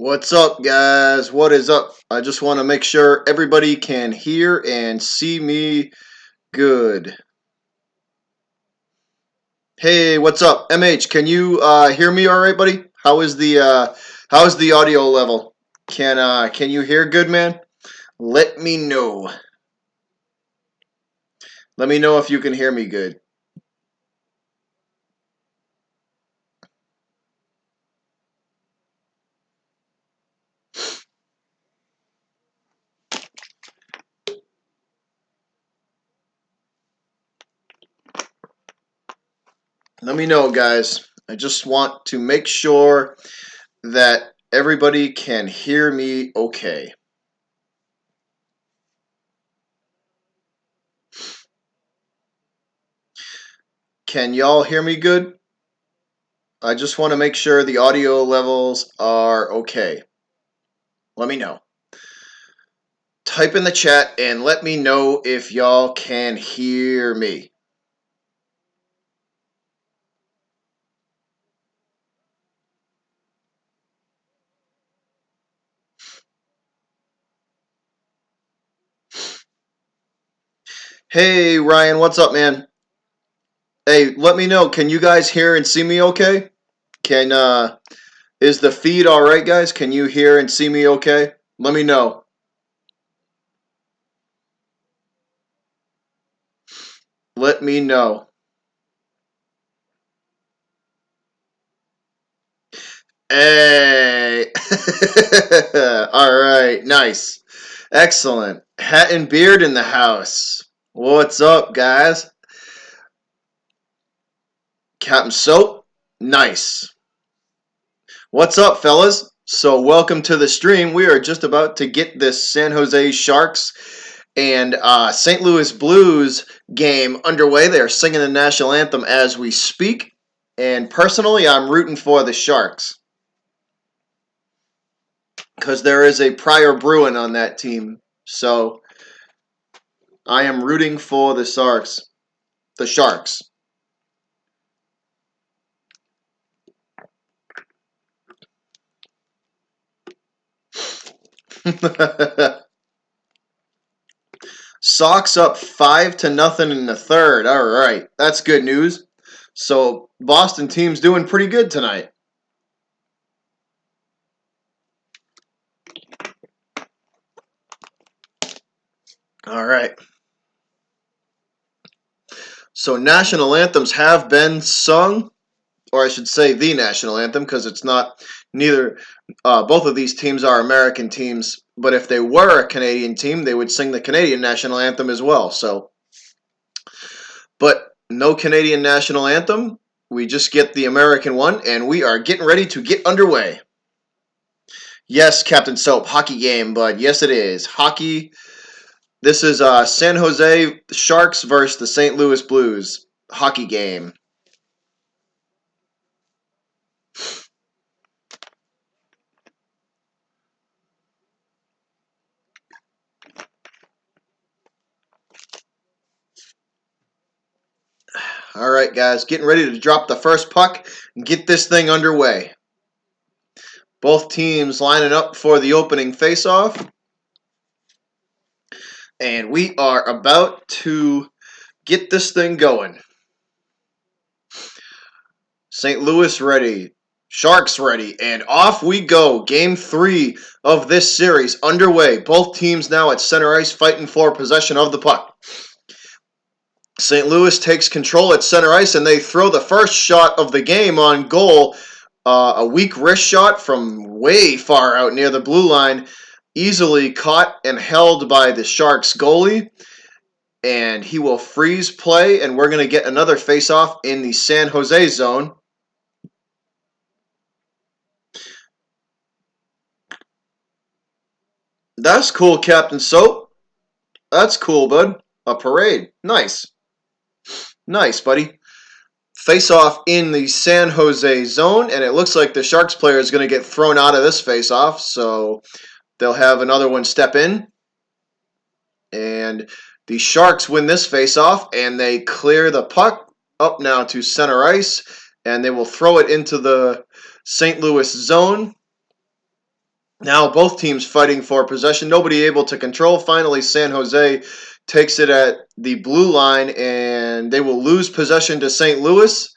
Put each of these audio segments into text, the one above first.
What's up, guys? What is up? I just want to make sure everybody can hear and see me good. Hey, what's up? MH, can you hear me all right, buddy? How is the audio level? Can you hear good, man? Let me know. Let me know if you can hear me good. Let me know, guys. I just want to make sure that everybody can hear me okay. Can y'all hear me good? I just want to make sure the audio levels are okay. Let me know. Type in the chat and let me know if y'all can hear me. Hey, Ryan, what's up, man? Hey, let me know. Can you guys hear and see me okay? Is the feed all right, guys? Can you hear and see me okay? Let me know. Let me know. Hey. All right, nice. Excellent. Hat and beard in the house. What's up, guys? Captain Soap. Nice. What's up, fellas? So, welcome to the stream. We are just about to get this San Jose Sharks and St. Louis Blues game underway. They are singing the national anthem as we speak. And personally, I'm rooting for the Sharks because there is a prior Bruin on that team. So, I am rooting for the Sharks. The Sharks. Sox up 5-0 in the third. All right, that's good news. So Boston team's doing pretty good tonight. All right. So national anthems have been sung, or I should say the national anthem, because it's not neither. Both of these teams are American teams, but if they were a Canadian team, they would sing the Canadian national anthem as well. So, but no Canadian national anthem. We just get the American one, and we are getting ready to get underway. Yes, Captain Soap, hockey game, bud. Yes, it is. Hockey. This is San Jose Sharks versus the St. Louis Blues. Hockey game. All right, guys. Getting ready to drop the first puck and get this thing underway. Both teams lining up for the opening faceoff. And we are about to get this thing going. St. Louis ready. Sharks ready. And off we go. Game 3 of this series underway. Both teams now at center ice fighting for possession of the puck. St. Louis takes control at center ice and they throw the first shot of the game on goal. A weak wrist shot from way far out near the blue line. Easily caught and held by the Sharks goalie. And he will freeze play, and we're going to get another face-off in the San Jose zone. That's cool, Captain Soap. That's cool, bud. A parade. Nice. Nice, buddy. Face-off in the San Jose zone, and it looks like the Sharks player is going to get thrown out of this face-off, so they'll have another one step in. And the Sharks win this face-off, and they clear the puck up now to center ice, and they will throw it into the St. Louis zone. Now both teams fighting for possession. Nobody able to control. Finally, San Jose takes it at the blue line, and they will lose possession to St. Louis.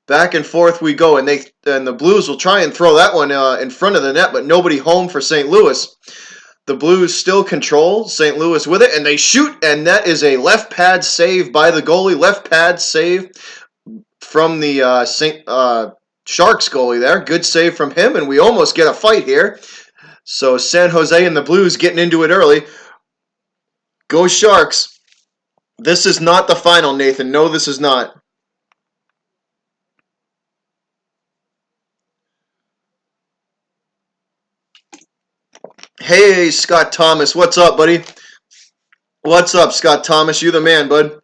Back and forth we go, and the Blues will try and throw that one in front of the net, but nobody home for St. Louis. The Blues still control St. Louis with it, and they shoot, and that is a left pad save by the goalie. Left pad save from the Sharks goalie there. Good save from him, and we almost get a fight here. So San Jose and the Blues getting into it early. Go Sharks. This is not the final, Nathan. No, this is not. Hey, Scott Thomas. What's up, buddy? What's up, Scott Thomas? You the man, bud.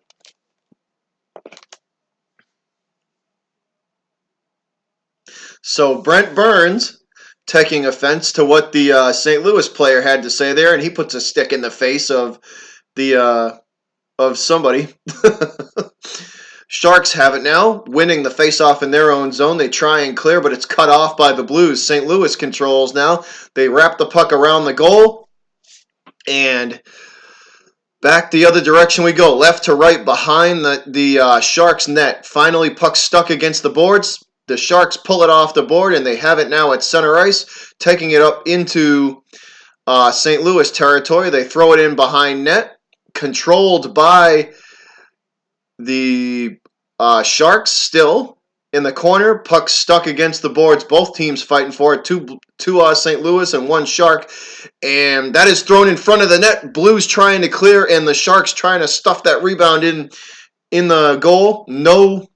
So Brent Burns taking offense to what the St. Louis player had to say there, and he puts a stick in the face of the of somebody. Sharks have it now, winning the faceoff in their own zone. They try and clear, but it's cut off by the Blues. St. Louis controls now. They wrap the puck around the goal, and back the other direction we go, left to right behind the Sharks net. Finally, puck stuck against the boards. The Sharks pull it off the board, and they have it now at center ice, taking it up into St. Louis territory. They throw it in behind net, controlled by the Sharks still in the corner. Puck stuck against the boards. Both teams fighting for it. Two St. Louis and one Shark. And that is thrown in front of the net. Blues trying to clear, and the Sharks trying to stuff that rebound in the goal. No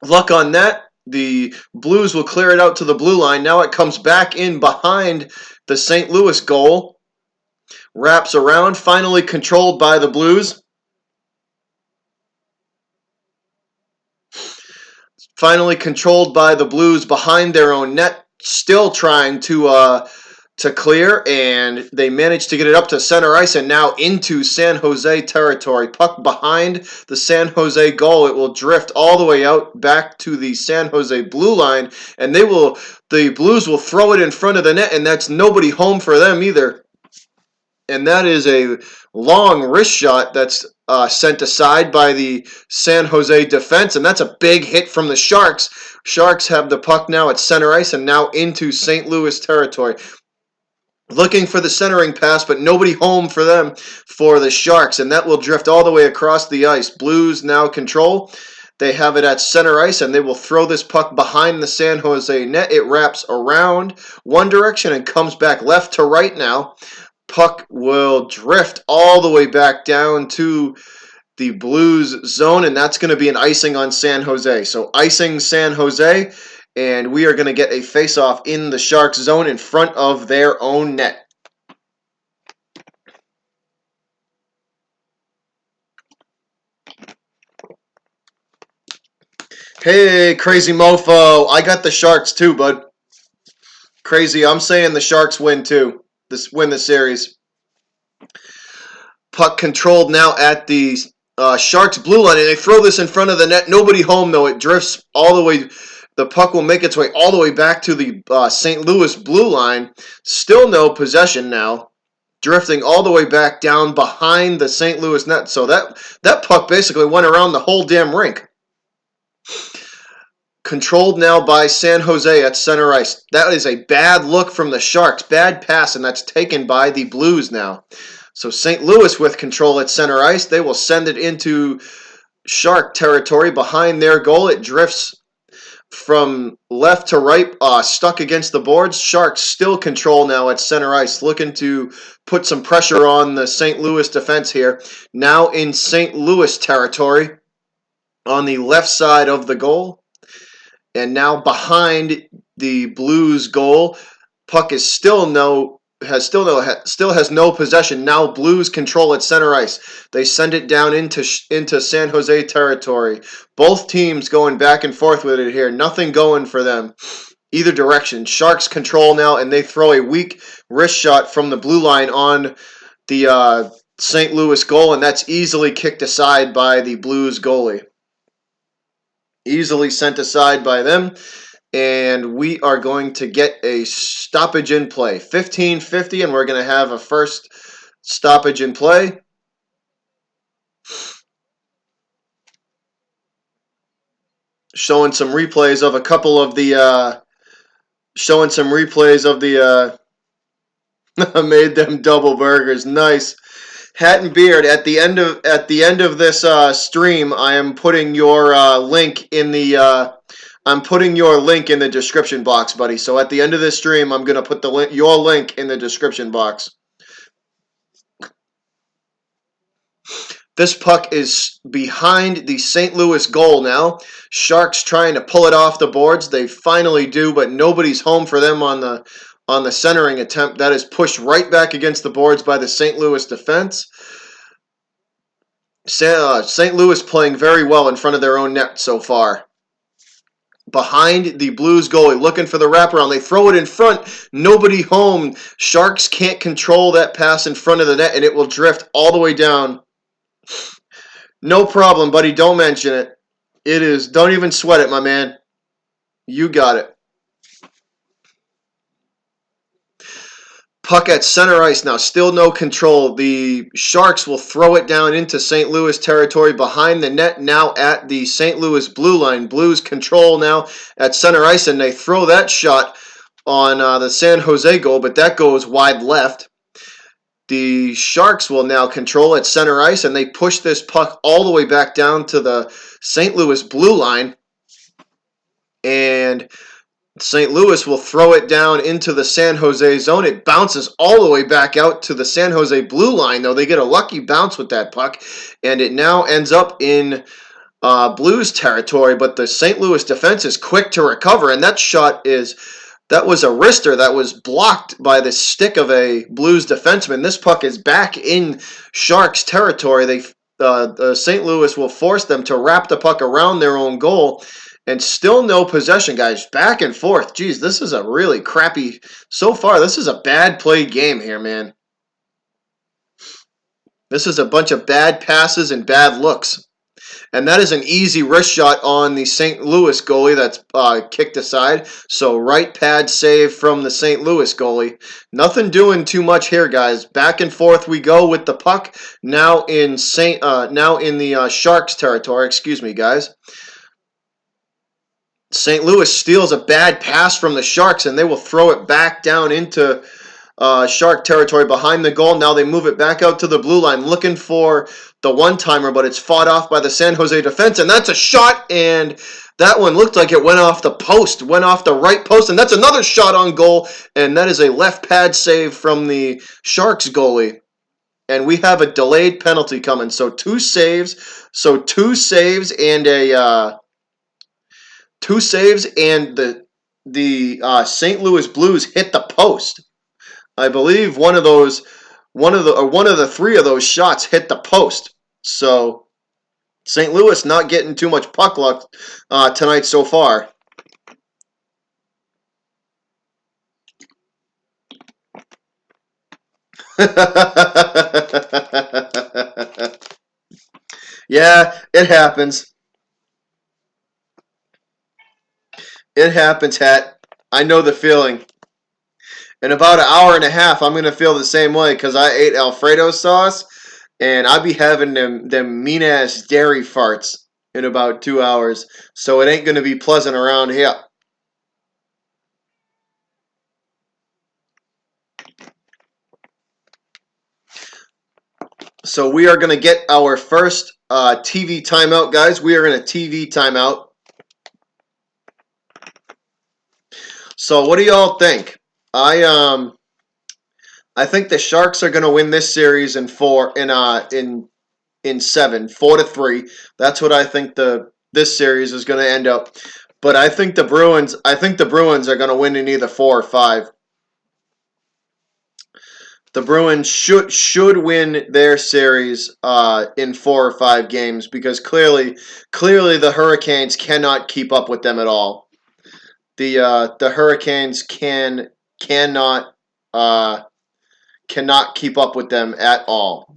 luck on that. The Blues will clear it out to the blue line. Now it comes back in behind the St. Louis goal. Wraps around. Finally controlled by the Blues. Finally controlled by the Blues behind their own net, still trying to clear, and they managed to get it up to center ice and now into San Jose territory. Puck behind the San Jose goal. It will drift all the way out back to the San Jose blue line, and the Blues will throw it in front of the net, and that's nobody home for them either. And that is a long wrist shot that's sent aside by the San Jose defense, and that's a big hit from the Sharks. Sharks have the puck now at center ice and now into St. Louis territory. Looking for the centering pass, but nobody home for them for the Sharks, and that will drift all the way across the ice. Blues now control. They have it at center ice, and they will throw this puck behind the San Jose net. It wraps around one direction and comes back left to right now. Puck will drift all the way back down to the Blues zone, and that's going to be an icing on San Jose. So icing San Jose, and we are going to get a face-off in the Sharks zone in front of their own net. Hey, crazy mofo. I got the Sharks too, bud. Crazy. I'm saying the Sharks win too. Win the series. Puck controlled now at the Sharks blue line, and they throw this in front of the net. Nobody home, though. It drifts all the way. The puck will make its way all the way back to the St. Louis blue line. Still no possession now. Drifting all the way back down behind the St. Louis net. So that puck basically went around the whole damn rink. Controlled now by San Jose at center ice. That is a bad look from the Sharks. Bad pass, and that's taken by the Blues now. So St. Louis with control at center ice. They will send it into Shark territory behind their goal. It drifts from left to right, stuck against the boards. Sharks still control now at center ice, looking to put some pressure on the St. Louis defense here. Now in St. Louis territory on the left side of the goal. And now behind the Blues goal, puck is still has no possession. Now Blues control at center ice. They send it down into San Jose territory. Both teams going back and forth with it here. Nothing going for them either direction. Sharks control now, and they throw a weak wrist shot from the blue line on the St. Louis goal, and that's easily kicked aside by the Blues goalie. Easily sent aside by them. and we are going to get a stoppage in play. 15:50, and we're going to have a first stoppage in play. Showing some replays of a couple of the made them double burgers. Nice. Hat and Beard. At the end of this stream, I am putting your link in the I'm putting your link in the description box, buddy. So at the end of this stream, I'm gonna put your link in the description box. This puck is behind the St. Louis goal now. Sharks trying to pull it off the boards. They finally do, but nobody's home for them on the centering attempt. That is pushed right back against the boards by the St. Louis defense. St. Louis playing very well in front of their own net so far. Behind the Blues goalie, looking for the wraparound. They throw it in front. Nobody home. Sharks can't control that pass in front of the net, and it will drift all the way down. No problem, buddy. Don't mention it. It is. Don't even sweat it, my man. You got it. Puck at center ice now. Still no control. The Sharks will throw it down into St. Louis territory behind the net now at the St. Louis blue line. Blues control now at center ice, and they throw that shot on the San Jose goal, but that goes wide left. The Sharks will now control at center ice, and they push this puck all the way back down to the St. Louis blue line. And St. Louis will throw it down into the San Jose zone. It bounces all the way back out to the San Jose blue line, though. They get a lucky bounce with that puck, and it now ends up in Blues territory. But the St. Louis defense is quick to recover, and that was a wrister that was blocked by the stick of a Blues defenseman. This puck is back in Sharks territory. The St. Louis will force them to wrap the puck around their own goal. And still no possession, guys. Back and forth. Geez, this is a really crappy... So far, this is a bad played game here, man. This is a bunch of bad passes and bad looks. And that is an easy wrist shot on the St. Louis goalie that's kicked aside. So right pad save from the St. Louis goalie. Nothing doing too much here, guys. Back and forth we go with the puck. Now in the Sharks territory. Excuse me, guys. St. Louis steals a bad pass from the Sharks, and they will throw it back down into Shark territory behind the goal. Now they move it back out to the blue line, looking for the one-timer, but it's fought off by the San Jose defense, and that's a shot, and that one looked like it went off the post, went off the right post, and that's another shot on goal, and that is a left pad save from the Sharks goalie. And we have a delayed penalty coming, so two saves and a... Two saves, and the St. Louis Blues hit the post. I believe one of the three of those shots hit the post. So St. Louis not getting too much puck luck tonight so far. Yeah, it happens. It happens, Hat. I know the feeling. In about an hour and a half, I'm going to feel the same way because I ate Alfredo sauce, and I be having them mean-ass dairy farts in about 2 hours, so it ain't going to be pleasant around here. So we are going to get our first TV timeout, guys. We are in a TV timeout. So what do y'all think? I think the Sharks are going to win this series in 7, 4-3. That's what I think this series is going to end up. But I think the Bruins are going to win in either 4 or 5. The Bruins should win their series in 4 or 5 games because clearly the Hurricanes cannot keep up with them at all. The Hurricanes cannot keep up with them at all.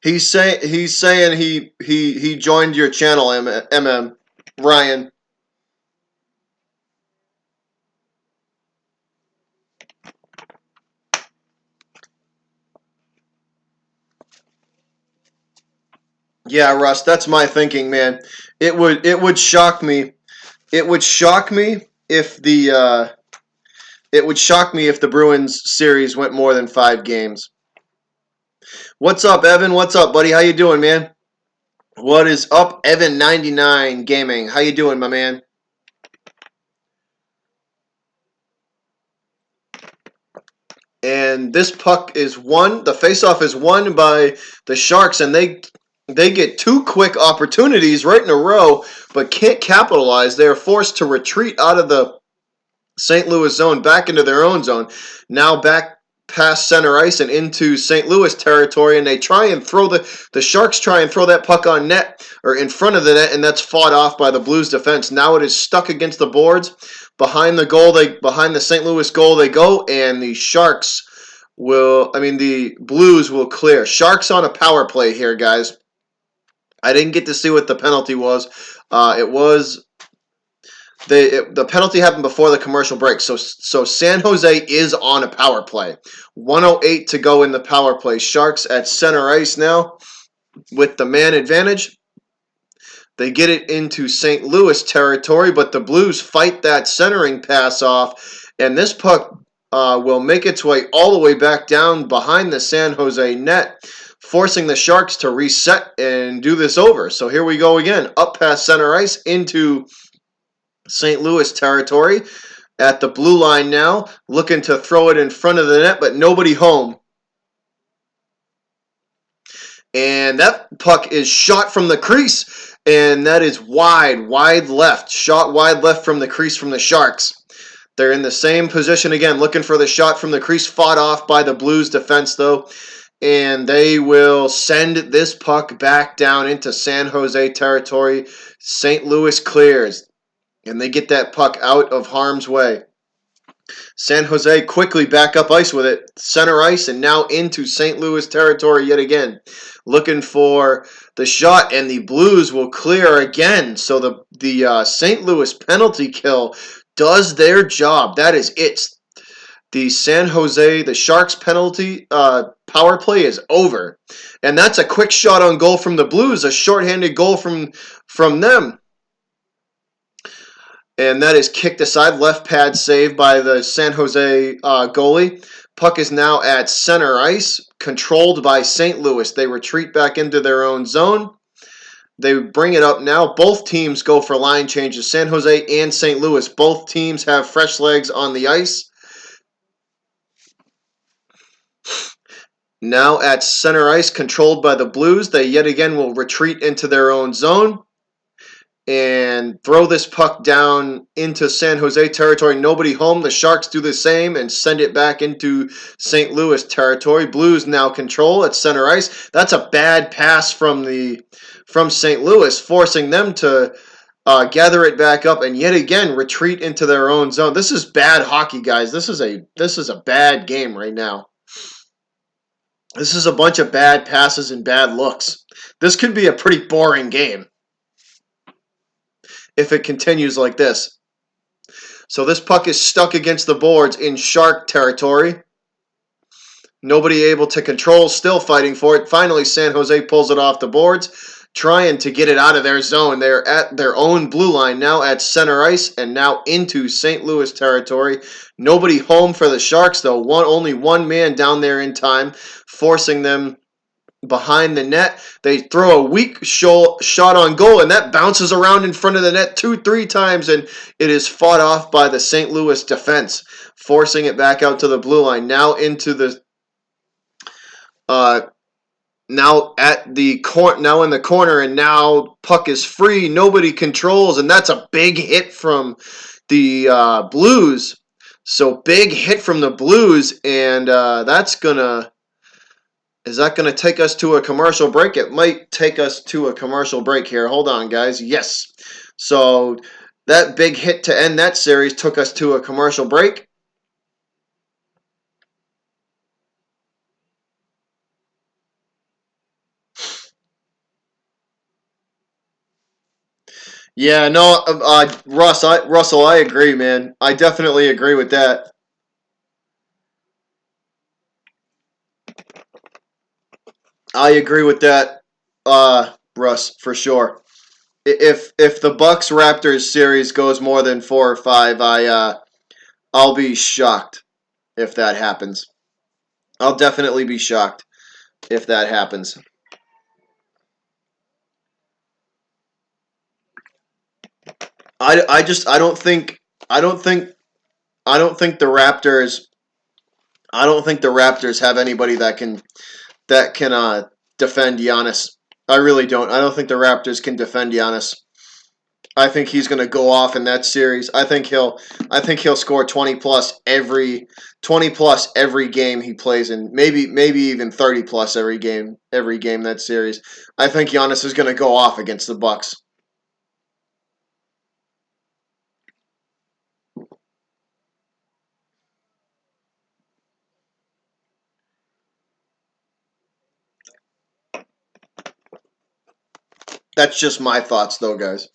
He's saying he joined your channel, Ryan. Yeah, Russ, that's my thinking, man. It would shock me. It would shock me if the Bruins series went more than 5 games. What's up, Evan? What's up, buddy? How you doing, man? What is up, Evan99 Gaming? How you doing, my man? And this puck is won. The faceoff is won by the Sharks, and they get 2 quick opportunities right in a row, but can't capitalize. They are forced to retreat out of the St. Louis zone back into their own zone. Now back past center ice and into St. Louis territory, and they try and throw the Sharks try and throw that puck on net or in front of the net, and that's fought off by the Blues defense. Now it is stuck against the boards behind the goal. Behind the St. Louis goal they go, and the Blues will clear. Sharks on a power play here, guys. I didn't get to see what the penalty was. The penalty happened before the commercial break, so San Jose is on a power play. 1:08 to go in the power play. Sharks at center ice now with the man advantage. They get it into St. Louis territory, but the Blues fight that centering pass off, and this puck will make its way all the way back down behind the San Jose net, forcing the Sharks to reset and do this over. So here we go again, up past center ice into St. Louis territory at the blue line now, looking to throw it in front of the net, but nobody home. And that puck is shot from the crease, and that is wide left. Shot wide left from the crease from the Sharks. They're in the same position again, looking for the shot from the crease, fought off by the Blues defense, though. And they will send this puck back down into San Jose territory. St. Louis clears, and they get that puck out of harm's way. San Jose quickly back up ice with it, center ice, and now into St. Louis territory yet again, looking for the shot, and the Blues will clear again. So the St. Louis penalty kill does their job. That is it. The Sharks penalty power play is over, and that's a quick shot on goal from the Blues, a shorthanded goal from them. And that is kicked aside. Left pad save by the San Jose goalie. Puck is now at center ice, controlled by St. Louis. They retreat back into their own zone. They bring it up now. Both teams go for line changes. San Jose and St. Louis. Both teams have fresh legs on the ice. Now at center ice, controlled by the Blues. They yet again will retreat into their own zone and throw this puck down into San Jose territory. Nobody home. The Sharks do the same and send it back into St. Louis territory. Blues now control at center ice. That's a bad pass from St. Louis, forcing them to gather it back up and yet again retreat into their own zone. This is bad hockey, guys. This is a bad game right now. This is a bunch of bad passes and bad looks. This could be a pretty boring game if it continues like this. So this puck is stuck against the boards in Shark territory. Nobody able to control, still fighting for it. Finally, San Jose pulls it off the boards, trying to get it out of their zone. They're at their own blue line now at center ice and now into St. Louis territory. Nobody home for the Sharks, though. Only one man down there in time, forcing them behind the net. They throw a weak shot on goal, and that bounces around in front of the net 2-3 times, and it is fought off by the St. Louis defense, forcing it back out to the blue line. Now into the now in the corner, and now puck is free. Nobody controls, and that's a big hit from the Blues. So big hit from the Blues, and is that going to take us to a commercial break? It might take us to a commercial break here. Hold on, guys. Yes. So that big hit to end that series took us to a commercial break. Yeah, no, Russell, I agree, man. I definitely agree with that. I agree with that, Russ, for sure. If the Bucks Raptors series goes more than 4 or 5, I'll be shocked if that happens. I'll definitely be shocked if that happens. I just I don't think I don't think the Raptors I don't think the Raptors have anybody that can defend Giannis. I really don't. I don't think the Raptors can defend Giannis. I think he's going to go off in that series. I think he'll score 20 plus every game he plays in. Maybe even 30 plus every game that series. I think Giannis is going to go off against the Bucks. That's just my thoughts though, guys.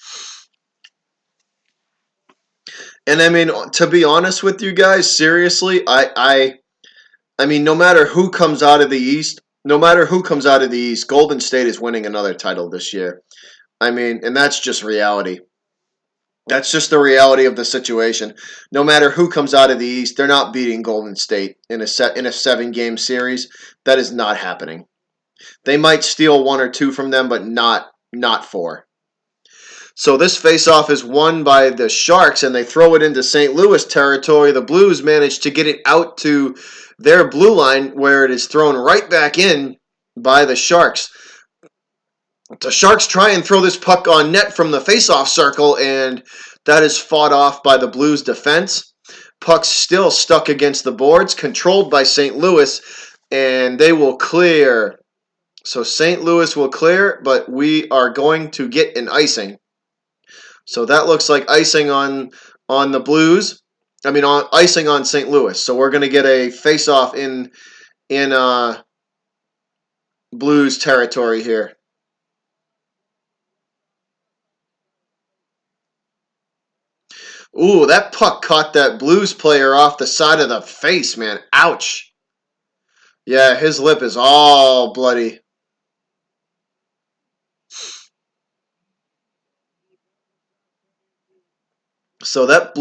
And I mean, to be honest with you guys, seriously, I mean, no matter who comes out of the East, Golden State is winning another title this year. I mean, and that's just reality. That's just the reality of the situation. No matter who comes out of the East, they're not beating Golden State in a 7 game series. That is not happening. They might steal 1 or 2 from them, but not 4. So this faceoff is won by the Sharks, and they throw it into St. Louis territory. The Blues manage to get it out to their blue line, where it is thrown right back in by the Sharks. The Sharks try and throw this puck on net from the faceoff circle, and that is fought off by the Blues defense. Puck's still stuck against the boards, controlled by St. Louis, and they will clear. So St. Louis will clear, but we are going to get an icing. So that looks like icing on the Blues. I mean, on icing on St. Louis. So we're going to get a face-off in Blues territory here. Ooh, that puck caught that Blues player off the side of the face, man. Ouch. Yeah, his lip is all bloody. So that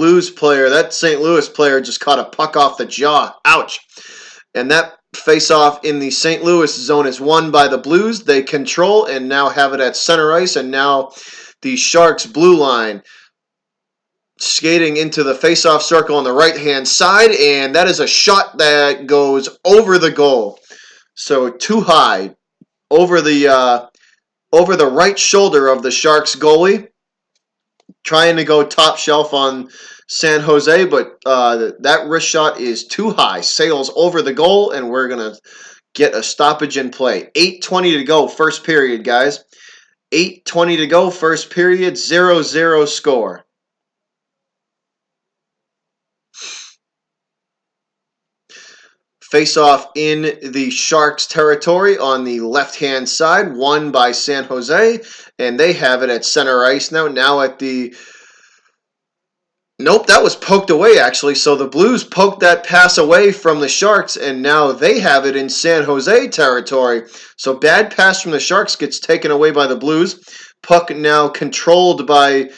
St. Louis player just caught a puck off the jaw. Ouch. And that face-off in the St. Louis zone is won by the Blues. They control and now have it at center ice, and now the Sharks blue line skating into the face-off circle on the right-hand side, and that is a shot that goes over the goal. So too high over the right shoulder of the Sharks goalie, trying to go top shelf on San Jose, but that wrist shot is too high. Sails over the goal, and we're going to get a stoppage in play. 8:20 to go, first period, guys. 8:20 to go, first period, 0-0 score. Face off in the Sharks territory on the left-hand side, won by San Jose, and they have it at center ice now. Now at the Nope, that was poked away actually. So the Blues poked that pass away from the Sharks, and now they have it in San Jose territory. So bad pass from the Sharks gets taken away by the Blues. Puck now controlled by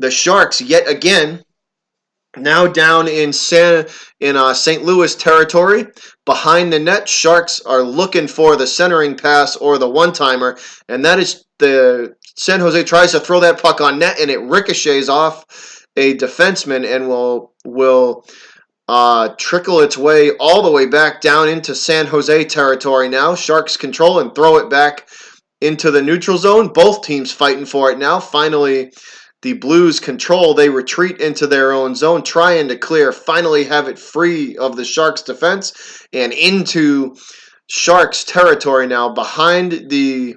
the Sharks yet again. Now down in St. Louis territory, behind the net, Sharks are looking for the centering pass or the one-timer, and that is the San Jose tries to throw that puck on net, and it ricochets off a defenseman and will trickle its way all the way back down into San Jose territory now. Sharks control and throw it back into the neutral zone. Both teams fighting for it now. Finally, the Blues control. They retreat into their own zone, trying to clear, finally have it free of the Sharks defense and into Sharks territory now behind the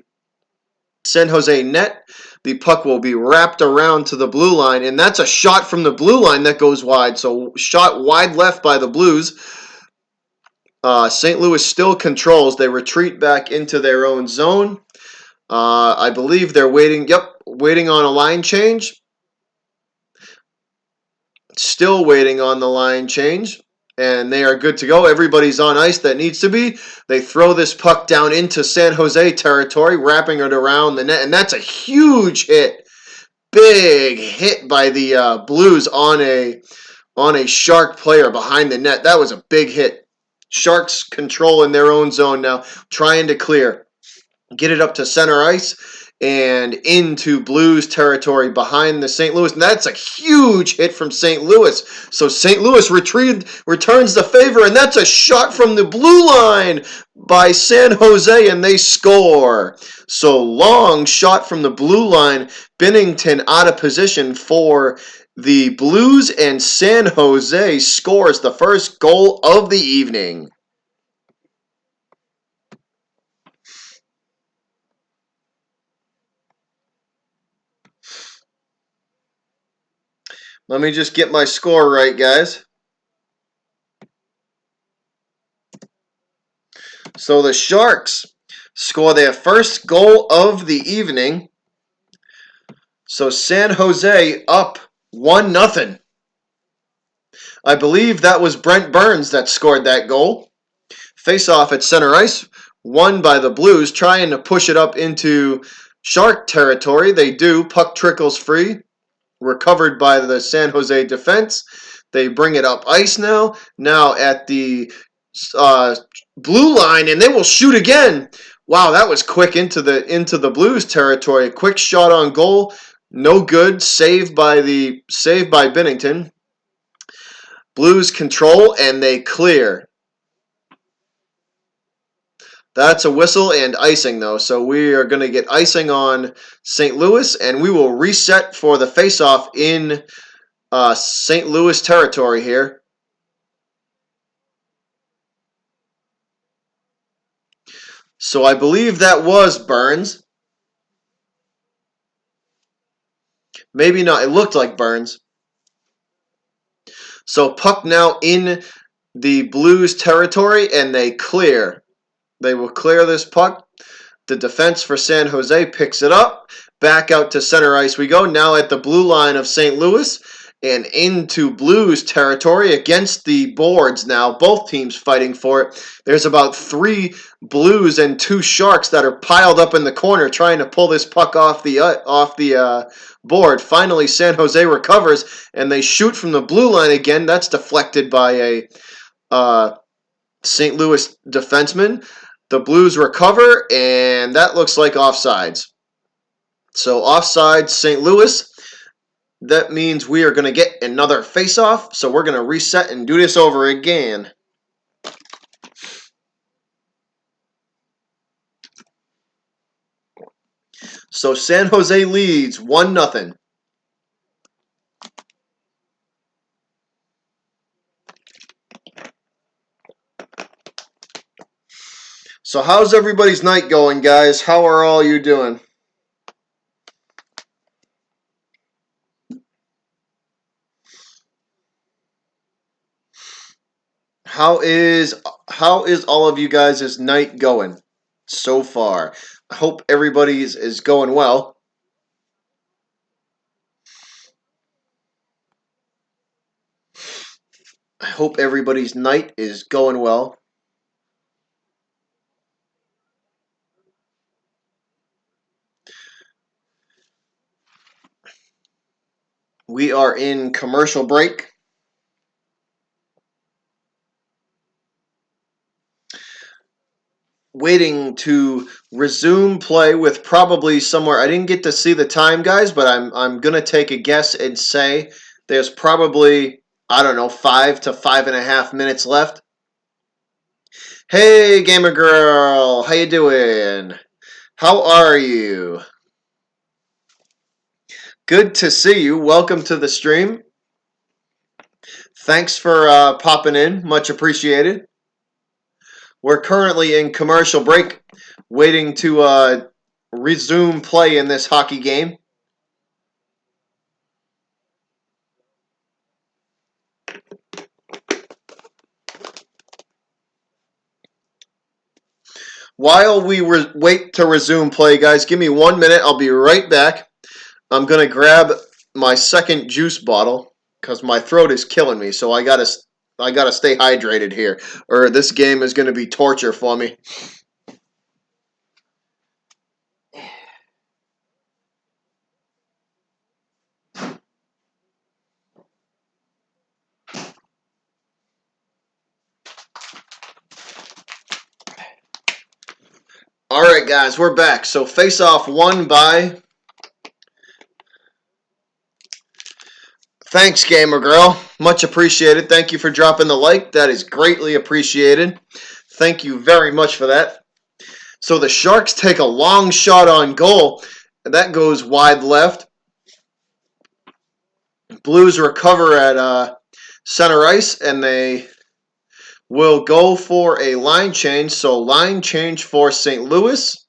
San Jose net. The puck will be wrapped around to the blue line, and that's a shot from the blue line that goes wide. So shot wide left by the Blues. St. Louis still controls. They retreat back into their own zone. I believe they're waiting. Yep, waiting on a line change. Still waiting on the line change. And they are good to go. Everybody's on ice that needs to be. They throw this puck down into San Jose territory, wrapping it around the net. And that's a huge hit. Big hit by the Blues on a Shark player behind the net. That was a big hit. Sharks control in their own zone now, trying to clear. Get it up to center ice and into Blues territory behind the St. Louis. And that's a huge hit from St. Louis. So St. Louis returns the favor, and that's a shot from the blue line by San Jose, and they score. So long shot from the blue line. Binnington out of position for the Blues, and San Jose scores the first goal of the evening. Let me just get my score right, guys. So the Sharks score their first goal of the evening. So San Jose up 1-0. I believe that was Brent Burns that scored that goal. Face-off at center ice, won by the Blues, trying to push it up into Shark territory. They do. Puck trickles free. Recovered by the San Jose defense. They bring it up ice now. Now at the blue line, and they will shoot again. Wow, that was quick into the Blues territory. A quick shot on goal, no good. Saved by Binnington. Blues control, and they clear. That's a whistle and icing, though. So we are going to get icing on St. Louis, and we will reset for the face-off in St. Louis territory here. So I believe that was Burns. Maybe not. It looked like Burns. So puck now in the Blues territory, and they clear. They will clear this puck. The defense for San Jose picks it up. Back out to center ice we go. Now at the blue line of St. Louis and into Blues territory against the boards now. Both teams fighting for it. There's about 3 Blues and 2 Sharks that are piled up in the corner trying to pull this puck off the board. Finally, San Jose recovers, and they shoot from the blue line again. That's deflected by a St. Louis defenseman. The Blues recover, and that looks like offsides. So offsides, St. Louis. That means we are going to get another face-off. So we're going to reset and do this over again. So San Jose leads 1-0. So how's everybody's night going, guys? How are all you doing? How is all of you guys' night going so far? I hope everybody's is going well. I hope everybody's night is going well. We are in commercial break. Waiting to resume play with probably somewhere. I didn't get to see the time, guys, but I'm gonna take a guess and say there's probably, I don't know, 5 to 5.5 minutes left. Hey, gamer girl, how you doing? How are you? Good to see you. Welcome to the stream. Thanks for popping in. Much appreciated. We're currently in commercial break, waiting to resume play in this hockey game. While we wait to resume play, guys, give me 1 minute. I'll be right back. I'm gonna grab my second juice bottle because my throat is killing me. So I gotta stay hydrated here, or this game is gonna be torture for me. All right, guys, we're back. So face-off won by. Thanks, Gamer Girl. Much appreciated. Thank you for dropping the like. That is greatly appreciated. Thank you very much for that. So the Sharks take a long shot on goal. That goes wide left. Blues recover at center ice, and they will go for a line change. So line change for St. Louis.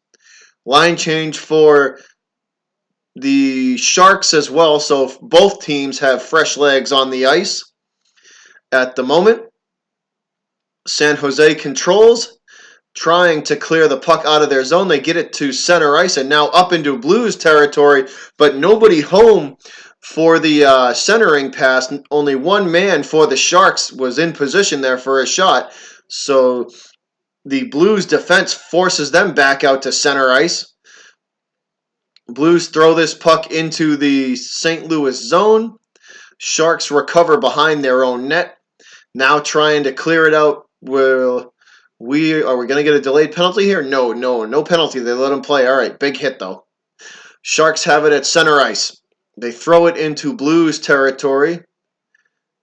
Line change for the Sharks as well. So both teams have fresh legs on the ice at the moment. San Jose controls, trying to clear the puck out of their zone. They get it to center ice and now up into Blues territory, but nobody home for the centering pass. Only one man for the Sharks was in position there for a shot. So the Blues defense forces them back out to center ice. Blues throw this puck into the St. Louis zone. Sharks recover behind their own net. Now trying to clear it out. Are we going to get a delayed penalty here? No penalty. They let him play. All right, big hit though. Sharks have it at center ice. They throw it into Blues territory.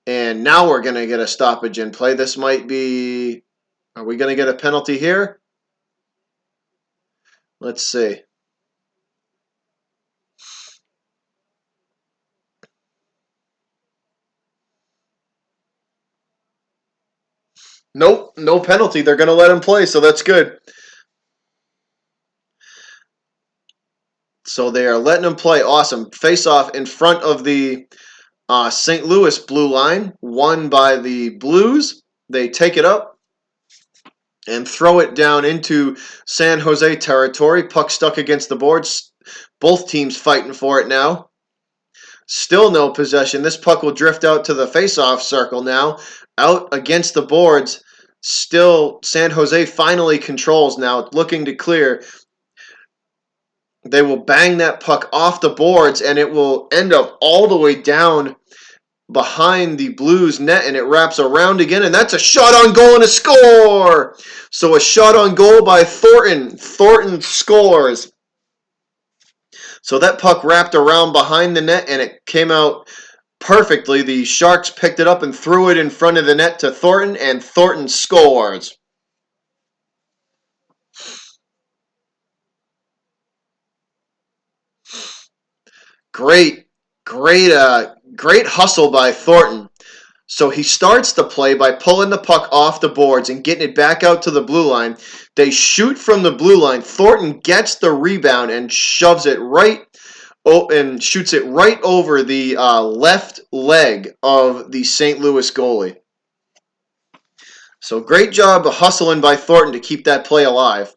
And now we're going to get a stoppage in play. This might be... Are we going to get a penalty here? Let's see. Nope, no penalty. They're going to let him play, so that's good. So they are letting him play. Awesome. Face-off in front of the St. Louis blue line, won by the Blues. They take it up and throw it down into San Jose territory. Puck stuck against the boards. Both teams fighting for it now. Still no possession. This puck will drift out to the face-off circle now. Out against the boards. Still, San Jose finally controls now, looking to clear. They will bang that puck off the boards, and it will end up all the way down behind the Blues net, and it wraps around again, and that's a shot on goal and a score! So a shot on goal by Thornton. Thornton scores. So that puck wrapped around behind the net, and it came out perfectly. The Sharks picked it up and threw it in front of the net to Thornton, and Thornton scores. Great hustle by Thornton. So he starts the play by pulling the puck off the boards and getting it back out to the blue line. They shoot from the blue line. Thornton gets the rebound and shoves it right and shoots it right over the left leg of the St. Louis goalie. So great job of hustling by Thornton to keep that play alive.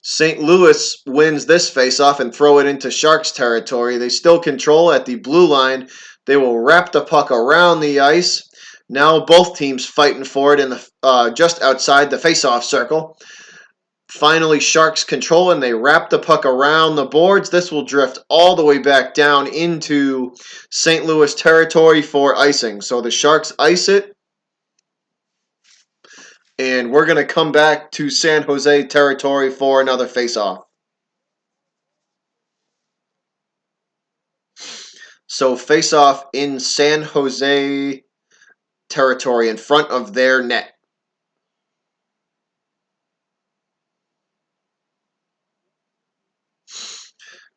St. Louis wins this faceoff and throw it into Sharks territory. They still control at the blue line. They will wrap the puck around the ice. Now both teams fighting for it in the just outside the faceoff circle. Finally, Sharks control and they wrap the puck around the boards. This will drift all the way back down into St. Louis territory for icing. So the Sharks ice it. And we're going to come back to San Jose territory for another faceoff. So face-off in San Jose territory in front of their net.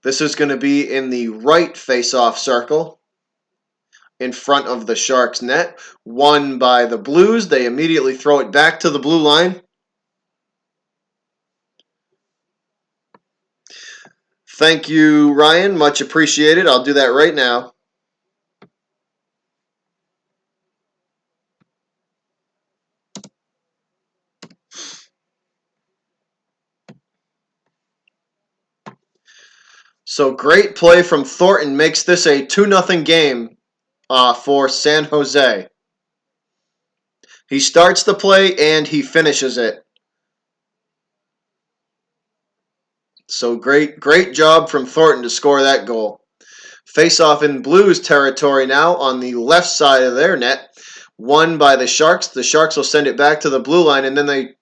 This is going to be in the right face-off circle in front of the Sharks net. Won by the Blues. They immediately throw it back to the blue line. Thank you, Ryan. Much appreciated. I'll do that right now. So great play from Thornton makes this a 2-0 game for San Jose. He starts the play and he finishes it. So great job from Thornton to score that goal. Face off in Blues territory now on the left side of their net. Won by the Sharks. The Sharks will send it back to the blue line and then they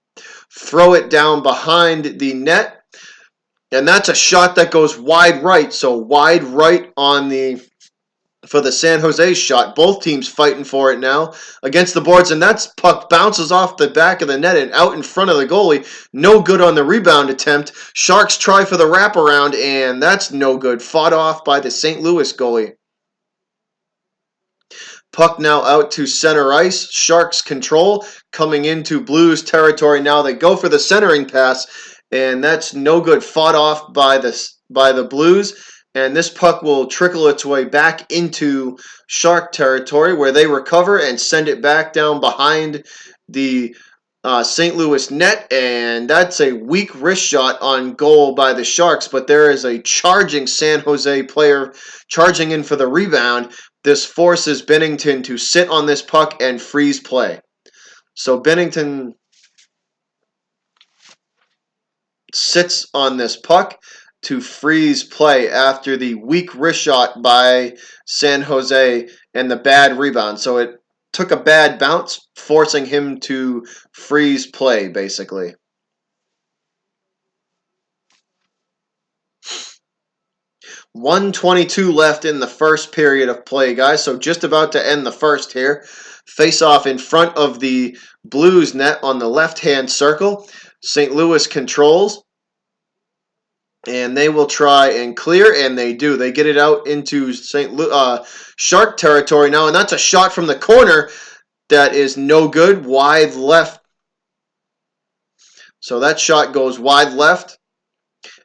throw it down behind the net. And that's a shot that goes wide right. So wide right for the San Jose shot. Both teams fighting for it now against the boards, and that puck bounces off the back of the net and out in front of the goalie. No good on the rebound attempt. Sharks try for the wraparound, and that's no good. Fought off by the St. Louis goalie. Puck now out to center ice. Sharks control coming into Blues territory now. They go for the centering pass, and that's no good. Fought off by the Blues. And this puck will trickle its way back into Shark territory where they recover and send it back down behind the St. Louis net. And that's a weak wrist shot on goal by the Sharks. But there is a charging San Jose player charging in for the rebound. This forces Binnington to sit on this puck and freeze play. So Binnington sits on this puck to freeze play after the weak wrist shot by San Jose and the bad rebound. So it took a bad bounce, forcing him to freeze play, basically. .122 left in the first period of play, guys. So just about to end the first here. Face off in front of the Blues net on the left-hand circle. St. Louis controls. And they will try and clear, and they do. They get it out into Shark territory now, and that's a shot from the corner that is no good, wide left. So that shot goes wide left,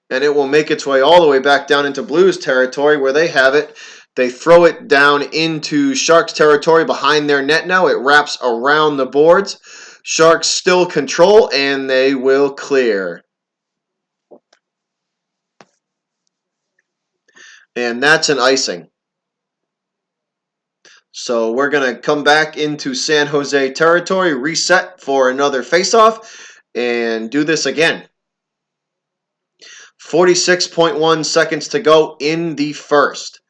and it will make its way all the way back down into Blues territory where they have it. They throw it down into Sharks territory behind their net now. It wraps around the boards. Sharks still control, and they will clear. And that's an icing. So we're going to come back into San Jose territory, reset for another face-off, and do this again. 46.1 seconds to go in the first.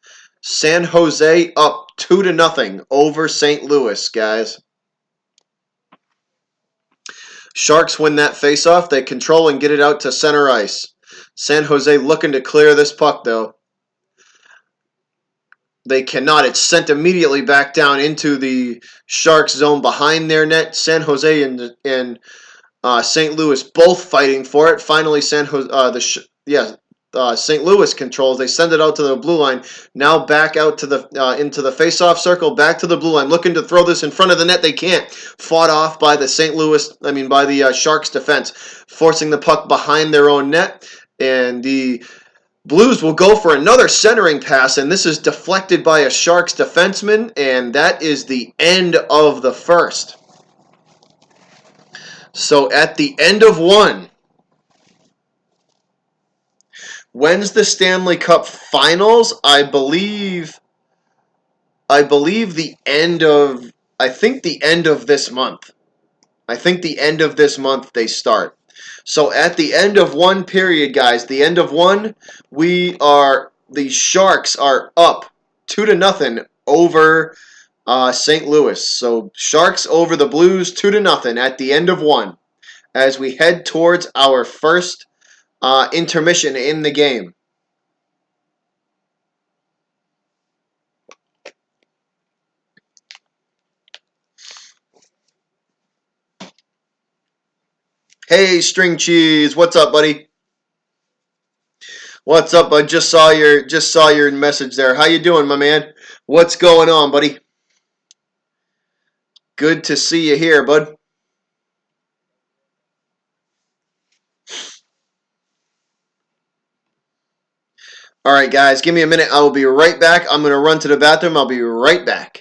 San Jose up 2-0 over St. Louis, guys. Sharks win that face-off. They control and get it out to center ice. San Jose looking to clear this puck, though. They cannot. It's sent immediately back down into the Sharks zone behind their net. San Jose and St. Louis both fighting for it. Finally, St. Louis controls. They send it out to the blue line. Now back out to the into the face-off circle, back to the blue line, looking to throw this in front of the net. They can't. Fought off by the Sharks defense, forcing the puck behind their own net, and the Blues will go for another centering pass, and this is deflected by a Sharks defenseman, and that is the end of the first. So at the end of one, when's the Stanley Cup Finals? I believe the end of, I think the end of this month. I think the end of this month they start. So at the end of one period, guys, the end of one, the Sharks are up 2-0 over St. Louis. So Sharks over the Blues 2-0 at the end of one as we head towards our first intermission in the game. Hey, String Cheese, what's up, buddy? What's up? I just saw your message there. How you doing, my man? What's going on, buddy? Good to see you here, bud. All right, guys, give me a minute. I will be right back. I'm going to run to the bathroom. I'll be right back.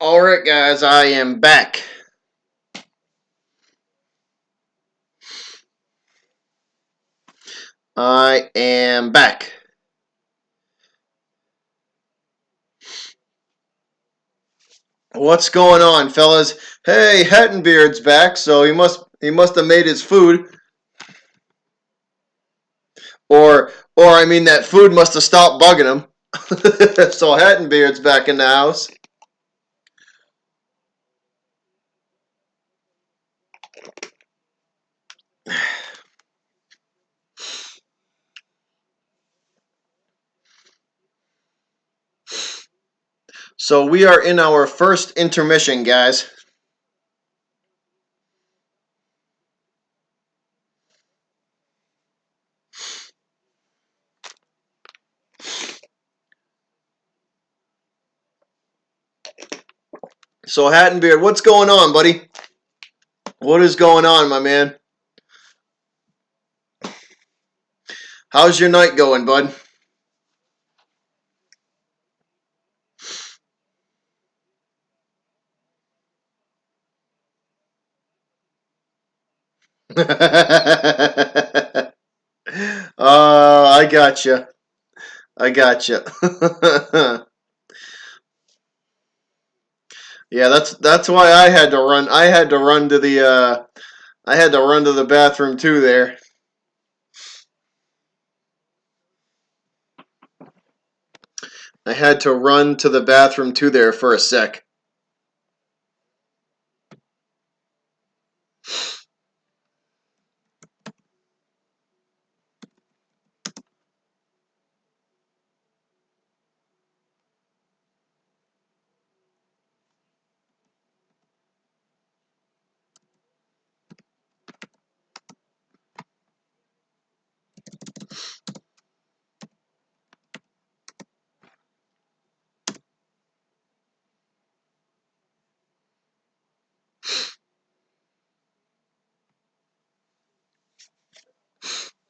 Alright, guys, I am back. I am back. What's going on, fellas? Hey, Hattenbeard's back, so he must have made his food. Or I mean that food must have stopped bugging him. So Hattenbeard's back in the house. So we are in our first intermission, guys. So Hattenbeard, what's going on, buddy? What is going on, my man? How's your night going, bud? I gotcha. I gotcha. Yeah, that's why I had to run. I had to run to the bathroom too there. I had to run to the bathroom too there for a sec.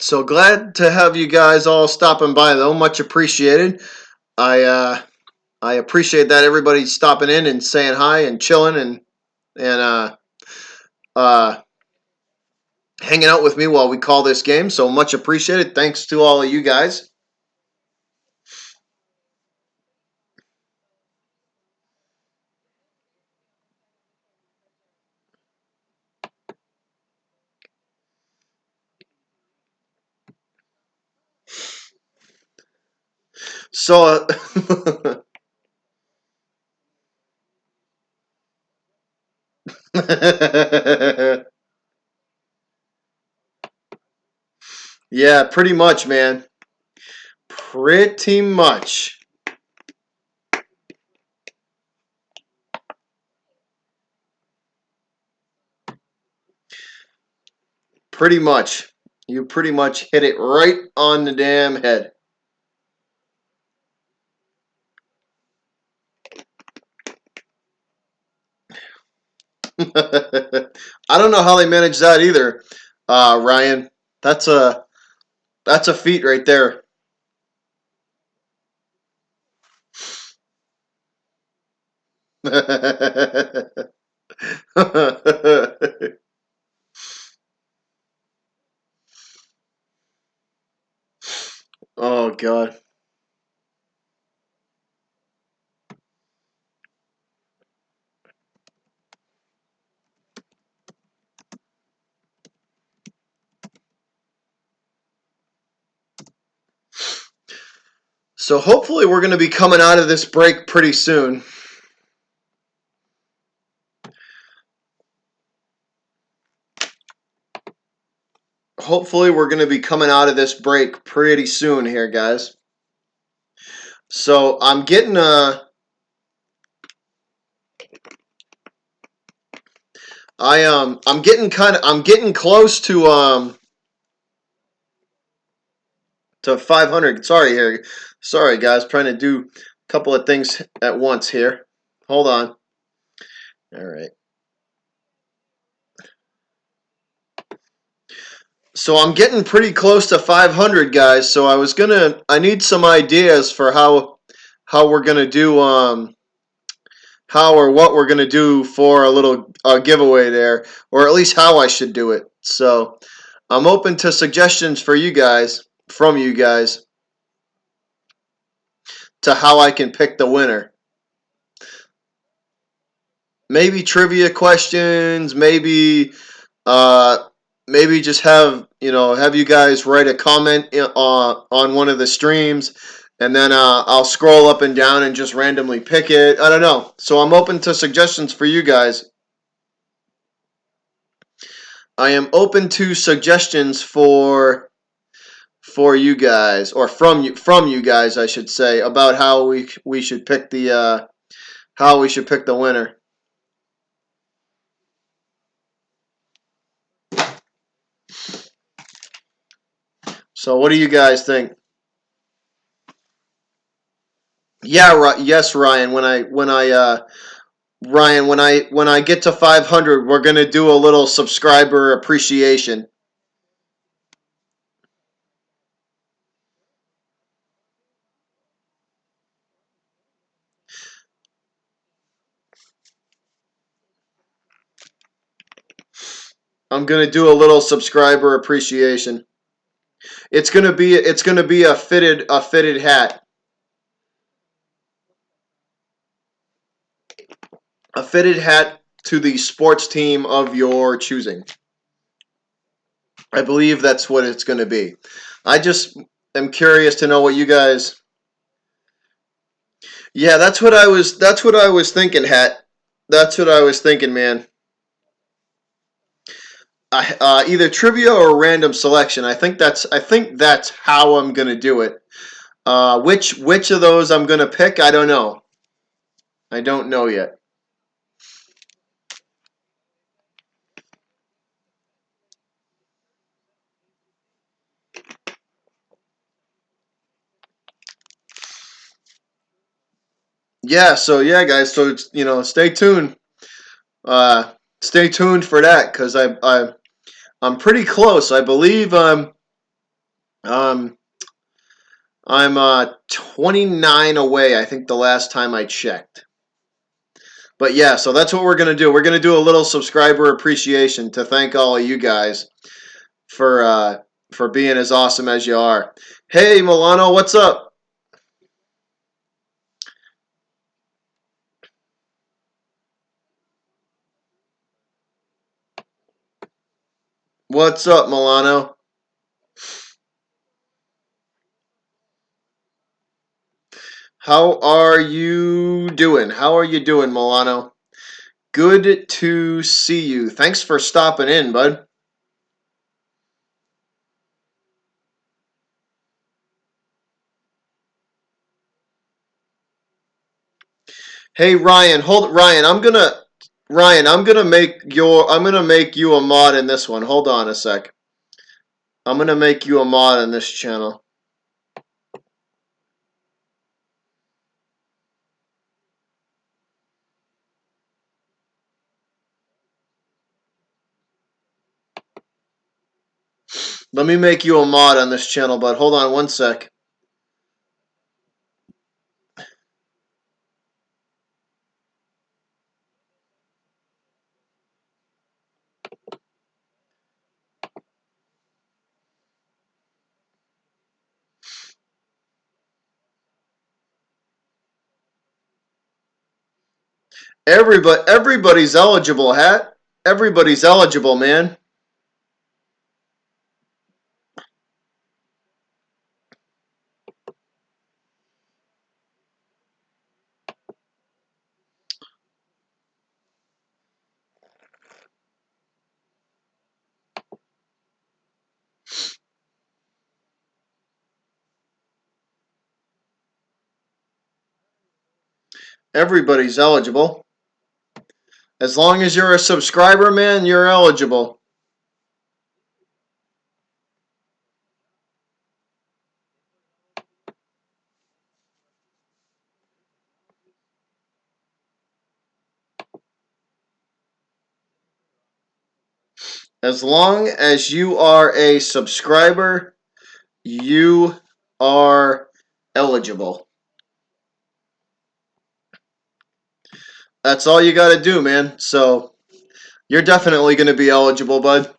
So glad to have you guys all stopping by though. Much appreciated. I I appreciate that everybody stopping in and saying hi and chilling and uh hanging out with me while we call this game. So much appreciated. Thanks to all of you guys. So yeah, pretty much, man. Pretty much. Pretty much. You pretty much hit it right on the damn head. I don't know how they manage that either, Ryan. That's a that's a feat right there. Oh god. So hopefully we're going to be coming out of this break pretty soon. Hopefully we're going to be coming out of this break pretty soon here, guys. So I'm getting I'm getting close to 500. Sorry here. Sorry guys, trying to do a couple of things at once here. Hold on. All right. So I'm getting pretty close to 500 guys, so I need some ideas for how we're going to do how or what we're gonna do for a little giveaway there, or at least how I should do it. So I'm open to suggestions for you guys, from you guys, to how I can pick the winner. Maybe trivia questions, uh, maybe just have you guys write a comment on one of the streams, and then I'll scroll up and down and just randomly pick it. I don't know. So I'm open to suggestions for you guys. I am open to suggestions for you guys, or from you guys, I should say, about how we should pick the how we should pick the winner. So what do you guys think? Yeah, yes, Ryan. When I get to 500, we're gonna do a little subscriber appreciation. I'm gonna do a little subscriber appreciation. It's gonna be a fitted hat, a fitted hat to the sports team of your choosing. I believe that's what it's gonna be. I just am curious to know what you guys. Yeah, That's what I was thinking, hat. That's what I was thinking, man. Either trivia or random selection. I think that's how I'm gonna do it. Which of those I'm gonna pick, I don't know. I don't know yet. Yeah, so yeah, guys. So it's, stay tuned. Stay tuned for that because I'm pretty close. I believe um I'm 29 away. I think the last time I checked. But yeah, so that's what we're gonna do. We're gonna do a little subscriber appreciation to thank all of you guys for uh, for being as awesome as you are. Hey, Milano, what's up? What's up, Milano? How are you doing? How are you doing, Milano? Good to see you. Thanks for stopping in, bud. Hey, Ryan, I'm gonna make you a mod in this one. Hold on a sec. I'm gonna make you a mod in this channel. Let me make you a mod on this channel, bud. Hold on one sec. Everybody's eligible, hat. Everybody's eligible, man. Everybody's eligible. As long as you're a subscriber, man, you're eligible. As long as you are a subscriber, you are eligible. That's all you got to do, man. So you're definitely going to be eligible, bud.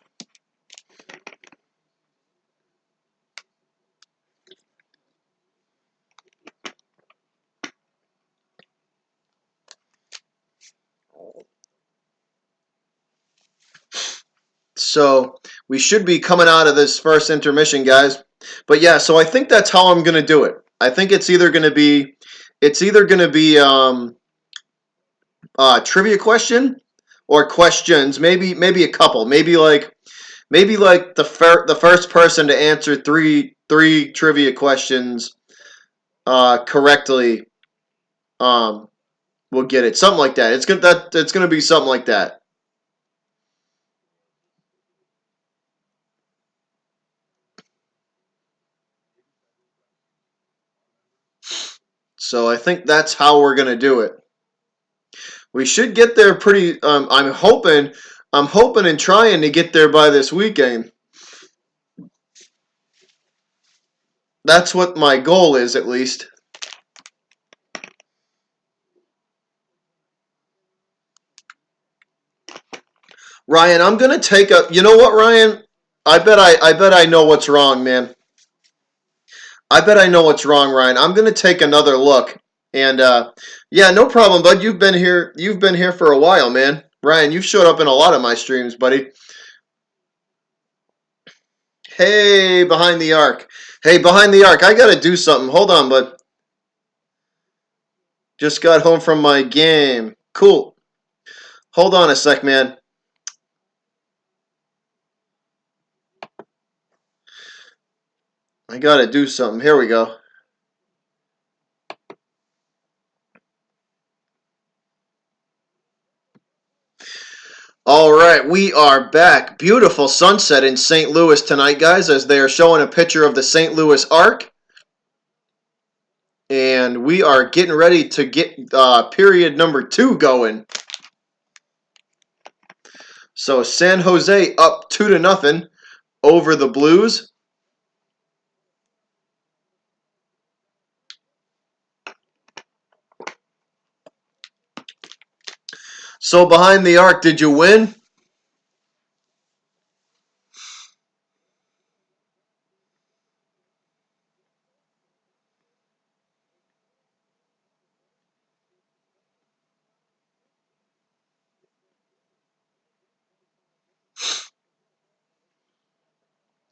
So we should be coming out of this first intermission, guys. But yeah, so I think that's how I'm going to do it. I think it's either going to be trivia question or questions. Maybe a couple. Maybe like the first person to answer three trivia questions correctly um, will get it. Something like that. It's gonna be something like that. So I think that's how we're gonna do it. We should get there pretty. I'm hoping and trying to get there by this weekend. That's what my goal is, at least. Ryan, I'm gonna take a. You know what, Ryan? I bet I know what's wrong, man. I bet I know what's wrong, Ryan. I'm gonna take another look, and yeah, no problem, bud. You've been here. You've been here for a while, man. Ryan, you've showed up in a lot of my streams, buddy. Hey, behind the arc. Hey, behind the arc. I gotta do something. Hold on, bud. Just got home from my game. Cool. Hold on a sec, man. I gotta do something. Here we go. All right, we are back. Beautiful sunset in St. Louis tonight, guys, as they are showing a picture of the St. Louis Arc. And we are getting ready to get period number 2 going. So San Jose up 2-0 over the Blues. So behind the arc, did you win?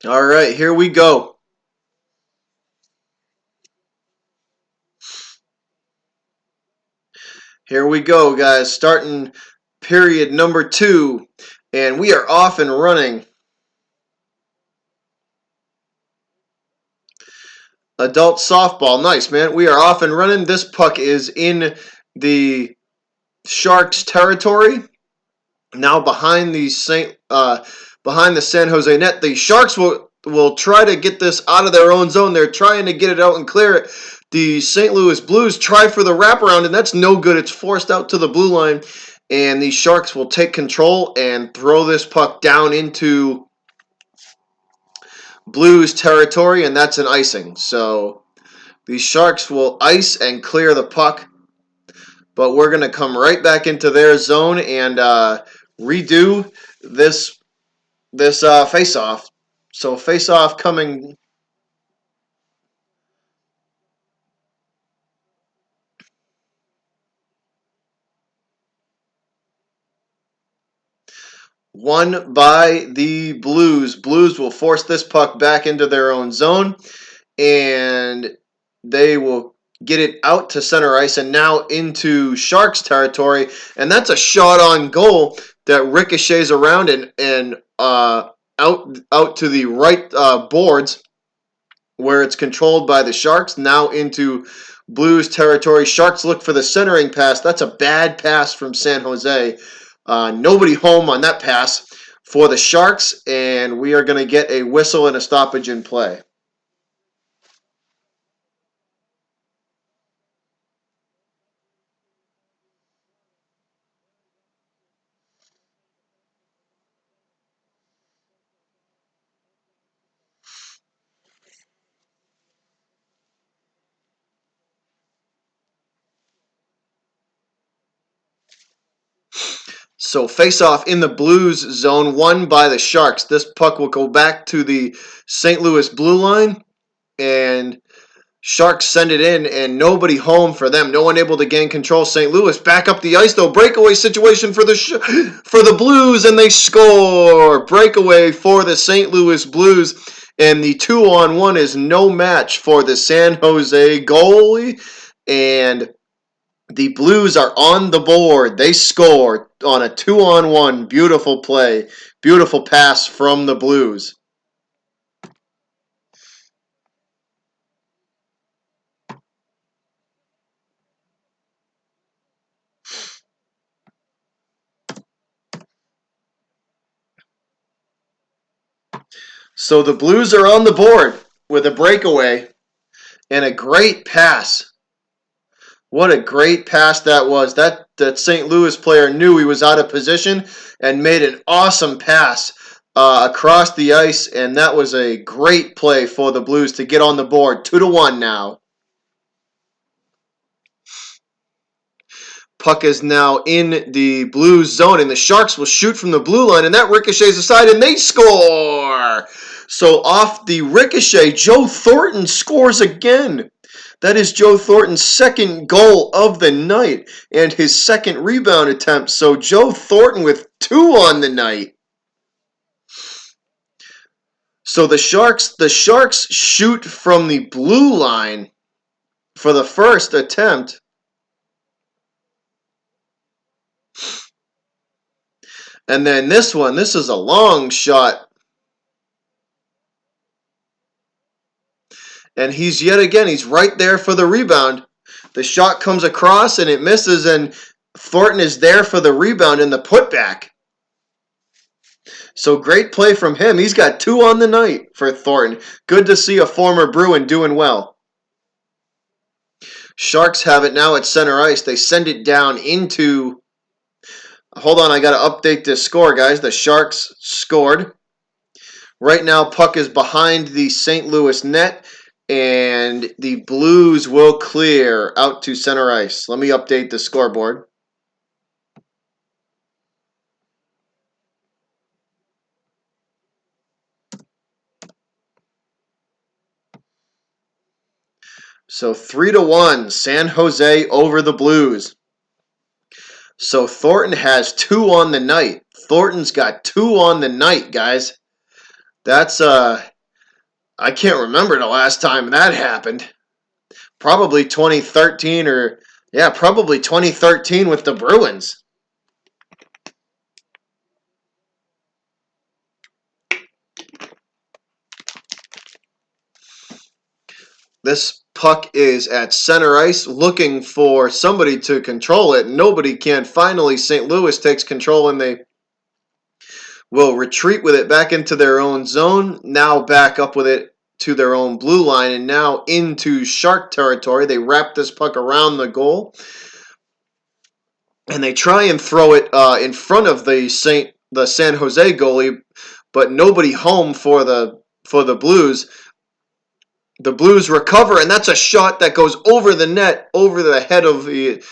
All right, here we go. Here we go, guys. Starting period number 2. And we are off and running. Adult softball. Nice, man. We are off and running. This puck is in the Sharks territory. Now behind the San Jose net. The Sharks will try to get this out of their own zone. They're trying to get it out and clear it. The St. Louis Blues try for the wraparound, and that's no good. It's forced out to the blue line, and the Sharks will take control and throw this puck down into Blues territory, and that's an icing. So the Sharks will ice and clear the puck, but we're going to come right back into their zone and redo this face-off. So face-off coming. Won by the Blues. Blues will force this puck back into their own zone, and they will get it out to center ice and now into Sharks territory. And that's a shot on goal that ricochets around and out to the right boards where it's controlled by the Sharks. Now into Blues territory. Sharks look for the centering pass. That's a bad pass from San Jose. Nobody home on that pass for the Sharks, and we are going to get a whistle and a stoppage in play. So face-off in the Blues zone, won by the Sharks. This puck will go back to the St. Louis blue line, and Sharks send it in, and nobody home for them. No one able to gain control. St. Louis back up the ice, though. Breakaway situation for the Blues, and they score. Breakaway for the St. Louis Blues, and the 2-on-1 is no match for the San Jose goalie, and the Blues are on the board. They score on a 2-on-1. Beautiful play. Beautiful pass from the Blues. So the Blues are on the board with a breakaway and a great pass. What a great pass that was. That St. Louis player knew he was out of position and made an awesome pass across the ice, and that was a great play for the Blues to get on the board. 2-1 now. Puck is now in the Blues zone, and the Sharks will shoot from the blue line, and that ricochets aside, and they score! So off the ricochet, Joe Thornton scores again. That is Joe Thornton's second goal of the night and his second rebound attempt. So Joe Thornton with 2 on the night. So the Sharks shoot from the blue line for the first attempt. And then this is a long shot. And he's right there for the rebound. The shot comes across and it misses, and Thornton is there for the rebound and the putback. So great play from him. He's got 2 on the night for Thornton. Good to see a former Bruin doing well. Sharks have it now at center ice. They send it down into... Hold on, I got to update this score, guys. The Sharks scored. Right now, puck is behind the St. Louis net, and the Blues will clear out to center ice. Let me update the scoreboard. So 3-1, San Jose over the Blues. So Thornton has 2 on the night. Thornton's got 2 on the night, guys. That's I can't remember the last time that happened. Probably 2013 probably 2013 with the Bruins. This puck is at center ice looking for somebody to control it. Nobody can. Finally, St. Louis takes control, and they will retreat with it back into their own zone. Now back up with it to their own blue line, and now into Shark territory. They wrap this puck around the goal, and they try and throw it in front of the San Jose goalie, but nobody home for the Blues. The Blues recover, and that's a shot that goes over the net, over the head of the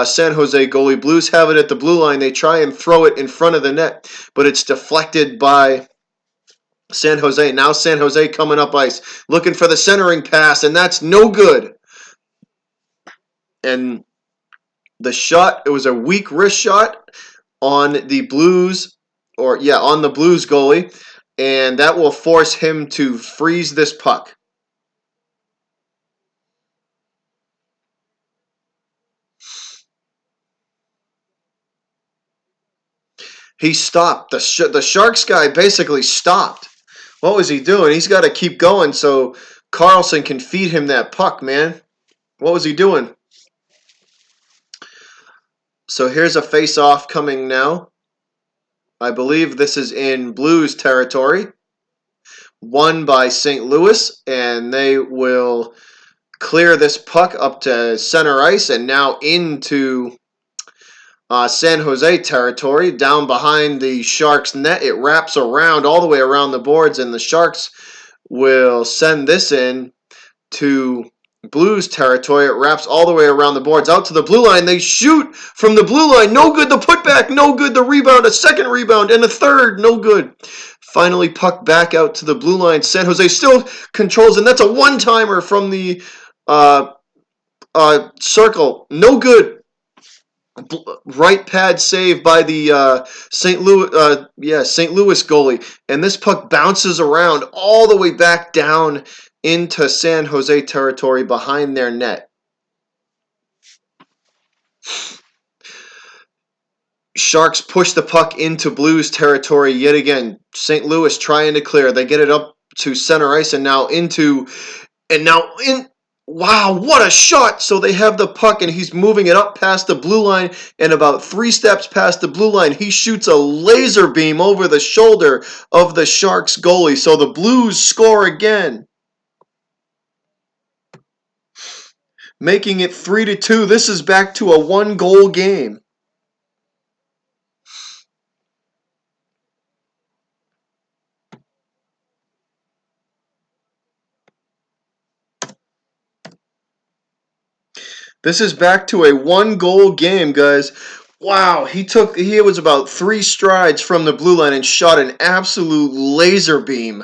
San Jose goalie. Blues have it at the blue line. They try and throw it in front of the net, but it's deflected by San Jose. Now San Jose coming up ice, looking for the centering pass, and that's no good. And the shot, it was a weak wrist shot on the Blues, on the Blues goalie, and that will force him to freeze this puck. He stopped. The Sharks guy basically stopped. What was he doing? He's got to keep going so Carlson can feed him that puck, man. What was he doing? So here's a face-off coming now. I believe this is in Blues territory. Won by St. Louis, and they will clear this puck up to center ice and now into San Jose territory, down behind the Sharks net. It wraps around all the way around the boards, and the Sharks will send this in to Blues territory. It wraps all the way around the boards out to the blue line. They shoot from the blue line. No good. The putback. No good. The rebound. A second rebound. And a third. No good. Finally, puck back out to the blue line. San Jose still controls, and that's a one-timer from the circle. No good. Right pad save by the St. Louis goalie, and this puck bounces around all the way back down into San Jose territory behind their net. Sharks push the puck into Blues territory yet again. St. Louis trying to clear. They get it up to center ice and now in. Wow, what a shot! So they have the puck and he's moving it up past the blue line, and about 3 steps past the blue line, he shoots a laser beam over the shoulder of the Sharks goalie. So the Blues score again, making it 3-2. This is back to a 1-goal game. This is back to a 1-goal game, guys. Wow, he was about 3 strides from the blue line and shot an absolute laser beam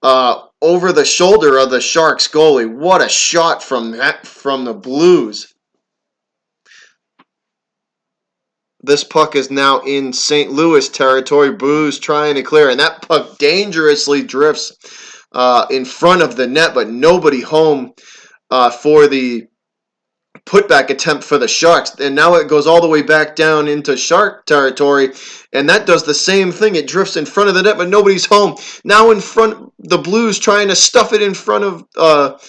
over the shoulder of the Sharks goalie. What a shot from the Blues. This puck is now in St. Louis territory. Blues trying to clear, and that puck dangerously drifts in front of the net, but nobody home for the putback attempt for the Sharks, and now it goes all the way back down into Shark territory, and that does the same thing. It drifts in front of the net, but nobody's home. Now in front, the Blues trying to stuff it in front of stuff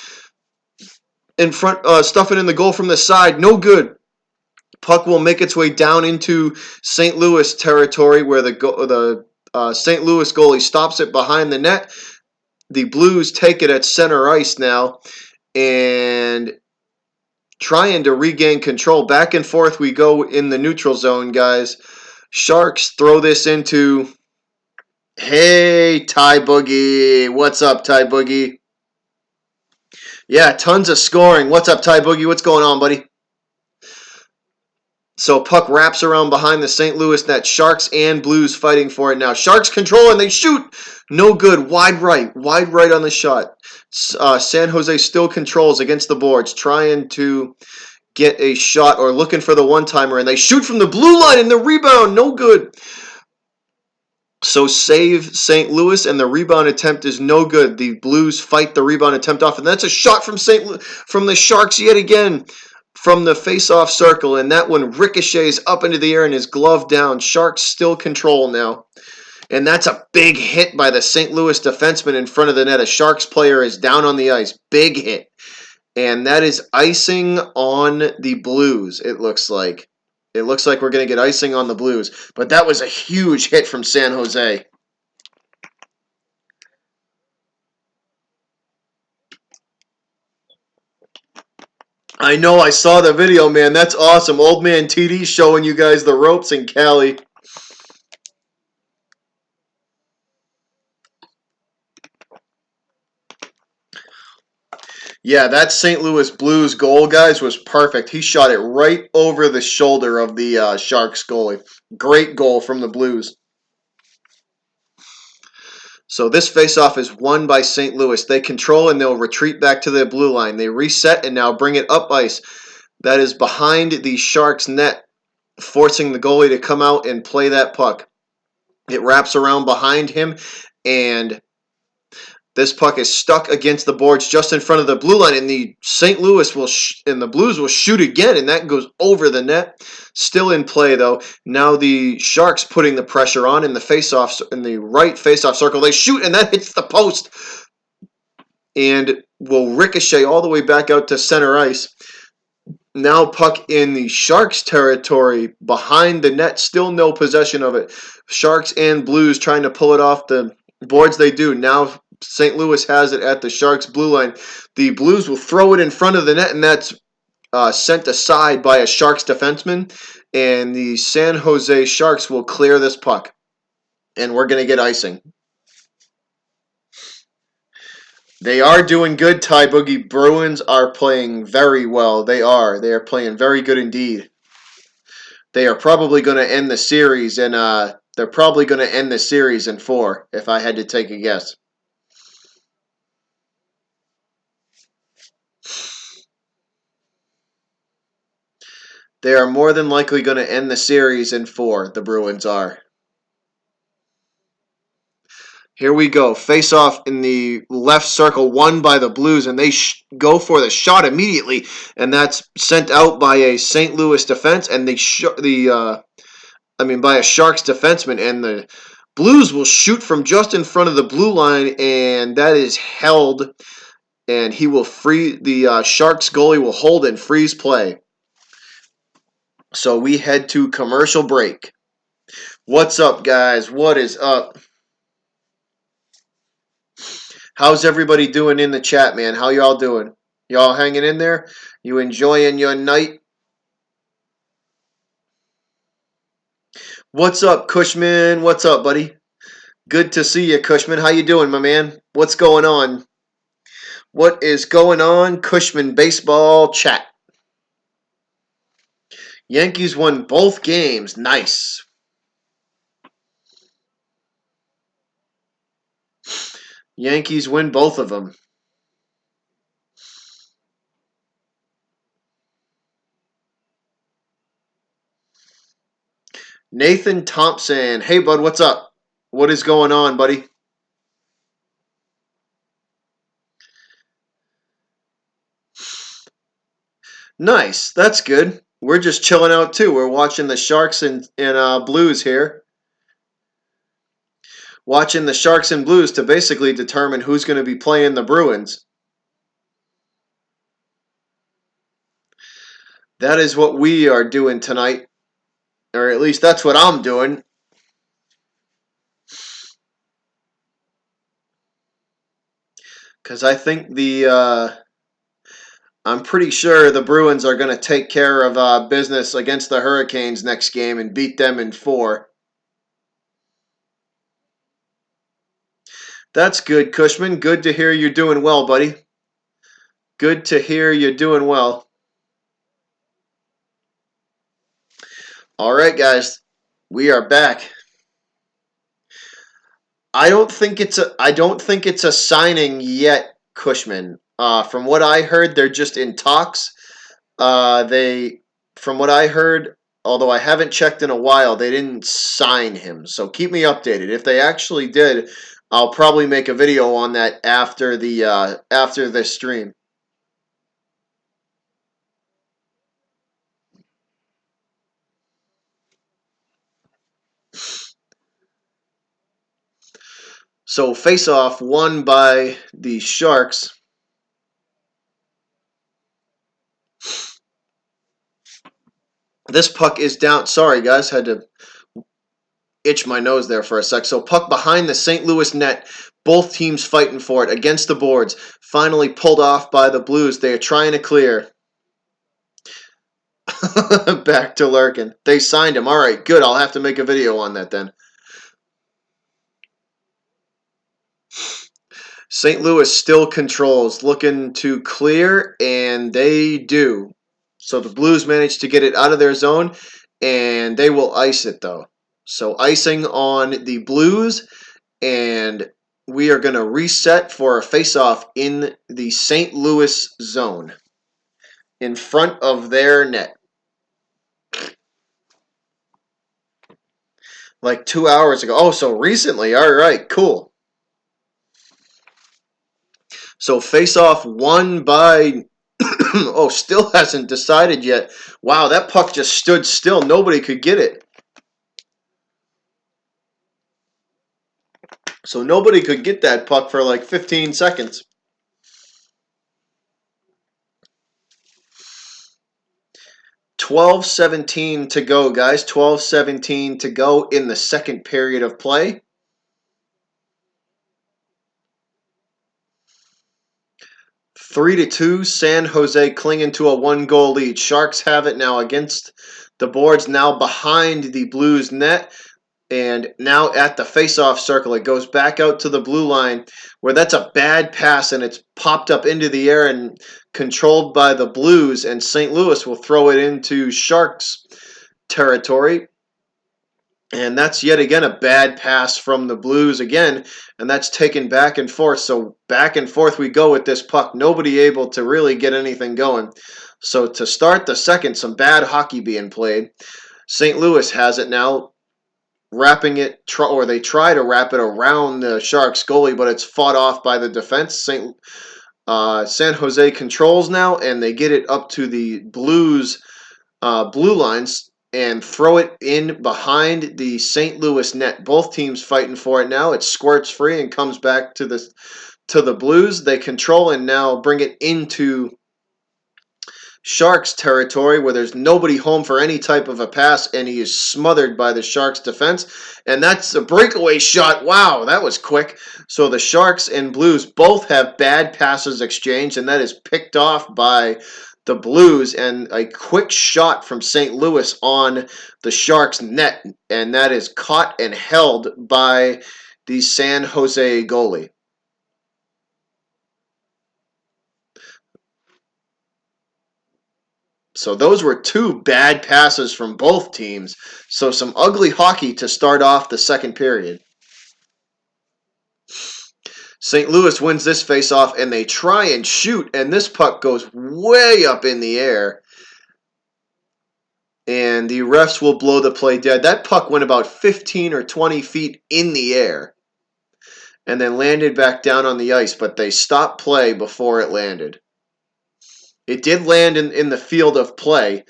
it in the goal from the side. No good. Puck will make its way down into St. Louis territory, where the St. Louis goalie stops it behind the net. The Blues take it at center ice now, and trying to regain control. Back and forth we go in the neutral zone, guys. Sharks throw this into... Hey, Ty Boogie. What's up, Ty Boogie? Yeah, tons of scoring. What's up, Ty Boogie? What's going on, buddy? So puck wraps around behind the St. Louis net. Sharks and Blues fighting for it now. Sharks control and they shoot. No good. Wide right on the shot. San Jose still controls against the boards, trying to get a shot or looking for the one-timer, and they shoot from the blue line and the rebound. No good. So save St. Louis, and the rebound attempt is no good. The Blues fight the rebound attempt off, and that's a shot from the Sharks yet again from the face-off circle, and that one ricochets up into the air and is gloved down. Sharks still control now. And that's a big hit by the St. Louis defenseman in front of the net. A Sharks player is down on the ice. Big hit. And that is icing on the Blues, it looks like. It looks like we're going to get icing on the Blues. But that was a huge hit from San Jose. I know, I saw the video, man. That's awesome. Old man TD showing you guys the ropes in Cali. Yeah, that St. Louis Blues goal, guys, was perfect. He shot it right over the shoulder of the Sharks goalie. Great goal from the Blues. So this faceoff is won by St. Louis. They control and they'll retreat back to their blue line. They reset and now bring it up ice. That is behind the Sharks net, forcing the goalie to come out and play that puck. It wraps around behind him, and this puck is stuck against the boards just in front of the blue line, and the St. Louis and the Blues will shoot again, and that goes over the net. Still in play though. Now the Sharks putting the pressure on in the faceoff, in the right faceoff circle. They shoot, and that hits the post, and will ricochet all the way back out to center ice. Now puck in the Sharks territory behind the net. Still no possession of it. Sharks and Blues trying to pull it off the boards. They do now. St. Louis has it at the Sharks' blue line. The Blues will throw it in front of the net, and that's sent aside by a Sharks defenseman. And the San Jose Sharks will clear this puck. And we're going to get icing. They are doing good, Ty Boogie. Bruins are playing very well. They are. They are playing very good indeed. They are probably going to end the series, and they're probably going to end the series in 4, if I had to take a guess. They are more than likely going to end the series in 4, the Bruins are. Here we go. Face off in the left circle, won by the Blues, and they go for the shot immediately, and that's sent out by a St. Louis defense, and by a Sharks defenseman, and the Blues will shoot from just in front of the blue line, and that is held, and he will free the Sharks goalie will hold and freeze play. So we head to commercial break. What's up, guys? What is up? How's everybody doing in the chat, man? How y'all doing? Y'all hanging in there? You enjoying your night? What's up, Cushman? What's up, buddy? Good to see you, Cushman. How you doing, my man? What's going on? What is going on, Cushman Baseball Chat? Yankees won both games. Nice. Yankees win both of them. Nathan Thompson. Hey, bud, what's up? What is going on, buddy? Nice. That's good. We're just chilling out, too. We're watching the Sharks and Blues here. Watching the Sharks and Blues to basically determine who's going to be playing the Bruins. That is what we are doing tonight. Or at least that's what I'm doing. Because I think I'm pretty sure the Bruins are going to take care of business against the Hurricanes next game and beat them in 4. That's good, Cushman. Good to hear you're doing well, buddy. Good to hear you're doing well. All right, guys. We are back. I don't think it's a signing yet, Cushman. From what I heard, they're just in talks. From what I heard, although I haven't checked in a while, they didn't sign him. So keep me updated. If they actually did, I'll probably make a video on that after this stream. So face-off won by the Sharks. This puck is down. Sorry, guys. Had to itch my nose there for a sec. So puck behind the St. Louis net. Both teams fighting for it against the boards. Finally pulled off by the Blues. They are trying to clear. Back to Larkin. They signed him. All right, good. I'll have to make a video on that then. St. Louis still controls, looking to clear, and they do. So the Blues managed to get it out of their zone, and they will ice it, though. So icing on the Blues, and we are going to reset for a face-off in the St. Louis zone in front of their net. Like 2 hours ago. Oh, so recently. All right, cool. So face-off won by... oh, still hasn't decided yet. Wow, that puck just stood still. Nobody could get it. So nobody could get that puck for like 15 seconds. $12:17 to go, guys. 12:17 to go in the second period of play. Three to two, San Jose clinging to a 1-goal lead. Sharks have it now against the boards, now behind the Blues net. And now at the face-off circle, it goes back out to the blue line where that's a bad pass and it's popped up into the air and controlled by the Blues, and St. Louis will throw it into Sharks territory. And that's yet again a bad pass from the Blues again, and that's taken back and forth. So back and forth we go with this puck. Nobody able to really get anything going. So to start the second, some bad hockey being played. St. Louis has it now, wrapping it, or they try to wrap it around the Sharks goalie, but it's fought off by the defense. San Jose controls now, and they get it up to the Blues blue lines and throw it in behind the St. Louis net. Both teams fighting for it now. It squirts free and comes back to the Blues. They control and now bring it into Sharks territory where there's nobody home for any type of a pass, and he is smothered by the Sharks defense. And that's a breakaway shot. Wow, that was quick. So the Sharks and Blues both have bad passes exchanged, and that is picked off by the Blues, and a quick shot from St. Louis on the Sharks net, and that is caught and held by the San Jose goalie. So those were two bad passes from both teams. So some ugly hockey to start off the second period. St. Louis wins this faceoff and they try and shoot, and this puck goes way up in the air. And the refs will blow the play dead. That puck went about 15 or 20 feet in the air and then landed back down on the ice, but they stopped play before it landed. It did land in the field of play.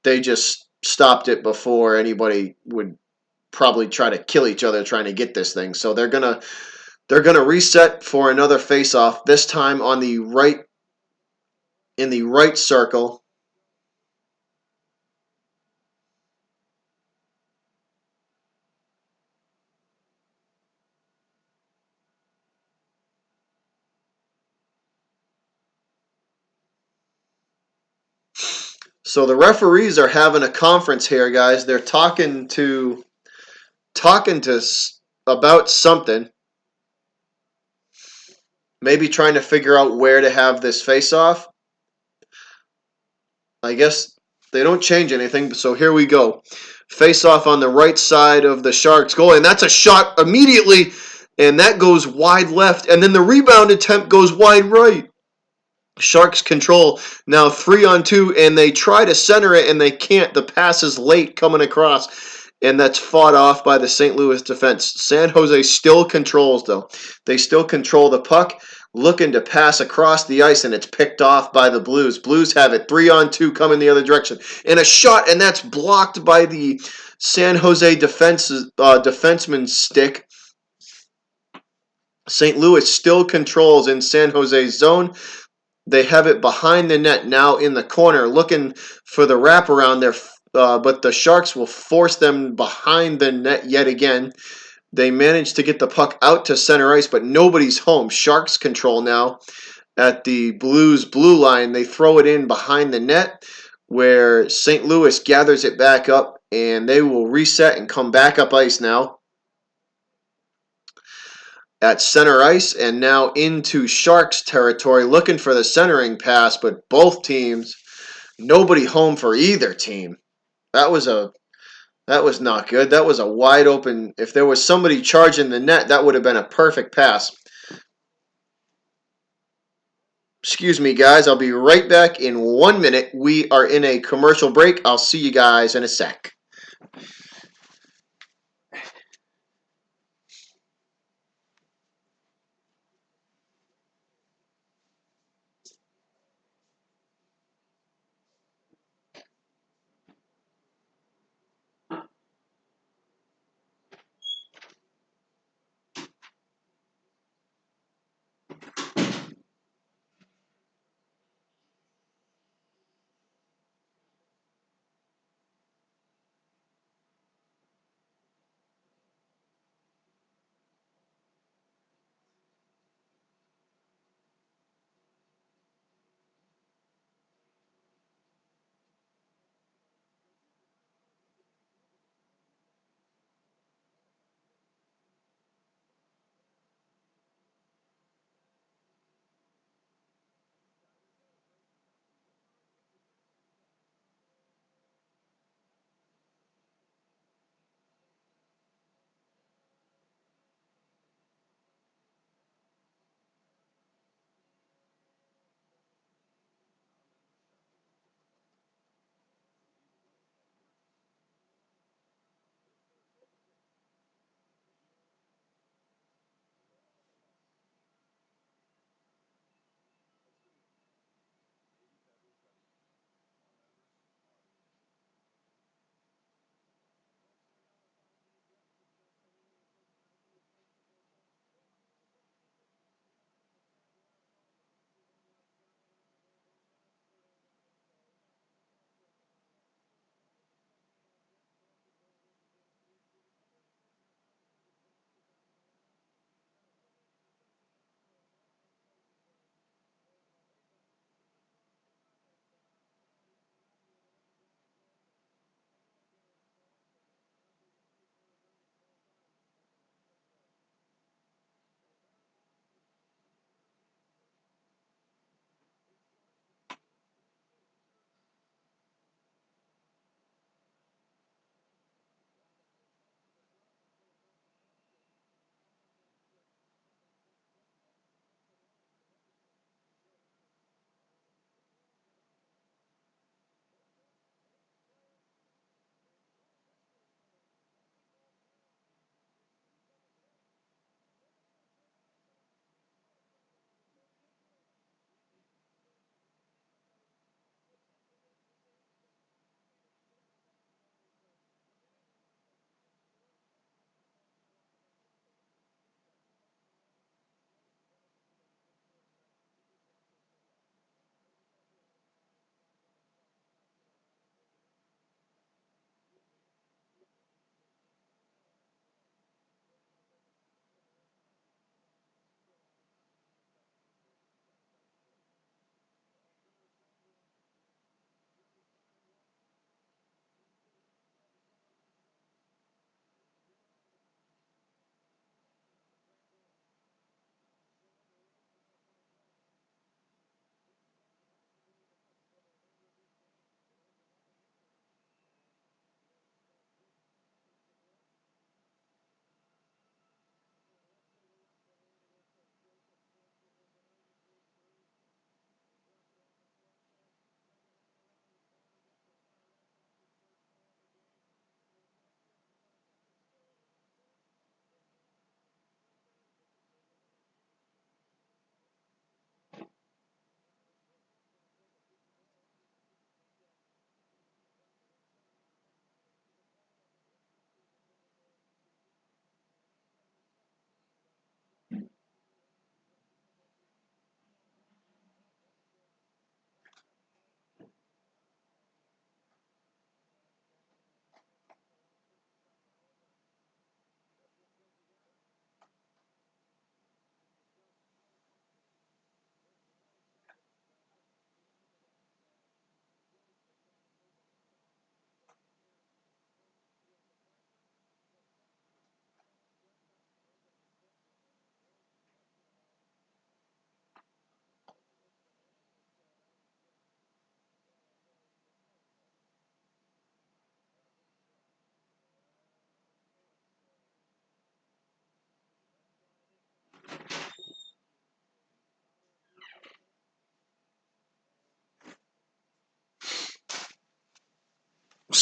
They just stopped it before anybody would probably try to kill each other trying to get this thing. So they're gonna reset for another face-off. This time on the right, in the right circle. So the referees are having a conference here, guys. They're talking to about something. Maybe trying to figure out where to have this face-off. I guess they don't change anything, so here we go. Face-off on the right side of the Sharks goal, and that's a shot immediately, and that goes wide left, and then the rebound attempt goes wide right. Sharks control now 3-on-2, and they try to center it, and they can't. The pass is late coming across, and that's fought off by the St. Louis defense. San Jose still controls, though. They still control the puck, looking to pass across the ice, and it's picked off by the Blues. Blues have it 3-on-2 coming the other direction. And a shot, and that's blocked by the San Jose defenseman's stick. St. Louis still controls in San Jose's zone. They have it behind the net now in the corner, looking for the wraparound there, but the Sharks will force them behind the net yet again. They manage to get the puck out to center ice, but nobody's home. Sharks control now at the Blues blue line. They throw it in behind the net where St. Louis gathers it back up, and they will reset and come back up ice now at center ice, and now into Sharks territory looking for the centering pass, but both teams, nobody home for either team. That was not good. That was a wide open. If there was somebody charging the net, that would have been a perfect pass. Excuse me, guys. I'll be right back in 1 minute. We are in a commercial break. I'll see you guys in a sec.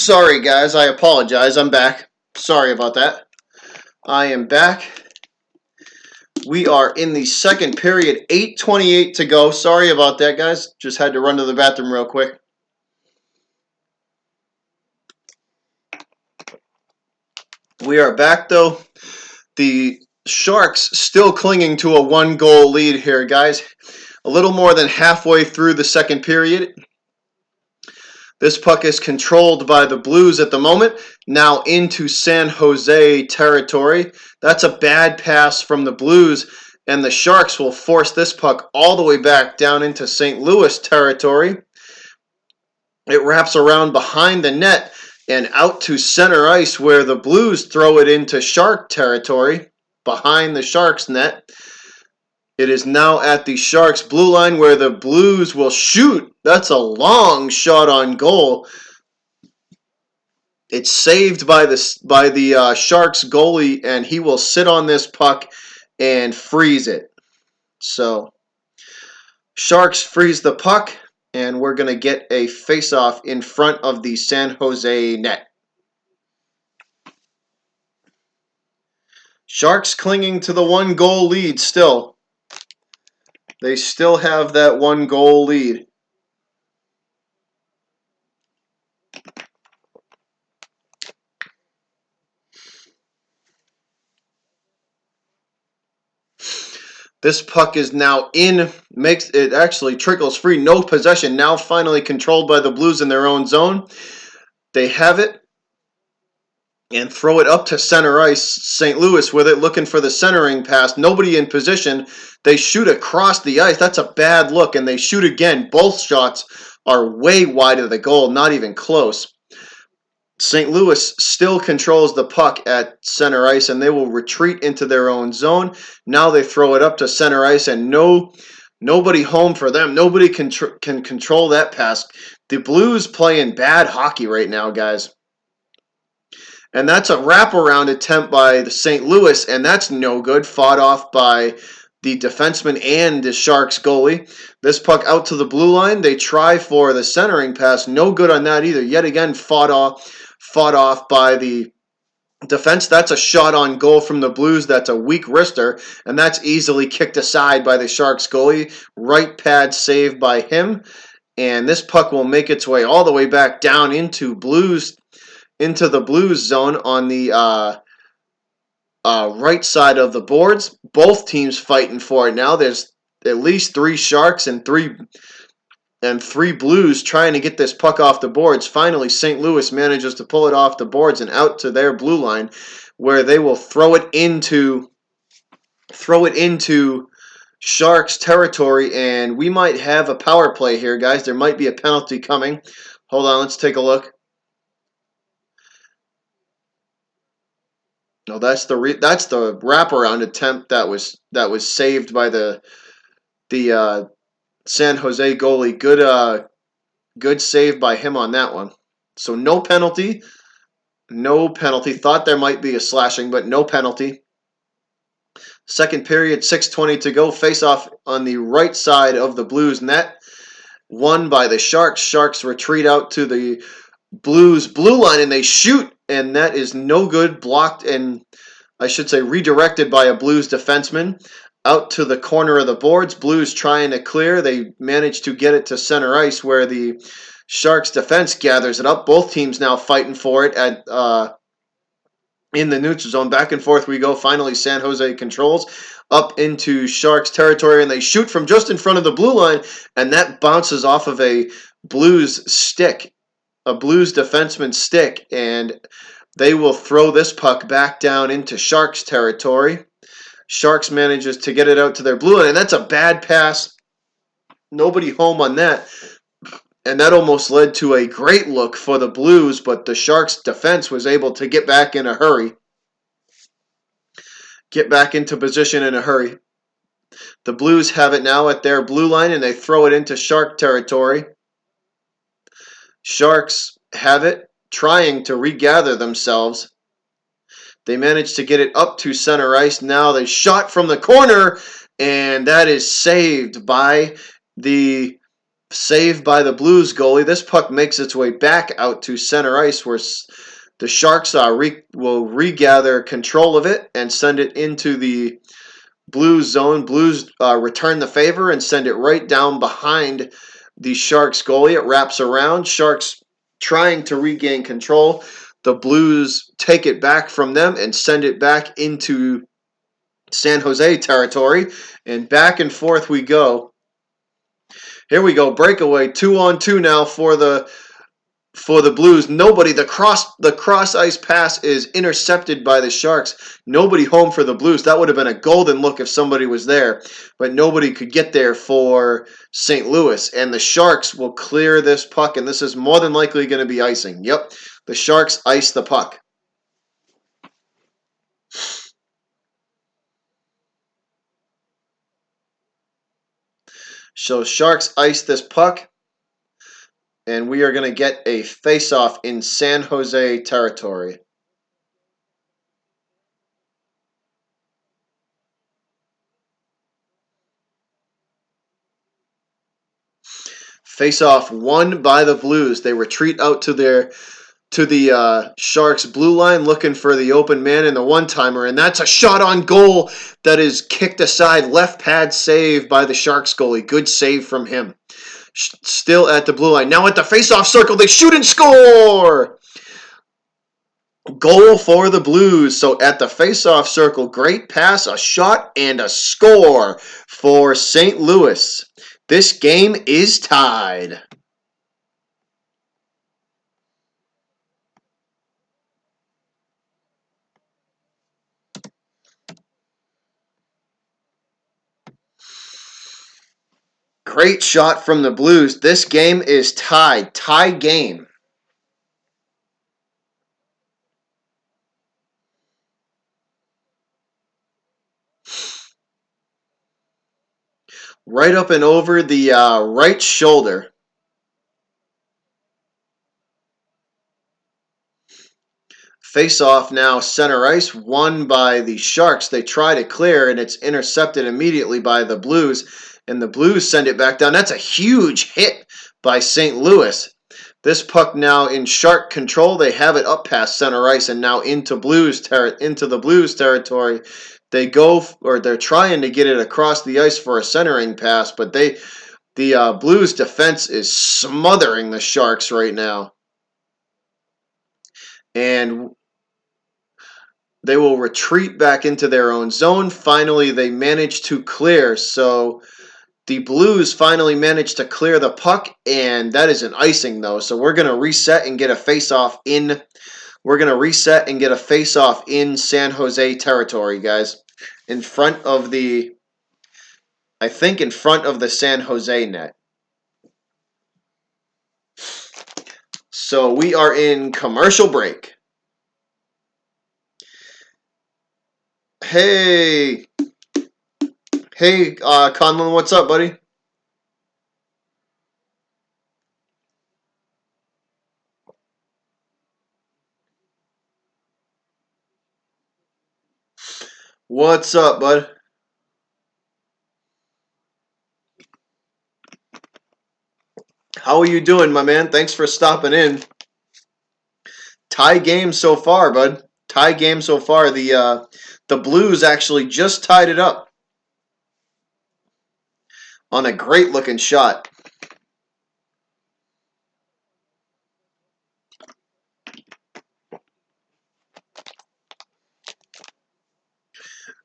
Sorry, guys. I apologize. I'm back. Sorry about that. I am back. We are in the second period. 8:28 to go. Sorry about that, guys. Just had to run to the bathroom real quick. We are back, though. The Sharks still clinging to a one-goal lead here, guys. A little more than halfway through the second period. This puck is controlled by the Blues at the moment, now into San Jose territory. That's a bad pass from the Blues, and the Sharks will force this puck all the way back down into St. Louis territory. It wraps around behind the net and out to center ice where the Blues throw it into Shark territory behind the Sharks net. It is now at the Sharks blue line where the Blues will shoot. That's a long shot on goal. It's saved by the Sharks goalie, and he will sit on this puck and freeze it. So Sharks freeze the puck, and we're going to get a face-off in front of the San Jose net. Sharks clinging to the one-goal lead still. They still have that one-goal lead. This puck is now in, makes it actually trickles free, no possession, now finally controlled by the Blues in their own zone. They have it and throw it up to center ice. St. Louis with it, looking for the centering pass. Nobody in position. They shoot across the ice. That's a bad look, and they shoot again. Both shots are way wide of the goal, not even close. St. Louis still controls the puck at center ice, and they will retreat into their own zone. Now they throw it up to center ice, and nobody home for them. Nobody can control that pass. The Blues playing bad hockey right now, guys. And that's a wraparound attempt by the St. Louis, and that's no good. Fought off by the defenseman and the Sharks goalie. This puck out to the blue line. They try for the centering pass. No good on that either. Yet again, fought off by the defense. That's a shot on goal from the Blues. That's a weak wrister, and that's easily kicked aside by the Sharks goalie. Right pad save by him, and this puck will make its way all the way back down into the Blues zone on the right side of the boards. Both teams fighting for it now. There's at least 3 Sharks and three Blues trying to get this puck off the boards. Finally, St. Louis manages to pull it off the boards and out to their blue line, where they will throw it into Sharks territory, and we might have a power play here, guys. There might be a penalty coming. Hold on, let's take a look. No, that's the wraparound attempt that was saved by the San Jose goalie. Good save by him on that one. So no penalty. No penalty. Thought there might be a slashing, but no penalty. Second period, 6:20 to go. Face off on the right side of the Blues net. Won by the Sharks. Sharks retreat out to the Blues blue line, and they shoot, and that is no good. Blocked, and I should say redirected by a Blues defenseman out to the corner of the boards. Blues trying to clear. They manage to get it to center ice where the Sharks defense gathers it up. Both teams now fighting for it at in the neutral zone. Back and forth we go. Finally, San Jose controls up into Sharks territory, and they shoot from just in front of the blue line, and that bounces off of a Blues stick. A Blues defenseman stick, and they will throw this puck back down into Sharks territory. Sharks manages to get it out to their blue line, and that's a bad pass. Nobody home on that, and that almost led to a great look for the Blues, but the Sharks defense was able to get back in a hurry. Get back into position in a hurry. The Blues have it now at their blue line, and they throw it into Shark territory. Sharks have it, trying to regather themselves. They manage to get it up to center ice. Now they shot from the corner, and that is saved by the Saved by the Blues goalie. This puck makes its way back out to center ice where the Sharks will regather control of it and send it into the Blues zone. Blues return the favor and send it right down behind the Sharks goalie. It wraps around. Sharks trying to regain control. The Blues take it back from them and send it back into San Jose territory. And back and forth we go. Here we go. Breakaway. 2-on-2 now for the Blues. Nobody. The cross ice pass is intercepted by the Sharks. Nobody home for the Blues. That would have been a golden look if somebody was there, but nobody could get there for St. Louis. And the Sharks will clear this puck, and this is more than likely going to be icing. Yep, the Sharks ice the puck. So Sharks ice this puck, and we are going to get a face-off in San Jose territory. Face-off won by the Blues. They retreat out to the Sharks blue line looking for the open man and the one-timer, and that's a shot on goal that is kicked aside. Left pad save by the Sharks goalie. Good save from him. Still at the blue line. Now at the face-off circle, they shoot and score! Goal for the Blues. So at the face-off circle, great pass, a shot, and a score for St. Louis. This game is tied. Great shot from the Blues. This game is tied. Tie game. Right up and over the right shoulder. Face-off now center ice, won by the Sharks. They try to clear, and it's intercepted immediately by the Blues, and the Blues send it back down. That's a huge hit by St. Louis. This puck now in Shark control. They have it up past center ice and now into the Blues territory. They're trying to get it across the ice for a centering pass, but the Blues defense is smothering the Sharks right now. And they will retreat back into their own zone. Finally, they manage to clear. So the Blues finally managed to clear the puck, and that is an icing, though. So we're going to reset and get a face-off in. We're going to reset and get a face-off in San Jose territory, guys. In front of the San Jose net. So we are in commercial break. Hey, Conlon, what's up, buddy? What's up, bud? How are you doing, my man? Thanks for stopping in. Tie game so far, bud. Tie game so far. The Blues actually just tied it up on a great-looking shot.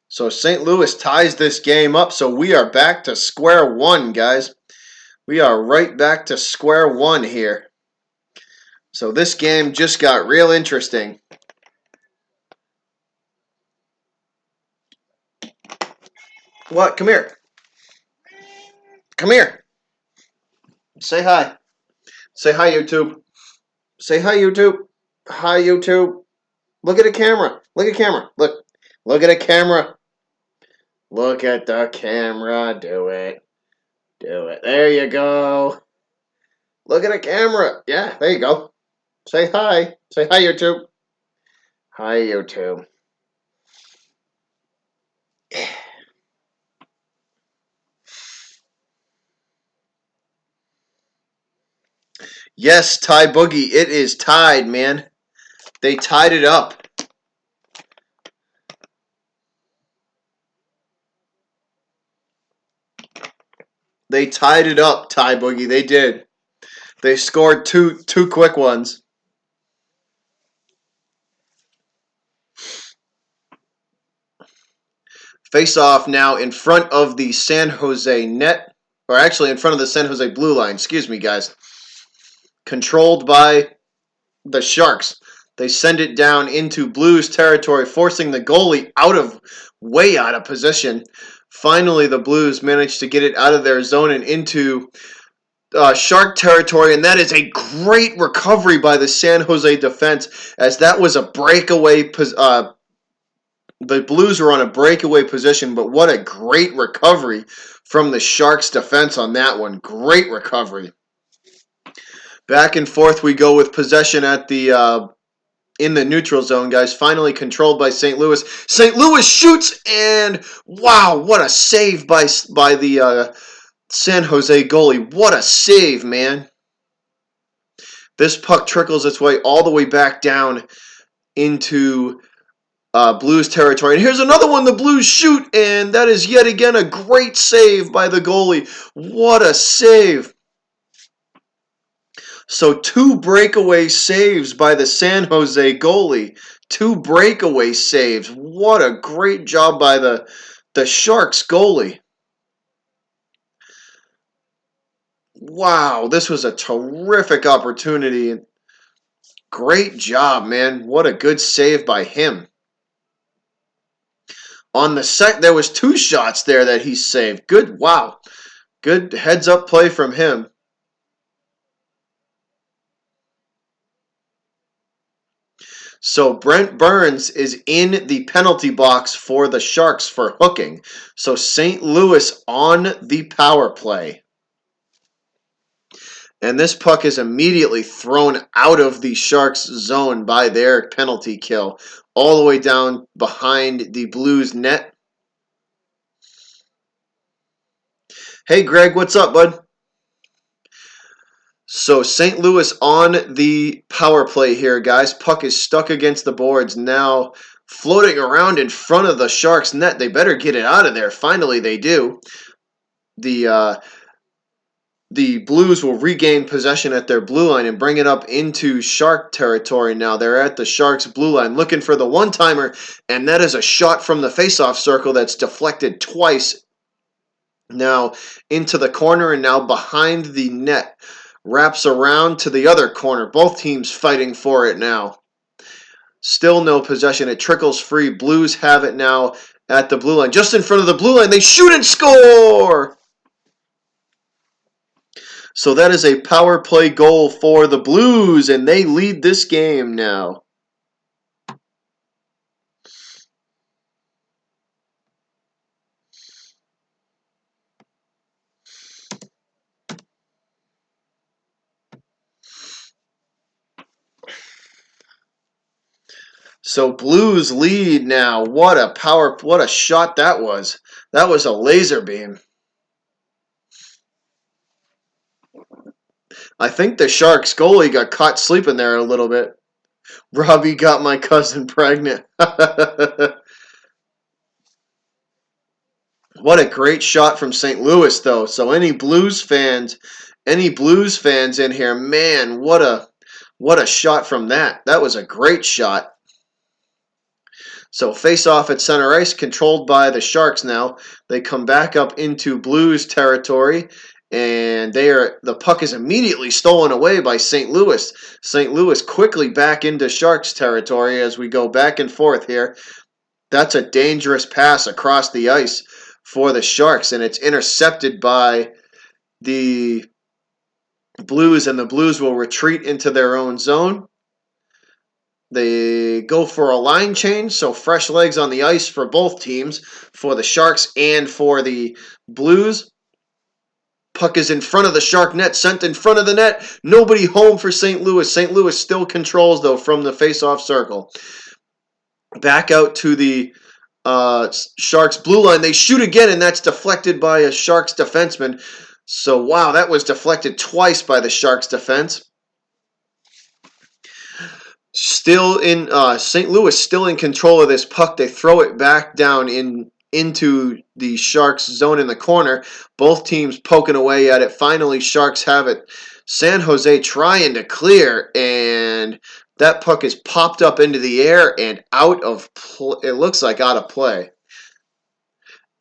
So St. Louis ties this game up, so we are back to square one, guys. We are right back to square one here. So this game just got real interesting. What? Come here. Come here. Say hi. Say hi, YouTube. Say hi, YouTube. Hi, YouTube. Look at the camera. Look at the camera. Look. Look at the camera. Look at the camera. Do it. Do it. There you go. Look at the camera. Yeah, there you go. Say hi. Say hi, YouTube. Hi, YouTube. Yes, Ty Boogie. It is tied, man. They tied it up. They tied it up, Ty Boogie. They did. They scored two quick ones. Face off now in front of the San Jose net, or actually in front of the San Jose blue line. Excuse me, guys. Controlled by the Sharks. They send it down into Blues territory, forcing the goalie way out of position. Finally, the Blues managed to get it out of their zone and into Shark territory, and that is a great recovery by the San Jose defense, as that was a breakaway. The Blues were on a breakaway position, but what a great recovery from the Sharks defense on that one. Great recovery. Back and forth we go with possession at the in the neutral zone, guys. Finally controlled by St. Louis. St. Louis shoots, and wow, what a save by the San Jose goalie. What a save, man. This puck trickles its way all the way back down into Blues territory. And here's another one the Blues shoot, and that is yet again a great save by the goalie. What a save. So 2 breakaway saves by the San Jose goalie. 2 breakaway saves. What a great job by the Sharks goalie. Wow, this was a terrific opportunity. Great job, man. What a good save by him. On the set, there was 2 shots there that he saved. Good, wow. Good heads-up play from him. So Brent Burns is in the penalty box for the Sharks for hooking. So St. Louis on the power play. And this puck is immediately thrown out of the Sharks zone by their penalty kill, all the way down behind the Blues net. Hey Greg, what's up, bud? So St. Louis on the power play here, guys. Puck is stuck against the boards now, floating around in front of the Sharks net. They better get it out of there. Finally, they do. The Blues will regain possession at their blue line and bring it up into Shark territory now. They're at the Sharks blue line looking for the one-timer, and that is a shot from the face-off circle that's deflected twice now into the corner and now behind the net. Wraps around to the other corner. Both teams fighting for it now. Still no possession. It trickles free. Blues have it now at the blue line. Just in front of the blue line. They shoot and score! So that is a power play goal for the Blues, and they lead this game now. So Blues lead now. What a shot that was. That was a laser beam. I think the Sharks goalie got caught sleeping there a little bit. Robbie got my cousin pregnant. What a great shot from St. Louis, though. So any Blues fans in here, man, what a shot from that. That was a great shot. So face off at center ice, controlled by the Sharks now. They come back up into Blues territory, and the puck is immediately stolen away by St. Louis. St. Louis quickly back into Sharks territory as we go back and forth here. That's a dangerous pass across the ice for the Sharks, and it's intercepted by the Blues, and the Blues will retreat into their own zone. They go for a line change, so fresh legs on the ice for both teams, for the Sharks and for the Blues. Puck is in front of the Shark net, sent in front of the net. Nobody home for St. Louis. St. Louis still controls, though, from the face-off circle. Back out to the Sharks blue line. They shoot again, and that's deflected by a Sharks defenseman. So, wow, that was deflected twice by the Sharks defense. Still in St. Louis, still in control of this puck. They throw it back down into the Sharks zone in the corner. Both teams poking away at it. Finally, Sharks have it. San Jose trying to clear, and that puck is popped up into the air and out of it looks like out of play.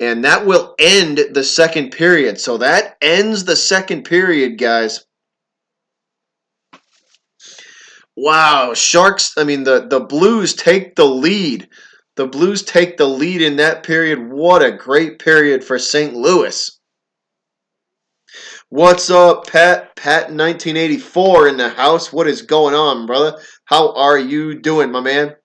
And that will end the second period. So that ends the second period, guys. Wow, the Blues take the lead. The Blues take the lead in that period. What a great period for St. Louis. What's up, Pat? Pat 1984 in the house. What is going on, brother? How are you doing, my man?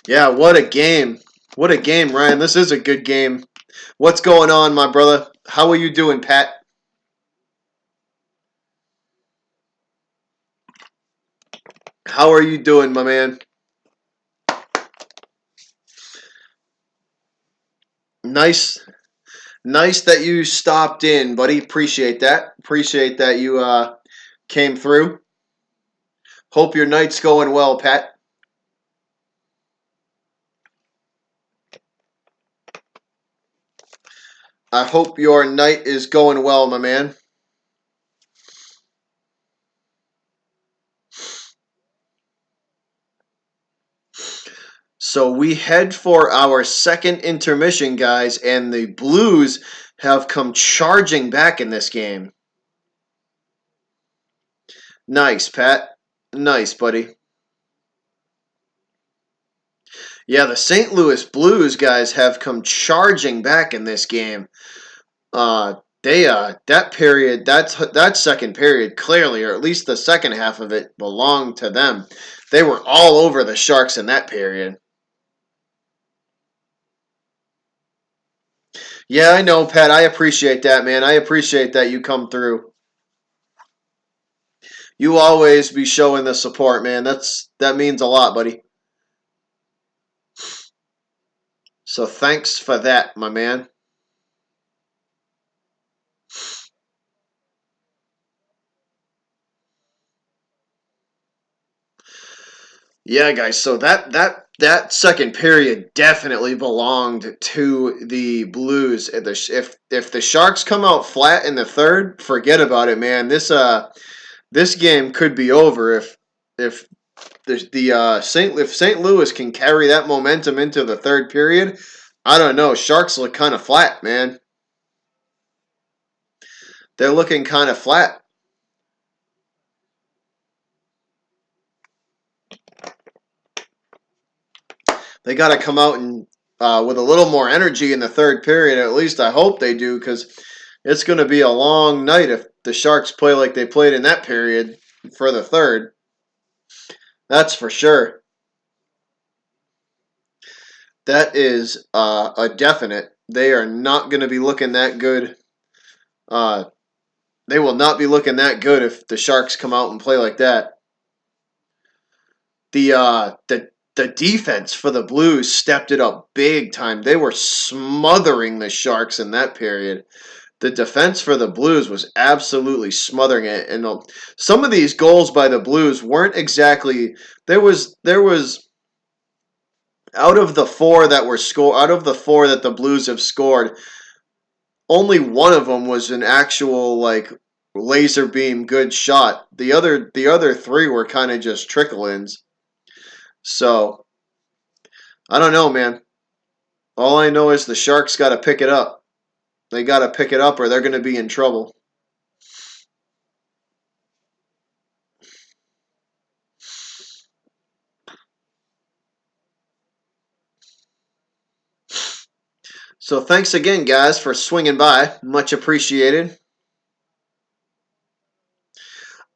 Yeah, what a game. What a game, Ryan. This is a good game. What's going on, my brother? How are you doing, Pat? How are you doing, my man? Nice. Nice that you stopped in, buddy. Appreciate that. Appreciate that you came through. Hope your night's going well, Pat. I hope your night is going well, my man. So we head for our second intermission, guys, and the Blues have come charging back in this game. Nice, Pat. Nice, buddy. Yeah, the St. Louis Blues guys have come charging back in this game. They that period, that second period clearly, or at least the second half of it, belonged to them. They were all over the Sharks in that period. Yeah, I know, Pat. I appreciate that, man. I appreciate that you come through. You always be showing the support, man. That means a lot, buddy. So thanks for that, my man. Yeah, guys. So that second period definitely belonged to the Blues. If the Sharks come out flat in the third, forget about it, man. This game could be over if St. Louis can carry that momentum into the third period. I don't know. Sharks look kind of flat, man. They're looking kind of flat. They got to come out and with a little more energy in the third period. At least I hope they do, because it's going to be a long night if the Sharks play like they played in that period for the third. That's for sure. That is a definite. They are not going to be looking that good. Uh, they will not be looking that good if the Sharks come out and play like that. The defense for the Blues stepped it up big time. They were smothering the Sharks in that period. The defense for the Blues was absolutely smothering it, and some of these goals by the Blues weren't exactly. There was out of the four that were out of the four that the Blues have scored, only one of them was an actual like laser beam good shot. The other three were kind of just trickle-ins. So I don't know, man. All I know is the Sharks got to pick it up. They got to pick it up, or they're going to be in trouble. So thanks again, guys, for swinging by. Much appreciated.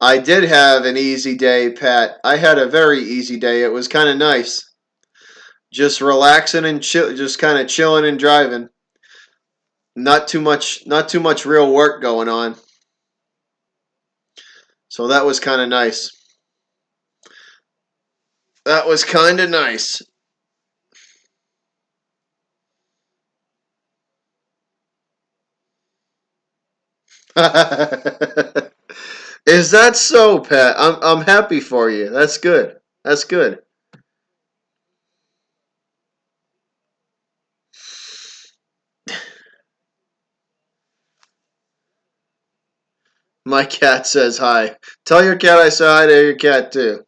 I did have an easy day, Pat. I had a very easy day. It was kind of nice. Just relaxing and chill, just kind of chilling and driving. Not too much real work going on. So that was kind of nice. That was kind of nice. Is that so, Pat? I'm happy for you. That's good. That's good. My cat says hi. Tell your cat I say hi to your cat too.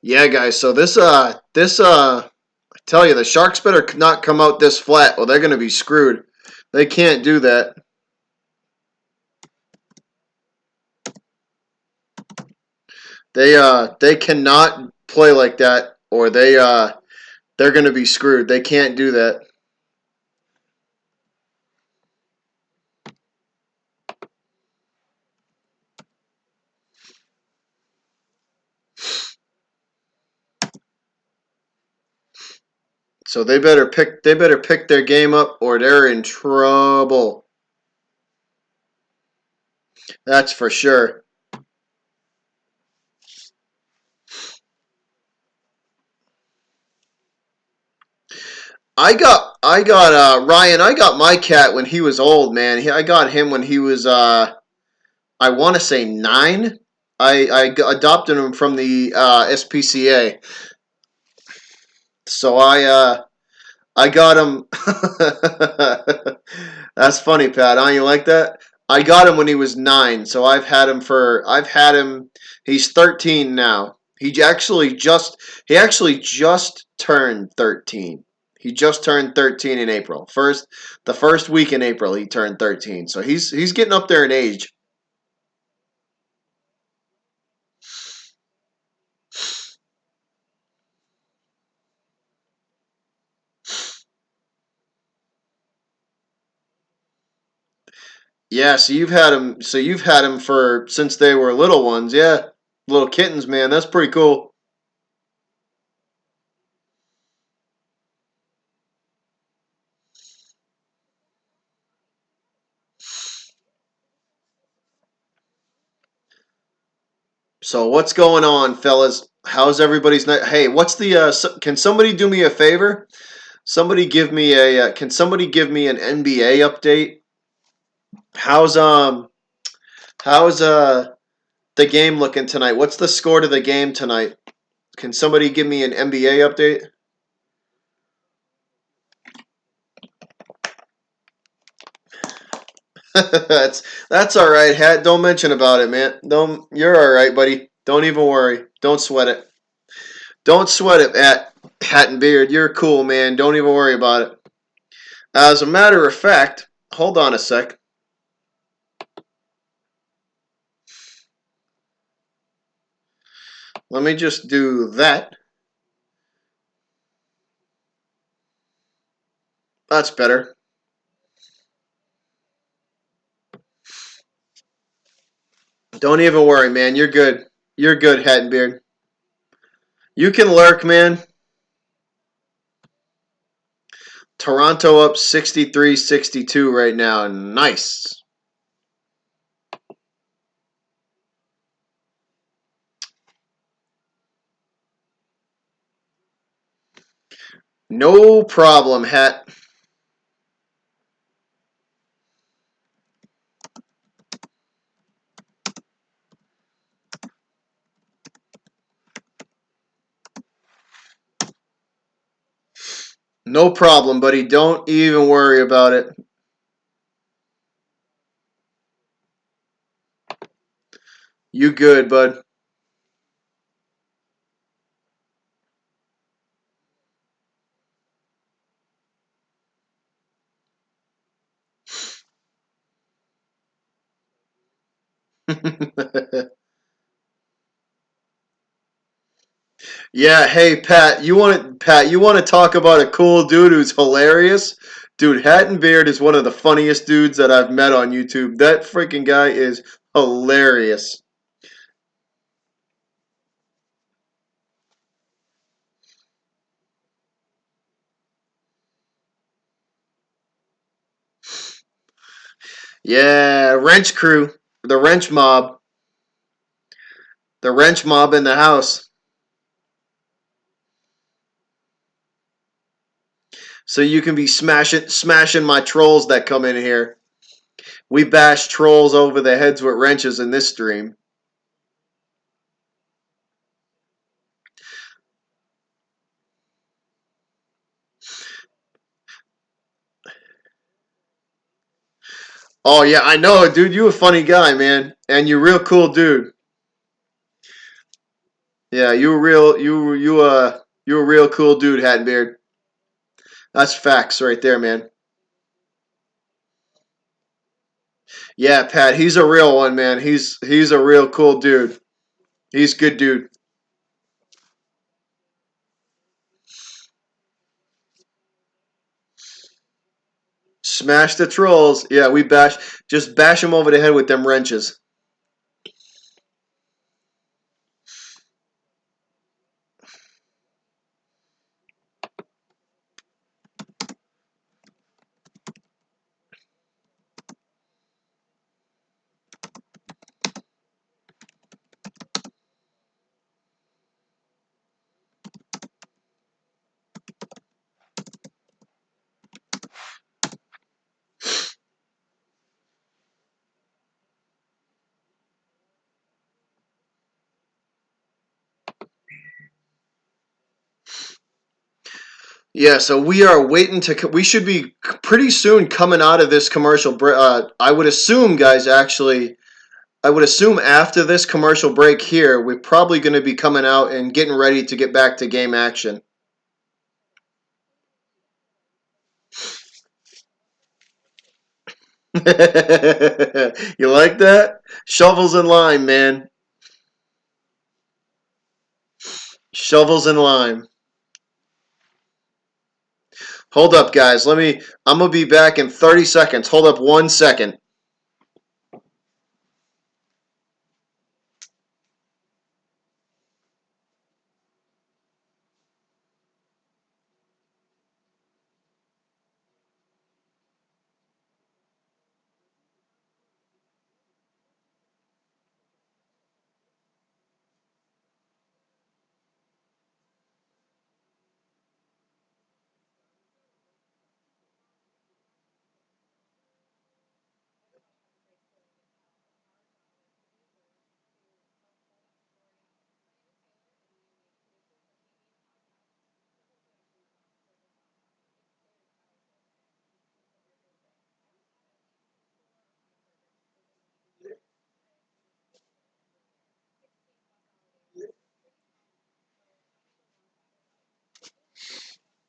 Yeah, guys. So I tell you, the Sharks better not come out this flat, or they're gonna be screwed. They can't do that. They cannot play like that, or they're gonna be screwed. They can't do that. So they better pick their game up, or they're in trouble. That's for sure. I got Ryan. I got my cat when he was old, man. I got him when he was I want to say 9. I adopted him from the SPCA. So I got him. That's funny, Pat. Huh? You like that? I got him when he was 9, so I've had him. He's 13 now. He actually just turned 13. He just turned 13 in April. The first week in April he turned 13. So he's getting up there in age. Yeah, so you've had him for since they were little ones, yeah. Little kittens, man. That's pretty cool. So what's going on, fellas? How's everybody's night? Hey, what's the can somebody do me a favor? Can somebody give me an NBA update? How's how's the game looking tonight? What's the score to the game tonight? Can somebody give me an NBA update? That's all right, Hat. Don't mention about it, man. Don't You're all right, buddy. Don't even worry. Don't sweat it. Don't sweat it, Hat and Beard. You're cool, man. Don't even worry about it. As a matter of fact, hold on a sec. Let me just do that. That's better. Don't even worry, man. You're good. You're good, Hat and Beard. You can lurk, man. Toronto up 63-62 right now. Nice. No problem, Hat. No problem, buddy. Don't even worry about it. You good, bud. Yeah, hey Pat, you want to talk about a cool dude who's hilarious? Dude, Hat and Beard is one of the funniest dudes that I've met on YouTube. That freaking guy is hilarious. Yeah, wrench crew, the wrench mob, the wrench mob in the house. So you can be smashing my trolls that come in here. We bash trolls over the heads with wrenches in this stream. Oh yeah, I know, dude. You a funny guy, man, and you're real cool, dude. Yeah, you a real cool dude, Hat and Beard. That's facts right there, man. Yeah, Pat, he's a real one, man. He's a real cool dude. He's good dude. Smash the trolls. Yeah, we bash them over the head with them wrenches. Yeah, so we are waiting to. We should be pretty soon coming out of this commercial break. I would assume, guys. Actually, I would assume after this commercial break here, we're probably going to be coming out and getting ready to get back to game action. You like that? Shovels and lime, man. Shovels and lime. Hold up, guys. I'm gonna be back in 30 seconds. Hold up 1 second.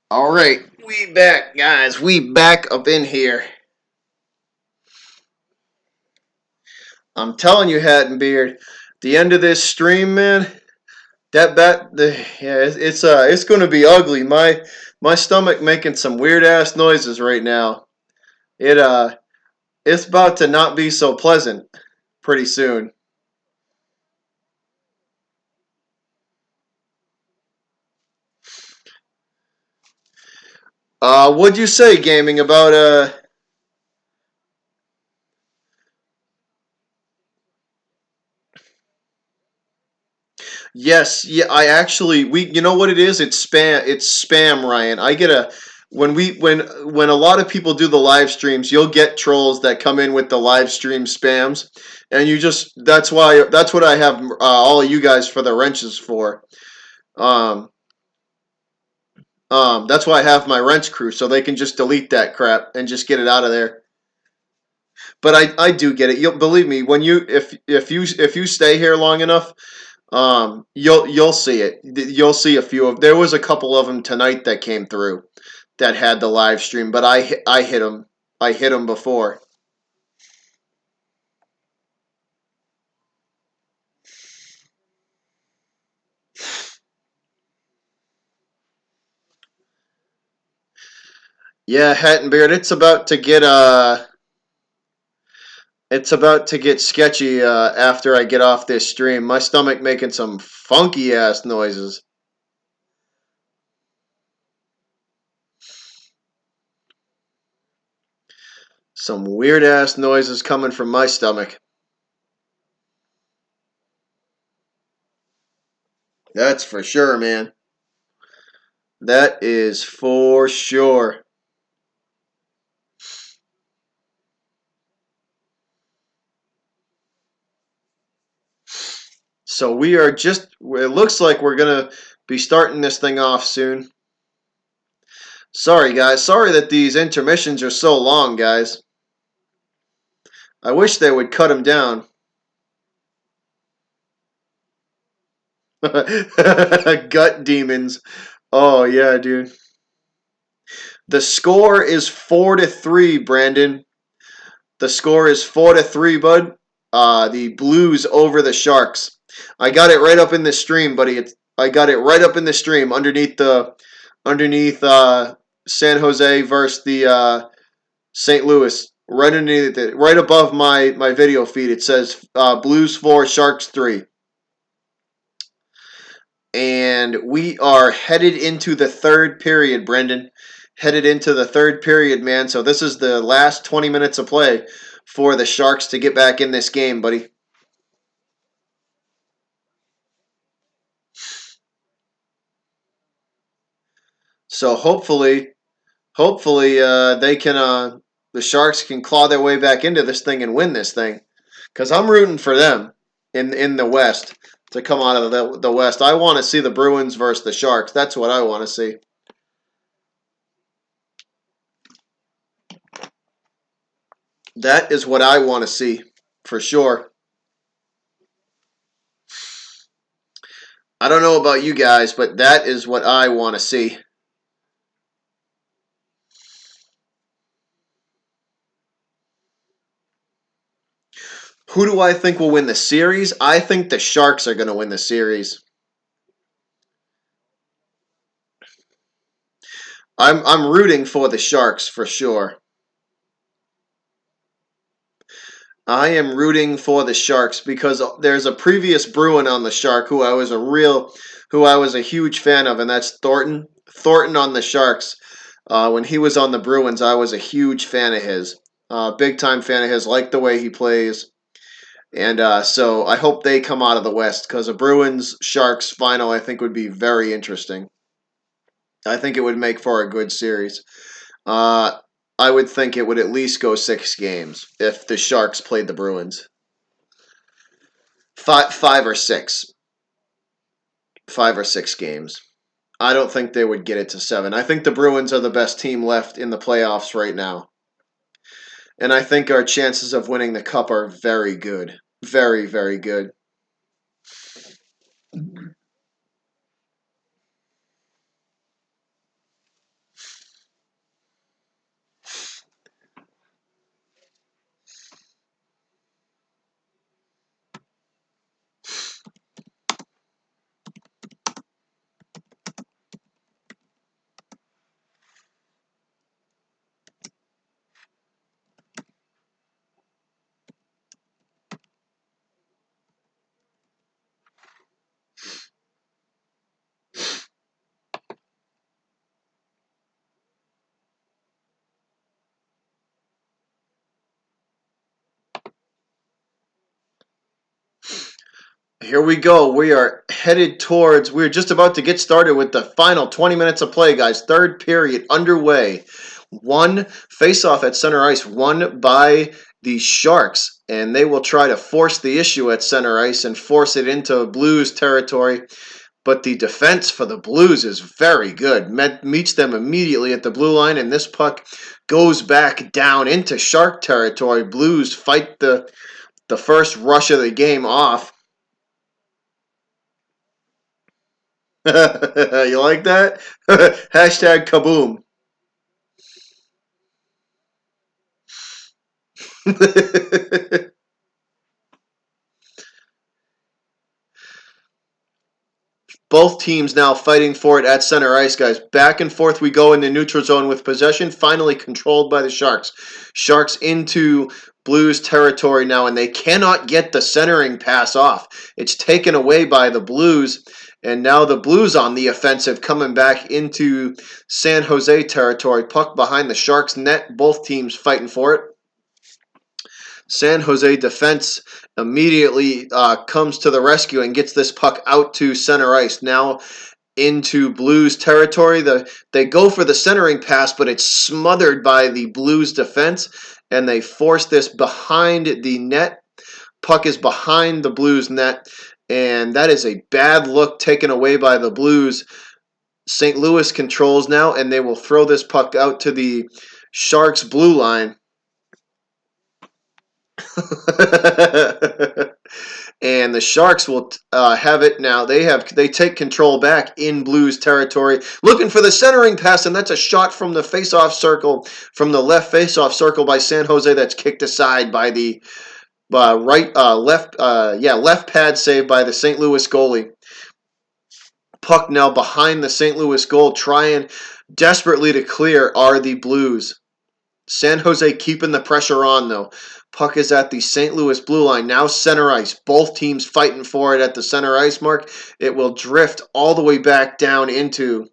All right, we back, guys. We back up in here. I'm telling you, Hat and Beard, the end of this stream, man. Yeah, it's gonna be ugly. My stomach making some weird ass noises right now. It it's about to not be so pleasant pretty soon. What'd you say, gaming about Yes, yeah, I actually we you know what it is? It's spam, Ryan. I get a when a lot of people do the live streams, you'll get trolls that come in with the live stream spams, and you just that's what I have all of you guys for the wrenches for. Um that's why I have my wrench crew so they can just delete that crap and just get it out of there. But I do get it. You'll believe me when you if you stay here long enough, you'll see it. You'll see a few of. There was a couple of them tonight that came through that had the live stream, but I hit them. I hit them before. Yeah, Hat and Beard. It's about to get sketchy after I get off this stream. My stomach making some funky ass noises. Some weird-ass noises coming from my stomach. That's for sure, man. That is for sure. So we are just, it looks like we're going to be starting this thing off soon. Sorry, guys. Sorry that these intermissions are so long, guys. I wish they would cut them down. Gut demons. Oh, yeah, dude. The score is 4-3, Brandon. The score is 4-3, bud. The Blues over the Sharks. I got it right up in the stream, buddy. I got it right up in the stream underneath San Jose versus the St. Louis. Right underneath it, right above my video feed, it says Blues 4, Sharks 3. And we are headed into the third period, Brendan. Headed into the third period, man. So this is the last 20 minutes of play for the Sharks to get back in this game, buddy. So hopefully they can the Sharks can claw their way back into this thing and win this thing. Because I'm rooting for them in the West to come out of the West. I want to see the Bruins versus the Sharks. That's what I want to see. That is what I want to see for sure. I don't know about you guys, but that is what I want to see. Who do I think will win the series? I think the Sharks are going to win the series. I'm rooting for the Sharks for sure. I am rooting for the Sharks because there's a previous Bruin on the Shark who I was a huge fan of, and that's Thornton. Thornton on the Sharks. When he was on the Bruins, I was a huge fan of his. Big time fan of his. Like the way he plays. And so I hope they come out of the West because a Bruins Sharks final I think would be very interesting. I think it would make for a good series. I would think it would at least go 6 games if the Sharks played the Bruins. Five or six. 5 or 6 games. I don't think they would get it to 7. I think the Bruins are the best team left in the playoffs right now. And I think our chances of winning the cup are very good. Very, very good. Here we go. We're just about to get started with the final 20 minutes of play, guys. Third period underway. One face-off at center ice, won by the Sharks, and they will try to force the issue at center ice and force it into Blues territory. But the defense for the Blues is very good. Meets them immediately at the blue line, and this puck goes back down into Shark territory. Blues fight the first rush of the game off. You like that? Hashtag kaboom. Both teams now fighting for it at center ice, guys. Back and forth we go in the neutral zone with possession finally controlled by the Sharks. Sharks into Blues territory now, and they cannot get the centering pass off. It's taken away by the Blues, and now the Blues on the offensive coming back into San Jose territory. Puck behind the Sharks net. Both teams fighting for it. San Jose defense immediately comes to the rescue and gets this puck out to center ice. Now into Blues territory. They go for the centering pass, but it's smothered by the Blues defense, and they force this behind the net. Puck is behind the Blues net, and that is a bad look taken away by the Blues. St. Louis controls now, and they will throw this puck out to the Sharks blue line. And the Sharks will have it now. They take control back in Blues territory, looking for the centering pass, and that's a shot from the face-off circle, from the left face-off circle by San Jose. That's kicked aside by the left pad save by the St. Louis goalie. Puck now behind the St. Louis goal, trying desperately to clear are the Blues. San Jose keeping the pressure on, though. Puck is at the St. Louis blue line. Now center ice. Both teams fighting for it at the center ice mark. It will drift all the way back down into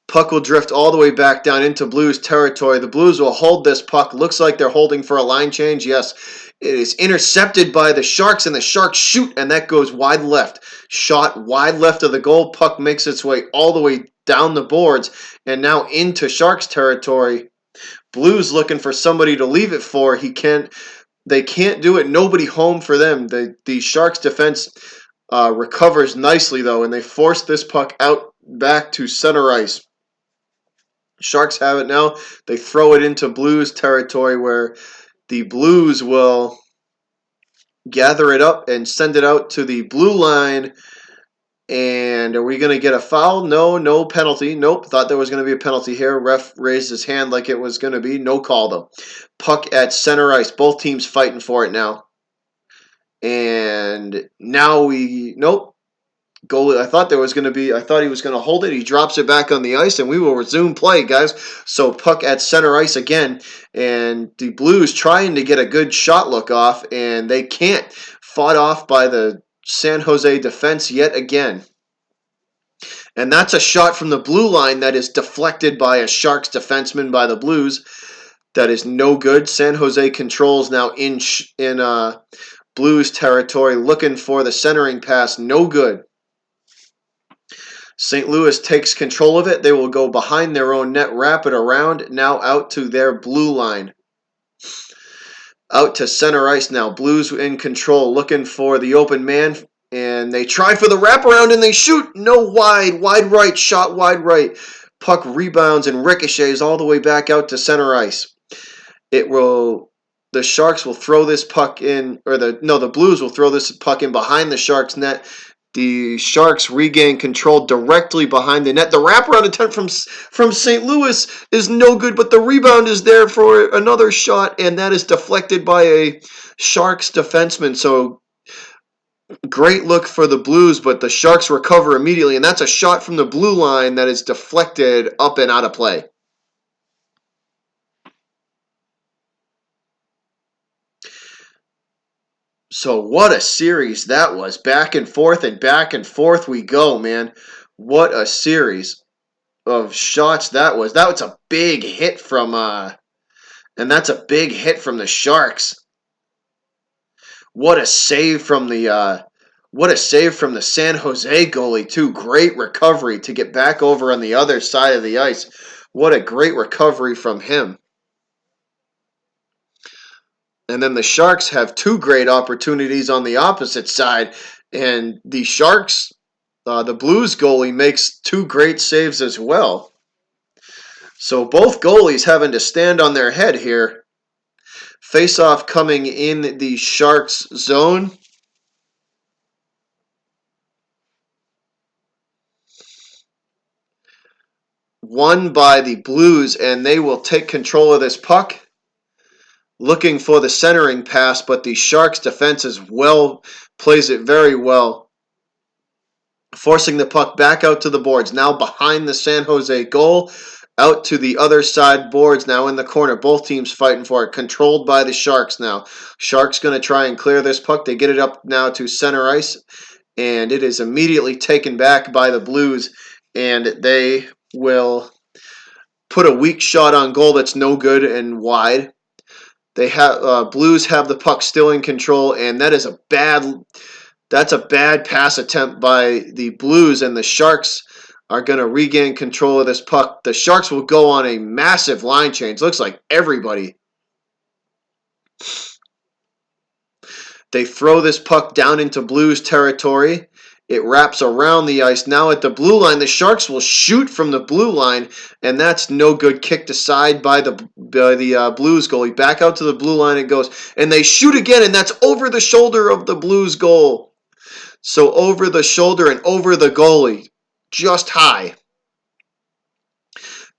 puck will drift all the way back down into Blues territory. The Blues will hold this puck. Looks like they're holding for a line change. Yes, it is intercepted by the Sharks, and the Sharks shoot, and that goes wide left. Shot wide left of the goal. Puck makes its way all the way down the boards and now into Sharks territory. Blues looking for somebody to leave it for. They can't do it. Nobody home for them. The Sharks defense recovers nicely, though, and they force this puck out back to center ice. Sharks have it now. They throw it into Blues territory, where the Blues will gather it up and send it out to the blue line. And are we going to get a foul? No penalty. Nope, thought there was going to be a penalty here. Ref raised his hand like it was going to be. No call, though. Puck at center ice. Both teams fighting for it now. And now nope. Goalie, I thought he was going to hold it. He drops it back on the ice, and we will resume play, guys. So puck at center ice again, and the Blues trying to get a good shot look off, and they can't. Fought off by the San Jose defense yet again. And that's a shot from the blue line that is deflected by a Sharks defenseman by the Blues. That is no good. San Jose controls now in Blues territory, looking for the centering pass. No good. St. Louis takes control of it. They will go behind their own net, wrap it around, now out to their blue line. Out to center ice now. Blues in control, looking for the open man, and they try for the wraparound, and they shoot. No, wide right, shot wide right. Puck rebounds and ricochets all the way back out to center ice. The Sharks will throw this puck in, the Blues will throw this puck in behind the Sharks net. The Sharks regain control directly behind the net. The wraparound attempt from St. Louis is no good, but the rebound is there for another shot, and that is deflected by a Sharks defenseman. So great look for the Blues, but the Sharks recover immediately, and that's a shot from the blue line that is deflected up and out of play. So what a series that was. Back and forth we go, man. What a series of shots that was. That was a big hit from and that's a big hit from the Sharks. What a save from the San Jose goalie too. Great recovery to get back over on the other side of the ice. What a great recovery from him. And then the Sharks have two great opportunities on the opposite side. And the Sharks, the Blues goalie makes two great saves as well. So both goalies having to stand on their head here. Face-off coming in the Sharks zone. Won by the Blues, and they will take control of this puck. Looking for the centering pass, but the Sharks defense plays it very well. Forcing the puck back out to the boards. Now behind the San Jose goal. Out to the other side boards now in the corner. Both teams fighting for it. Controlled by the Sharks now. Sharks going to try and clear this puck. They get it up now to center ice. And it is immediately taken back by the Blues. And they will put a weak shot on goal that's no good and wide. They have Blues have the puck still in control, and that's a bad pass attempt by the Blues, and the Sharks are going to regain control of this puck. The Sharks will go on a massive line change. Looks like everybody. They throw this puck down into Blues territory. It wraps around the ice. Now at the blue line, the Sharks will shoot from the blue line, and that's no good. Kicked aside by the Blues goalie. Back out to the blue line it goes, and they shoot again, and that's over the shoulder of the Blues goal. So over the shoulder and over the goalie, just high.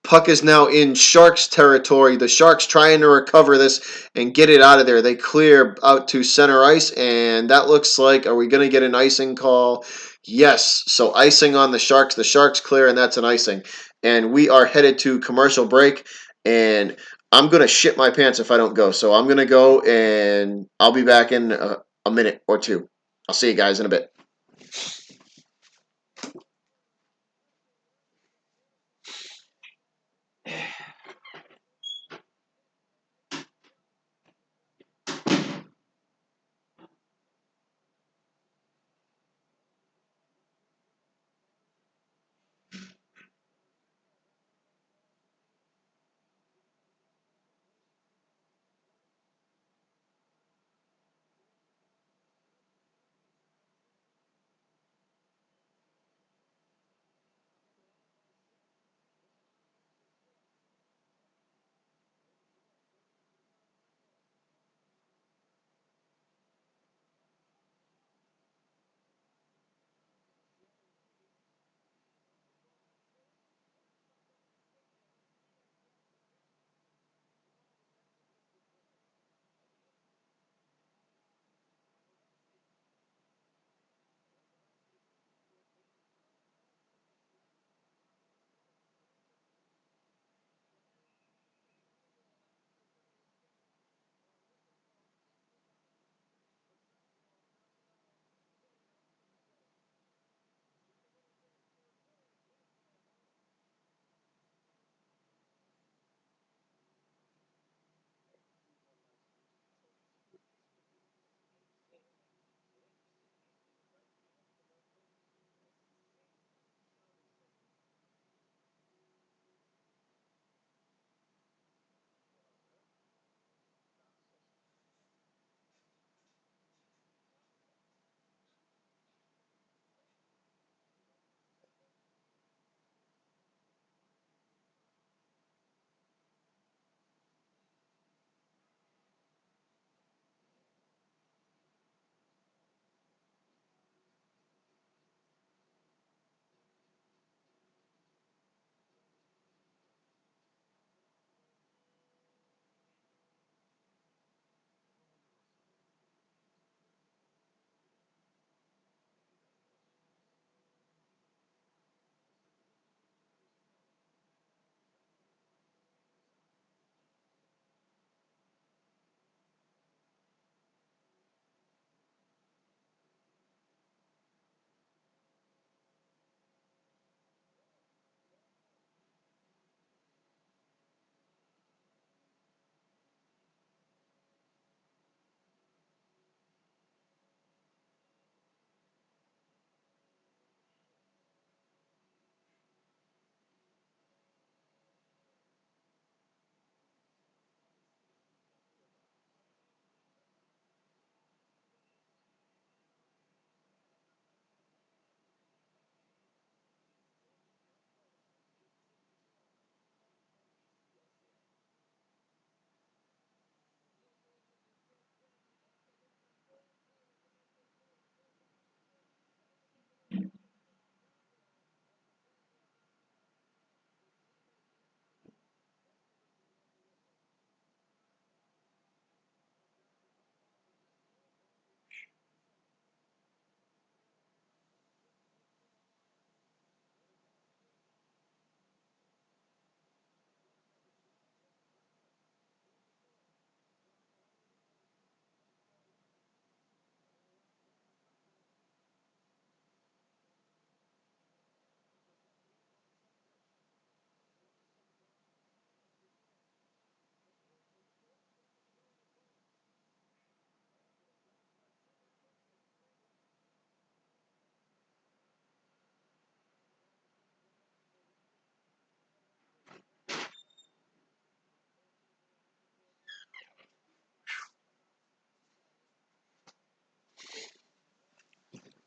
Puck is now in Sharks territory. The Sharks trying to recover this and get it out of there. They clear out to center ice, and that looks like, are we going to get an icing call? Yes. So icing on the Sharks. The Sharks clear, and that's an icing. And we are headed to commercial break, and I'm going to shit my pants if I don't go. So I'm going to go, and I'll be back in a minute or two. I'll see you guys in a bit.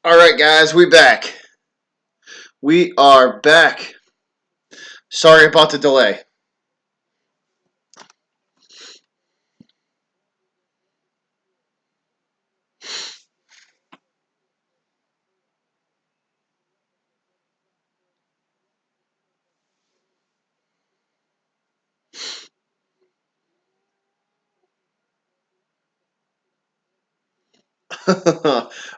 All right, guys, we back. We are back. Sorry about the delay.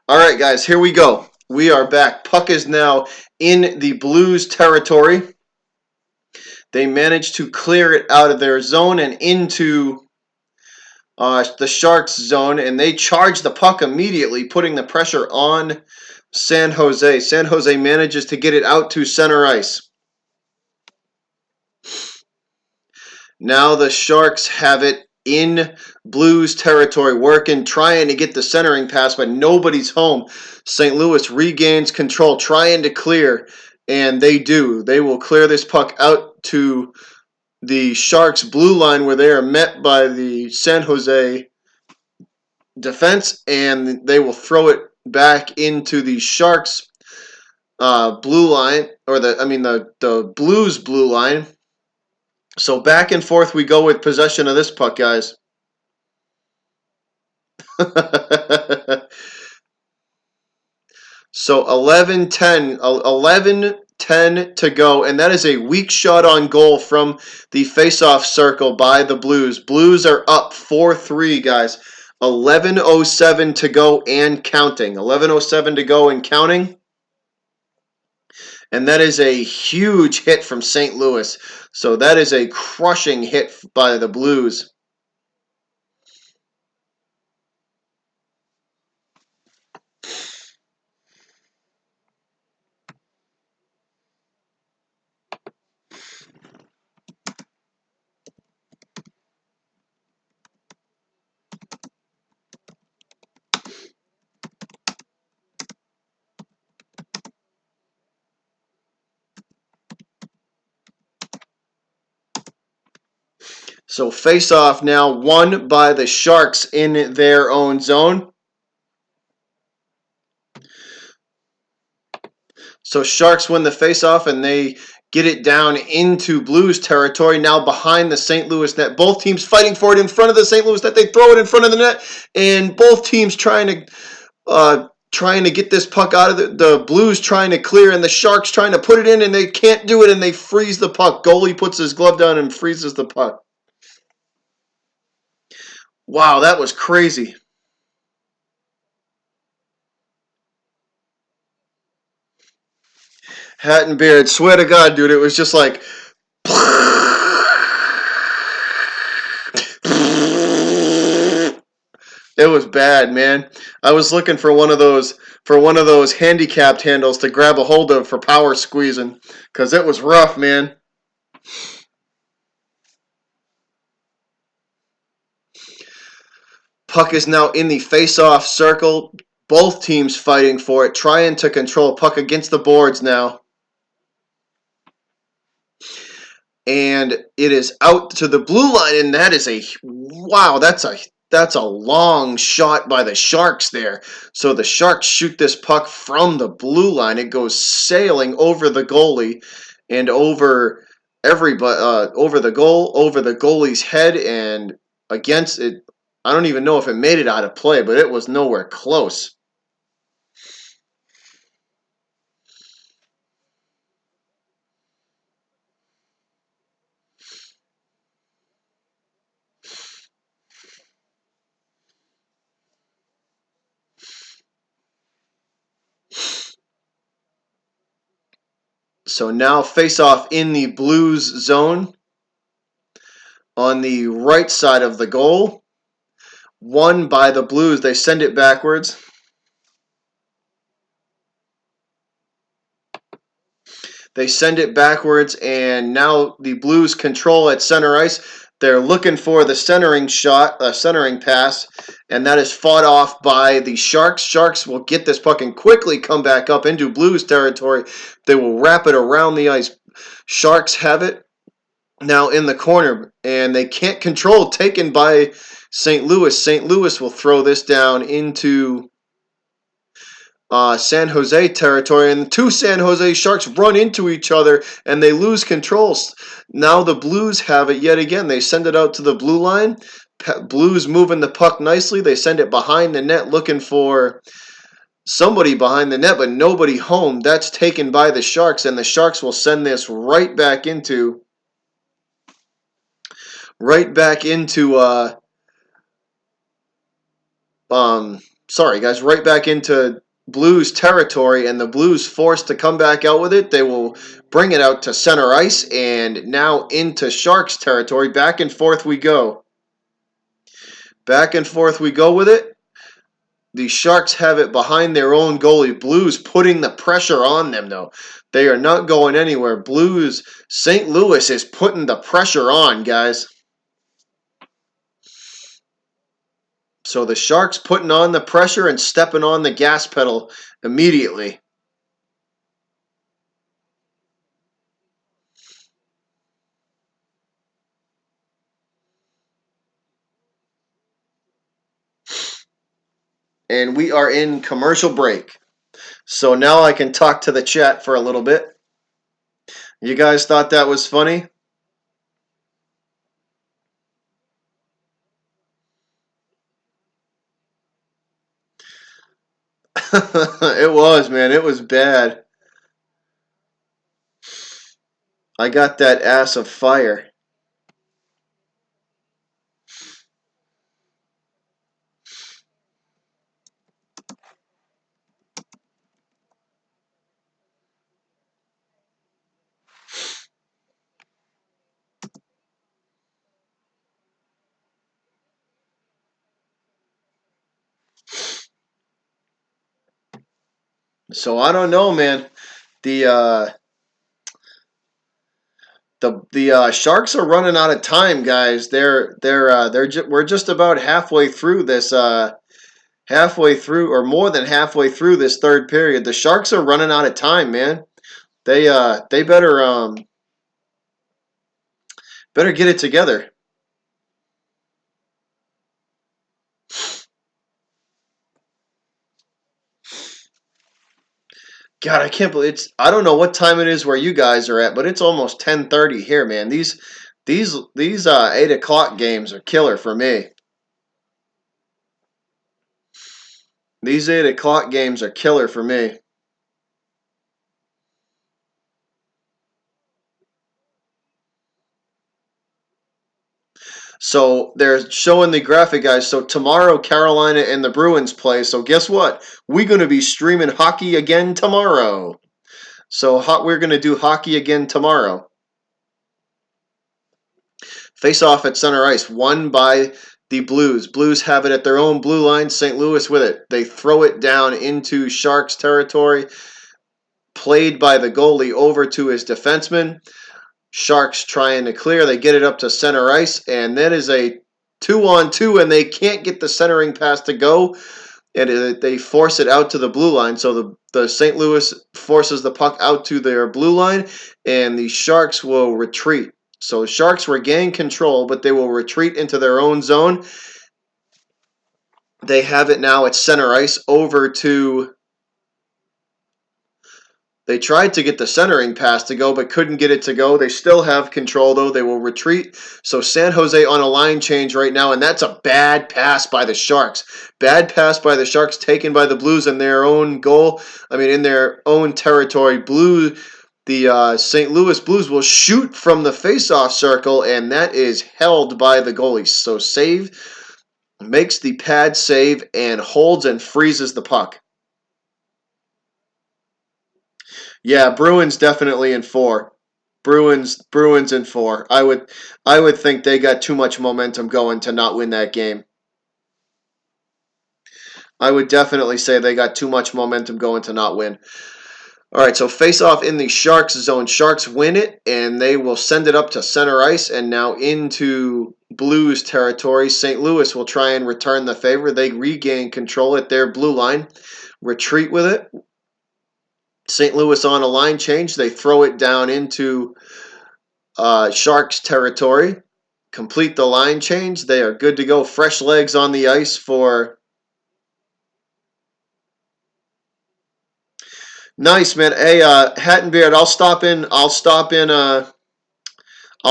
All right, guys, here we go. We are back. Puck is now in the Blues territory. They managed to clear it out of their zone and into the Sharks' zone, and they charge the puck immediately, putting the pressure on San Jose. San Jose manages to get it out to center ice. Now the Sharks have it in Blues territory, working, trying to get the centering pass, but nobody's home. St. Louis regains control, trying to clear, and they do. They will clear this puck out to the Sharks' blue line, where they are met by the San Jose defense, and they will throw it back into the Sharks' blue line, or the Blues' blue line. So back and forth we go with possession of this puck, guys. So 11-10 to go, and that is a weak shot on goal from the faceoff circle by the Blues. Blues are up 4-3, guys. 11:07 to go and counting. 11:07 to go and counting. And that is a huge hit from St. Louis. So that is a crushing hit by the Blues. So face-off now won by the Sharks in their own zone. So Sharks win the face-off, and they get it down into Blues territory, now behind the St. Louis net. Both teams fighting for it in front of the St. Louis net. They throw it in front of the net, and both teams trying to get this puck out of the Blues trying to clear, and the Sharks trying to put it in, and they can't do it, and they freeze the puck. Goalie puts his glove down and freezes the puck. Wow, that was crazy. Hat and beard. Swear to God, dude, it was just like. It was bad, man. I was looking for one of those handicapped handles to grab a hold of for power squeezing, because it was rough, man. Puck is now in the face-off circle. Both teams fighting for it, trying to control puck against the boards now. And it is out to the blue line, and that is that's a long shot by the Sharks there. So the Sharks shoot this puck from the blue line. It goes sailing over the goalie and over over the goal, over the goalie's head, and against it. I don't even know if it made it out of play, but it was nowhere close. So now face off in the Blues zone on the right side of the goal. Won by the Blues. They send it backwards. They send it backwards, and now the Blues control at center ice. They're looking for the centering shot, centering pass, and that is fought off by the Sharks. Sharks will get this puck and quickly come back up into Blues territory. They will wrap it around the ice. Sharks have it now in the corner, and they can't control, taken by St. Louis. St. Louis will throw this down into San Jose territory, and the two San Jose Sharks run into each other and they lose control. Now the Blues have it yet again. They send it out to the blue line. Blues moving the puck nicely. They send it behind the net looking for somebody behind the net, but nobody home. That's taken by the Sharks, and the Sharks will send this right back into sorry guys, right back into Blues territory, and the Blues forced to come back out with it. They will bring it out to center ice and now into Sharks territory. Back and forth we go. Back and forth we go with it. The Sharks have it behind their own goalie. Blues putting the pressure on them, though. They are not going anywhere. Blues, St. Louis is putting the pressure on, guys. So the Sharks putting on the pressure and stepping on the gas pedal immediately. And we are in commercial break. So now I can talk to the chat for a little bit. You guys thought that was funny? It was, man. It was bad. I got that ass of fire. So I don't know, man. The Sharks are running out of time, guys. We're just about halfway through this halfway through or more than halfway through this third period. The Sharks are running out of time, man. They better get it together. God, I can't believe it's. I don't know what time it is where you guys are at, but it's almost 10:30 here, man. These 8 o'clock games are killer for me. These 8 o'clock games are killer for me. So they're showing the graphic, guys. So tomorrow, Carolina and the Bruins play. So guess what? We're going to be streaming hockey again tomorrow. So we're going to do hockey again tomorrow. Face off at center ice, won by the Blues. Blues have it at their own blue line. St. Louis with it. They throw it down into Sharks territory. Played by the goalie over to his defenseman. Sharks trying to clear. They get it up to center ice, and that is a 2-on-2, and they can't get the centering pass to go, and they force it out to the blue line. So the St. Louis forces the puck out to their blue line, and the Sharks will retreat. So the Sharks regain control, but they will retreat into their own zone. They have it now at center ice over to... They tried to get the centering pass to go, but couldn't get it to go. They still have control, though. They will retreat. So San Jose on a line change right now, and that's a bad pass by the Sharks. Bad pass by the Sharks, taken by the Blues in their own goal. In their own territory. The St. Louis Blues will shoot from the face-off circle, and that is held by the goalie. So makes the pad save and holds and freezes the puck. Yeah, Bruins definitely in 4. Bruins in 4. I would think they got too much momentum going to not win that game. I would definitely say they got too much momentum going to not win. All right, so face off in the Sharks zone. Sharks win it, and they will send it up to center ice and now into Blues territory. St. Louis will try and return the favor. They regain control at their blue line, retreat with it. St. Louis on a line change. They throw it down into Sharks territory. Complete the line change. They are good to go. Fresh legs on the ice for Nice, man. Hey, Hat and Beard, I'll stop in. I'll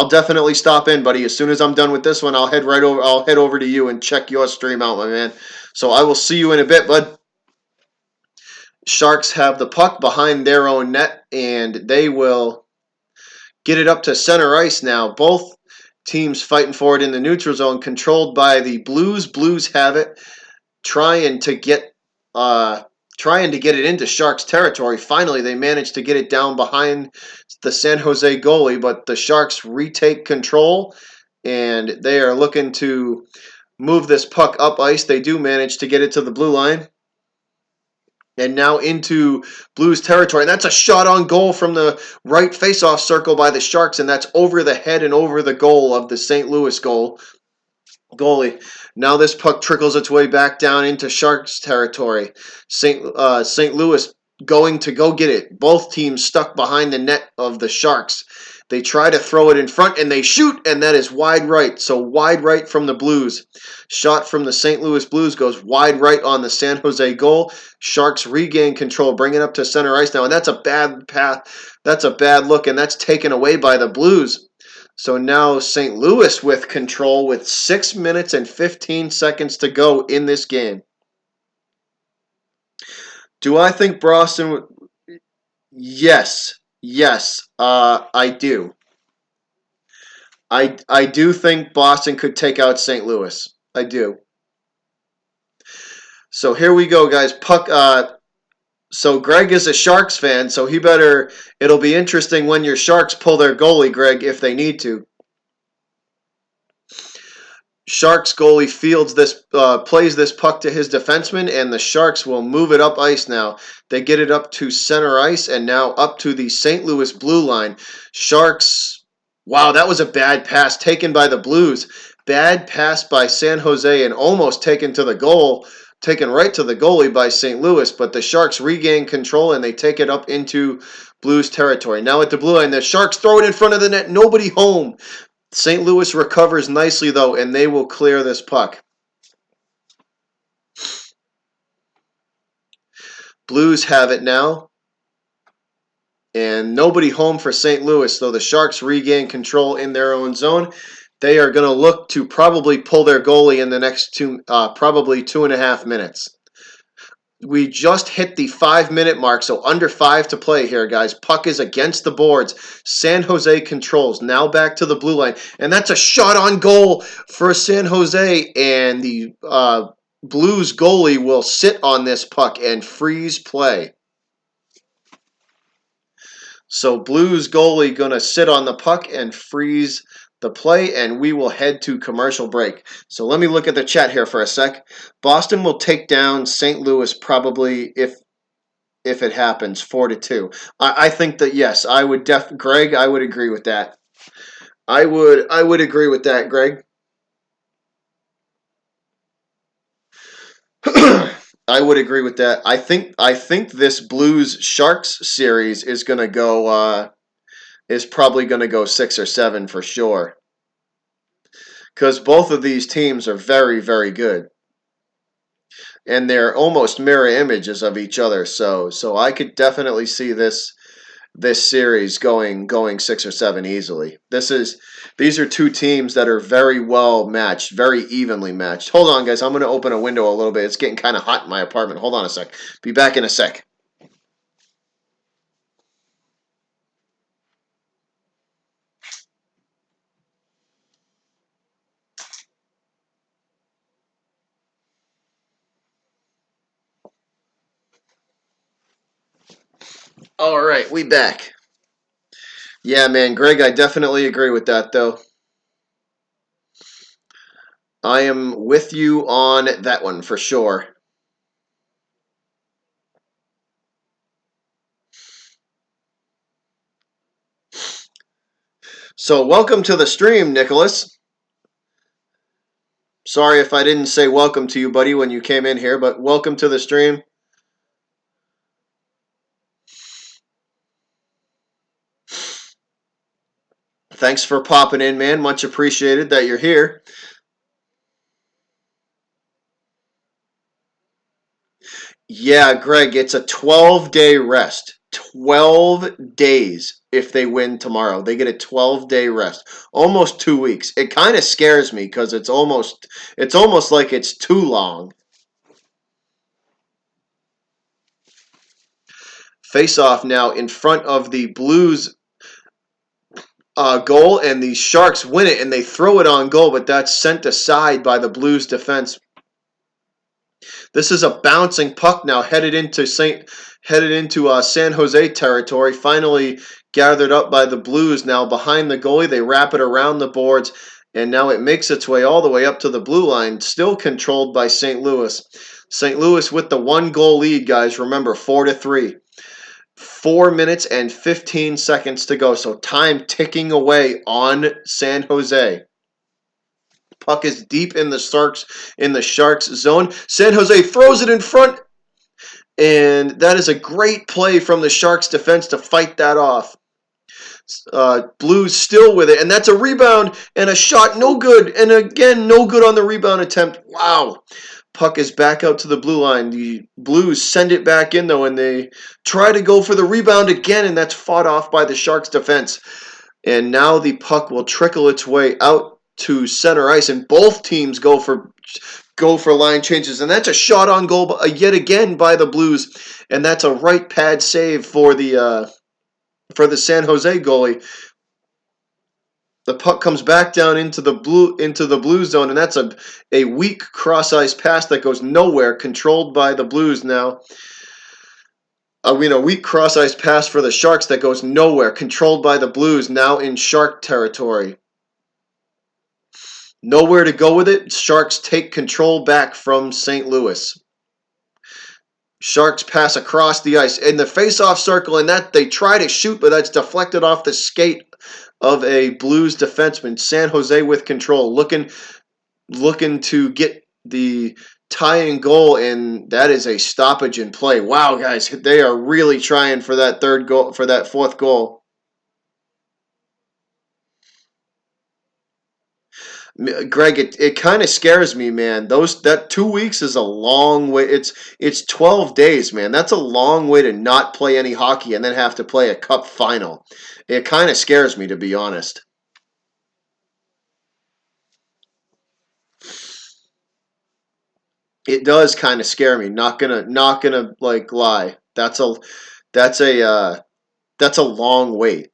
definitely stop in, buddy. As soon as I'm done with this one, I'll head right over. I'll head over to you and check your stream out, my man. So I will see you in a bit, bud. Sharks have the puck behind their own net, and they will get it up to center ice now. Both teams fighting for it in the neutral zone, controlled by the Blues. Blues have it, trying to get uh, trying to get it into Sharks territory. Finally, they managed to get it down behind the San Jose goalie, but the Sharks retake control, and they are looking to move this puck up ice. They do manage to get it to the blue line. And now into Blues territory. And that's a shot on goal from the right faceoff circle by the Sharks, and that's over the head and over the goal of the St. Louis goalie. Now this puck trickles its way back down into Sharks territory. St. Louis going to go get it. Both teams stuck behind the net of the Sharks. They try to throw it in front and they shoot, and that is wide right. So wide right from the Blues. Shot from the St. Louis Blues goes wide right on the San Jose goal. Sharks regain control, bring it up to center ice now, and that's a bad path. That's a bad look, and that's taken away by the Blues. So now St. Louis with control with 6 minutes and 15 seconds to go in this game. Do I think Boston? Yes. Yes, I do. I do think Boston could take out St. Louis. I do. So here we go, guys. Puck. So Greg is a Sharks fan, so he better. It'll be interesting when your Sharks pull their goalie, Greg, if they need to. Sharks goalie plays this puck to his defenseman, and the Sharks will move it up ice now. They get it up to center ice, and now up to the St. Louis blue line. Sharks, wow, that was a bad pass taken by the Blues. Bad pass by San Jose and almost taken to the goal, taken right to the goalie by St. Louis, but the Sharks regain control, and they take it up into Blues territory. Now at the blue line, the Sharks throw it in front of the net, nobody home. St. Louis recovers nicely, though, and they will clear this puck. Blues have it now. And nobody home for St. Louis, though the Sharks regain control in their own zone. They are going to look to probably pull their goalie in the next probably 2.5 minutes. We just hit the 5-minute mark, so under 5 to play here, guys. Puck is against the boards. San Jose controls. Now back to the blue line. And that's a shot on goal for San Jose. And the Blues goalie will sit on this puck and freeze play. So Blues goalie going to sit on the puck and freeze the play, and we will head to commercial break. So let me look at the chat here for a sec. Boston will take down St. Louis probably if it happens 4-2. I think that yes, I would Greg, I would agree with that. I would agree with that, Greg. I would agree with that. I think this Blues Sharks series is gonna go is probably gonna go 6 or 7 for sure. Because both of these teams are very, very good. And they're almost mirror images of each other. So I could definitely see this series going 6 or 7 easily. These are two teams that are very well matched, very evenly matched. Hold on, guys. I'm going to open a window a little bit. It's getting kind of hot in my apartment. Hold on a sec. Be back in a sec. All right, we back. Yeah, man, Greg, I definitely agree with that, though. I am with you on that one for sure. So, welcome to the stream, Nicholas. Sorry if I didn't say welcome to you, buddy, when you came in here, but welcome to the stream. Thanks for popping in, man. Much appreciated that you're here. Yeah, Greg, it's a 12-day rest. 12 days if they win tomorrow. They get a 12-day rest. Almost 2 weeks. It kind of scares me because it's almost like it's too long. Face off now in front of the Blues goal, and the Sharks win it, and they throw it on goal, but that's sent aside by the Blues defense. This is a bouncing puck now, headed into San Jose territory. Finally gathered up by the Blues. Now behind the goalie, they wrap it around the boards, and now it makes its way all the way up to the blue line. Still controlled by St. Louis. St. Louis with the 1-goal lead, guys. Remember, 4-3. 4 minutes and 15 seconds to go. So time ticking away on San Jose. Puck is deep in the Sharks zone. San Jose throws it in front, and that is a great play from the Sharks defense to fight that off. Blues still with it, and that's a rebound and a shot, no good, and again no good on the rebound attempt. Wow. Puck is back out to the blue line. The Blues send it back in, though, and they try to go for the rebound again, and that's fought off by the Sharks defense. And now the puck will trickle its way out to center ice, and both teams go for line changes, and that's a shot on goal yet again by the Blues, and that's a right pad save for the San Jose goalie. The puck comes back down into the blue zone, and that's a weak cross ice pass that goes nowhere, controlled by the Blues now. A weak cross ice pass for the Sharks that goes nowhere, controlled by the Blues, now in Shark territory. Nowhere to go with it. Sharks take control back from St. Louis. Sharks pass across the ice in the face-off circle, and that they try to shoot, but that's deflected off the skate of a Blues defenseman. San Jose with control, looking to get the tying goal, and that is a stoppage in play. Wow, guys, they are really trying for that third goal, for that fourth goal. Greg, it kind of scares me, man. That 2 weeks is a long way. It's 12 days, man. That's a long way to not play any hockey and then have to play a cup final. It kind of scares me, to be honest. It does kind of scare me. Not gonna like lie. That's a that's a long wait.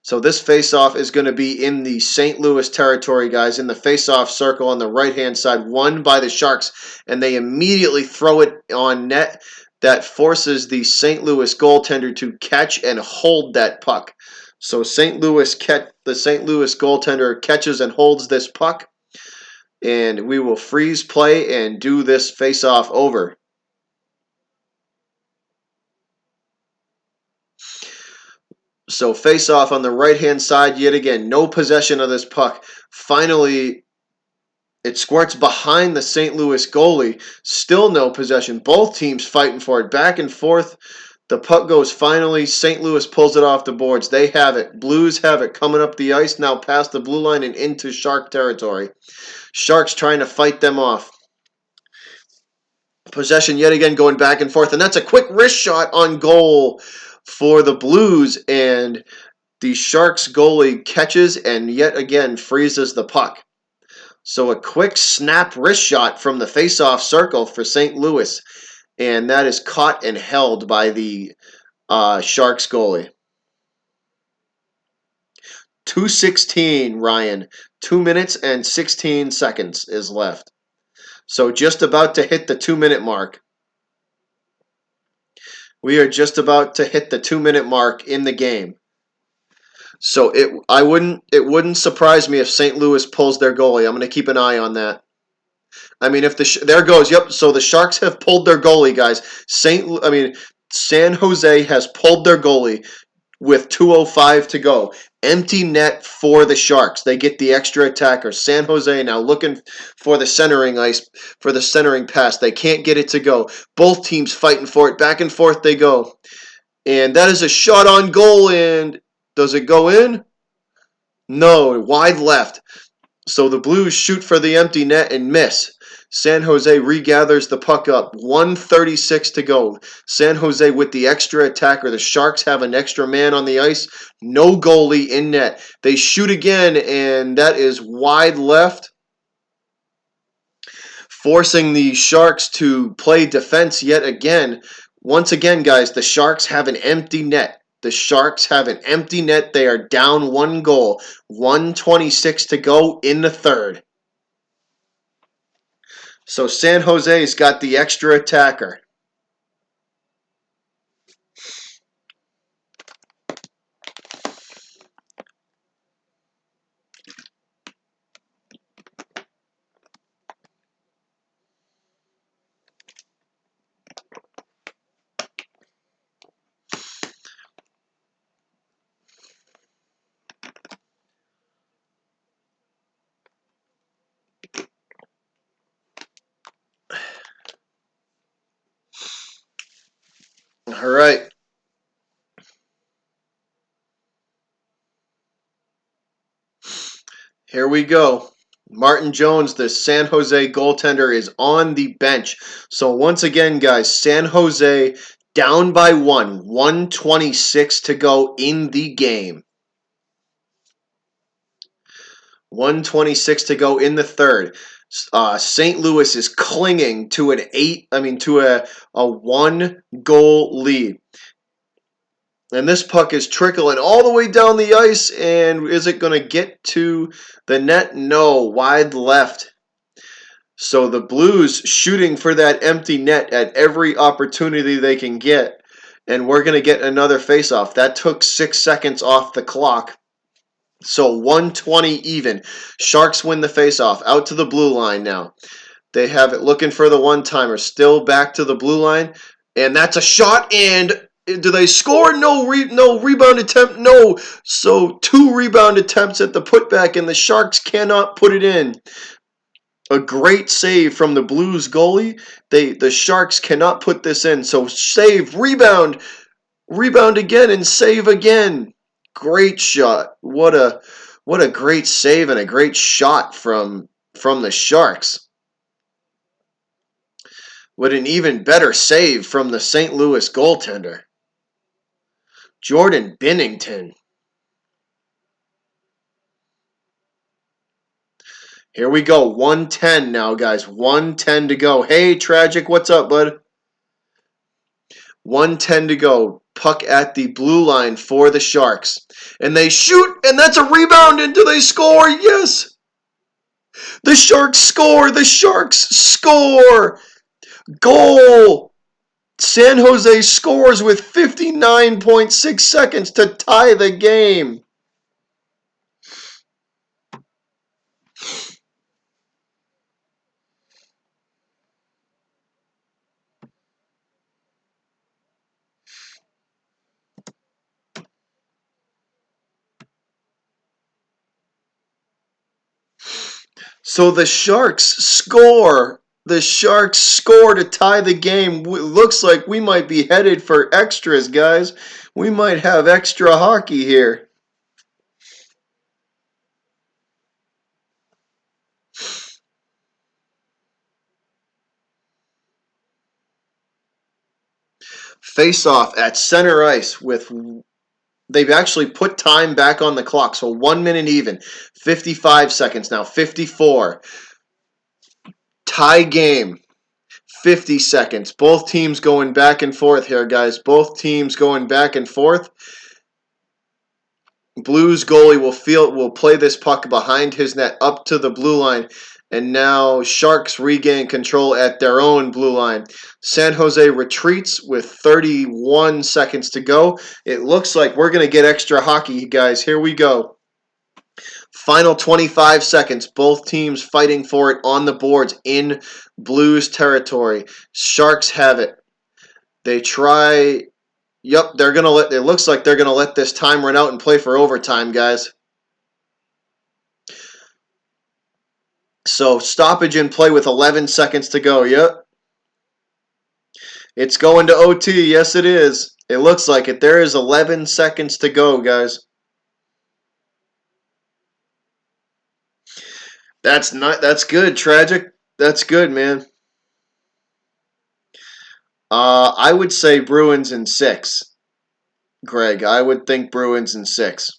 So this face-off is going to be in the St. Louis territory, guys, in the face-off circle on the right-hand side, won by the Sharks, and they immediately throw it on net. That forces the St. Louis goaltender to catch and hold that puck. So the St. Louis goaltender catches and holds this puck, and we will freeze play and do this face-off over. So face-off on the right-hand side yet again. No possession of this puck. Finally, it squirts behind the St. Louis goalie. Still no possession. Both teams fighting for it. Back and forth. The puck goes finally. St. Louis pulls it off the boards. They have it. Blues have it coming up the ice now past the blue line and into Shark territory. Sharks trying to fight them off. Possession yet again going back and forth. And that's a quick wrist shot on goal for the Blues, and the Sharks goalie catches and yet again freezes the puck. So a quick snap wrist shot from the face-off circle for St. Louis, and that is caught and held by the Sharks goalie. 2:16, Ryan. 2 minutes and 16 seconds is left. So just about to hit the 2-minute mark. We are just about to hit the 2-minute mark in the game. So it wouldn't surprise me if St. Louis pulls their goalie. I'm going to keep an eye on that. I mean, if there goes. Yep. So the Sharks have pulled their goalie, guys. San Jose has pulled their goalie with 2:05 to go. Empty net for the Sharks. They get the extra attacker. San Jose now looking for the centering pass. They can't get it to go. Both teams fighting for it. Back and forth they go. And that is a shot on goal, and does it go in? No, wide left. So the Blues shoot for the empty net and miss. San Jose regathers the puck up. 1:36 to go. San Jose with the extra attacker. The Sharks have an extra man on the ice. No goalie in net. They shoot again, and that is wide left, forcing the Sharks to play defense yet again. Once again, guys, the Sharks have an empty net. The Sharks have an empty net. They are down 1 goal. 1:26 to go in the third. So San Jose's got the extra attacker. All right. Here we go. Martin Jones, the San Jose goaltender, is on the bench. So once again, guys, San Jose down by 1:26 to go in the game. 1:26 to go in the third. St. Louis is clinging to a 1-goal lead. And this puck is trickling all the way down the ice, and is it going to get to the net? No, wide left. So the Blues shooting for that empty net at every opportunity they can get, and we're going to get another faceoff. That took 6 seconds off the clock. So 1:20 even. Sharks win the faceoff. Out to the blue line now. They have it looking for the one-timer. Still back to the blue line, and that's a shot, and do they score? No rebound attempt. No. So 2 rebound attempts at the putback, and the Sharks cannot put it in. A great save from the Blues goalie. The Sharks cannot put this in. So save, rebound again, and save again. Great shot. What a great save and a great shot from the Sharks. What an even better save from the St. Louis goaltender, Jordan Binnington. Here we go. 1:10 now, guys. 1:10 to go. Hey, Tragic, what's up, bud? 1:10 to go. Puck at the blue line for the Sharks. And they shoot, and that's a rebound, and do they score? Yes! The Sharks score! The Sharks score! Goal! San Jose scores with 59.6 seconds to tie the game. So the Sharks score. The Sharks score to tie the game. Looks like we might be headed for extras, guys. We might have extra hockey here. Face off at center ice with. They've actually put time back on the clock, so 1 minute even. 55 seconds now, 54. Tie game, 50 seconds. Both teams going back and forth here, guys. Both teams going back and forth. Blues goalie will play this puck behind his net up to the blue line. And now Sharks regain control at their own blue line. San Jose retreats with 31 seconds to go. It looks like we're going to get extra hockey, guys. Here we go. Final 25 seconds. Both teams fighting for it on the boards in Blues territory. Sharks have it. They try. Yep, they're going to let. It looks like they're going to let this time run out and play for overtime, guys. So stoppage in play with 11 seconds to go. Yep. It's going to OT. Yes, it is. It looks like it. There is 11 seconds to go, guys. That's good, Tragic. That's good, man. I would say Bruins in 6. Greg, I would think Bruins in 6.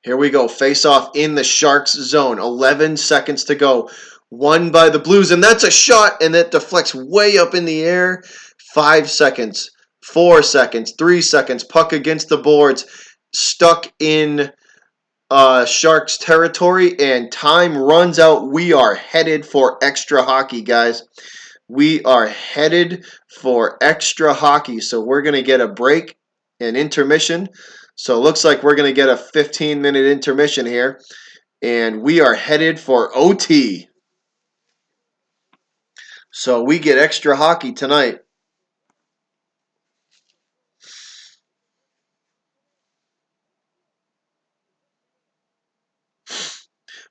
Here we go. Face off in the Sharks zone. 11 seconds to go. Won by the Blues, and that's a shot, and it deflects way up in the air. 5 seconds. 4 seconds. 3 seconds. Puck against the boards. Stuck in Sharks territory, and time runs out. We are headed for extra hockey, guys. We are headed for extra hockey, so we're going to get a break, an intermission. So it looks like we're going to get a 15-minute intermission here, and we are headed for OT. So we get extra hockey tonight.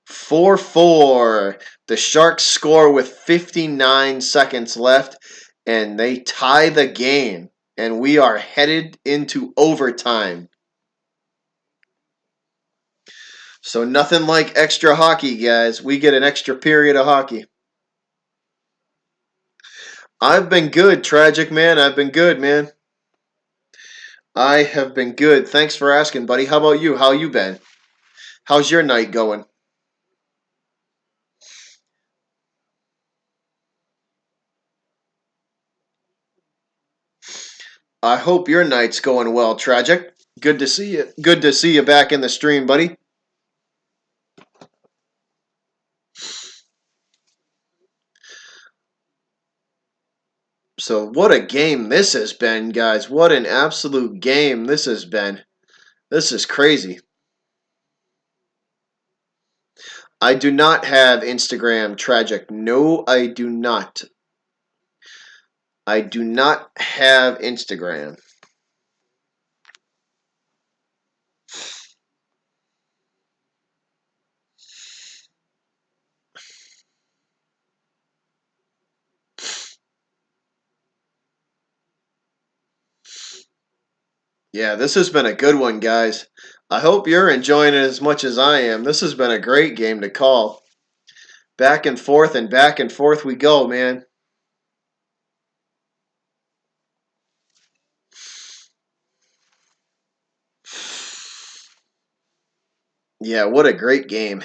4-4. The Sharks score with 59 seconds left, and they tie the game, and we are headed into overtime. So nothing like extra hockey, guys. We get an extra period of hockey. I've been good, Tragic Man. I've been good, man. I have been good. Thanks for asking, buddy. How about you? How you been? How's your night going? I hope your night's going well, Tragic. Good to see you. Good to see you back in the stream, buddy. So what a game this has been, guys. What an absolute game this has been. This is crazy. I do not have Instagram, Tragic. No, I do not. I do not have Instagram. Yeah, this has been a good one, guys. I hope you're enjoying it as much as I am. This has been a great game to call. Back and forth we go, man. Yeah, what a great game.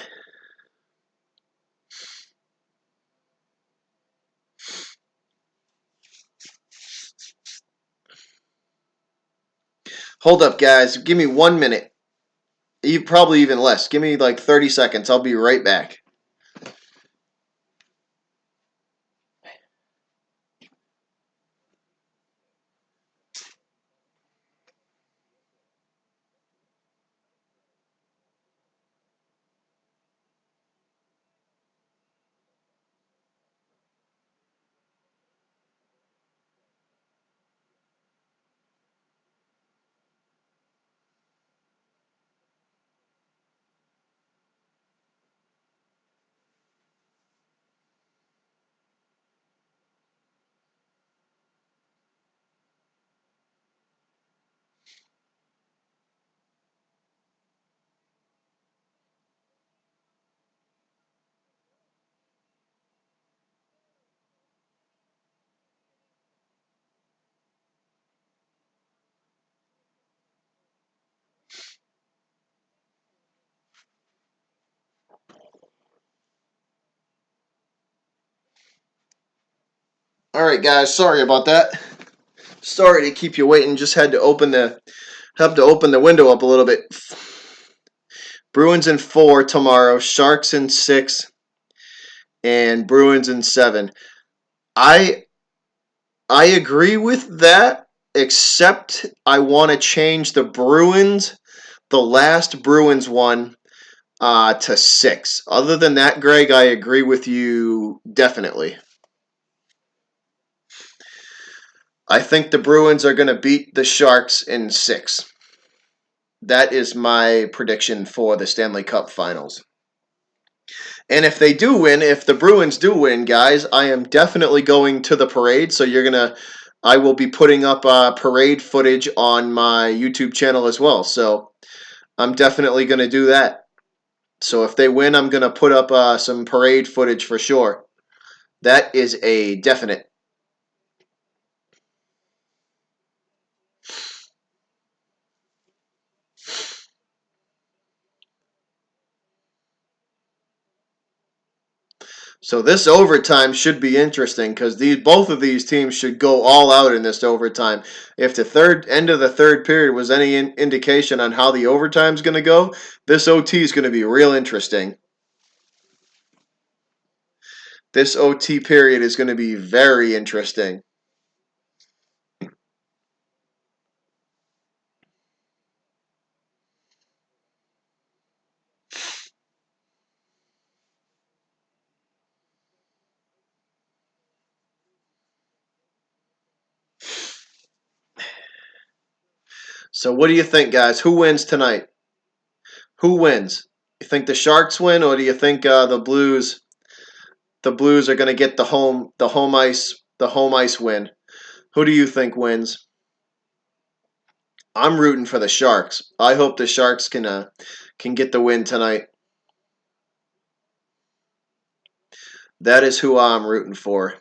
Hold up, guys. Give me 1 minute. Probably even less. Give me like 30 seconds. I'll be right back. All right, guys. Sorry about that. Sorry to keep you waiting. Just had to open the window up a little bit. Bruins in 4 tomorrow. Sharks in 6, and Bruins in 7. I I agree with that, except I want to change the last Bruins one, to 6. Other than that, Greg, I agree with you definitely. I think the Bruins are going to beat the Sharks in 6. That is my prediction for the Stanley Cup Finals. And if they do win, if the Bruins do win, guys, I am definitely going to the parade. So I will be putting up parade footage on my YouTube channel as well. So I'm definitely going to do that. So if they win, I'm gonna put up some parade footage for sure. That is a definite. So this overtime should be interesting because these both of these teams should go all out in this overtime. If the third end of the third period was any indication on how the overtime's going to go, this OT is going to be real interesting. This OT period is going to be very interesting. So what do you think, guys? Who wins tonight? Who wins? You think the Sharks win, or do you think the Blues are going to get the home ice win? Who do you think wins? I'm rooting for the Sharks. I hope the Sharks can get the win tonight. That is who I'm rooting for.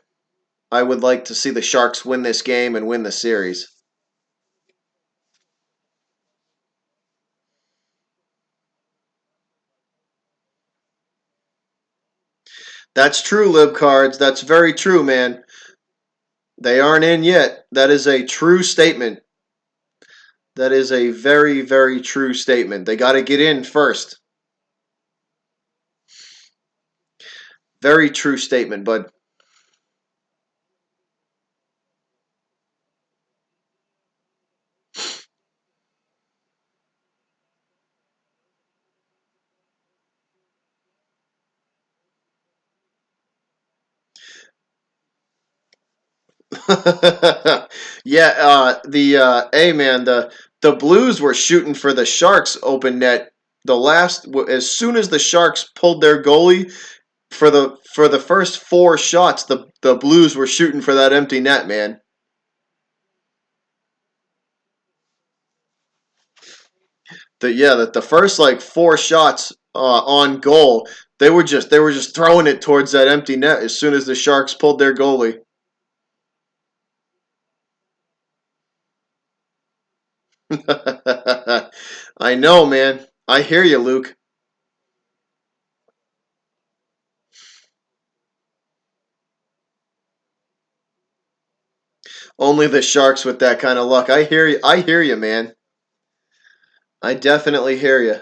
I would like to see the Sharks win this game and win the series. That's true, Lib Cards. That's very true, man. They aren't in yet. That is a true statement. That is a very, very true statement. They got to get in first. Very true statement, bud. Yeah, hey man, the Blues were shooting for the Sharks open net. As soon as the Sharks pulled their goalie for the first four shots, the Blues were shooting for that empty net, man. The first like four shots on goal, they were just throwing it towards that empty net as soon as the Sharks pulled their goalie. I know, man. I hear you, Luke. Only the Sharks with that kind of luck. I hear you. I hear you, man. I definitely hear you.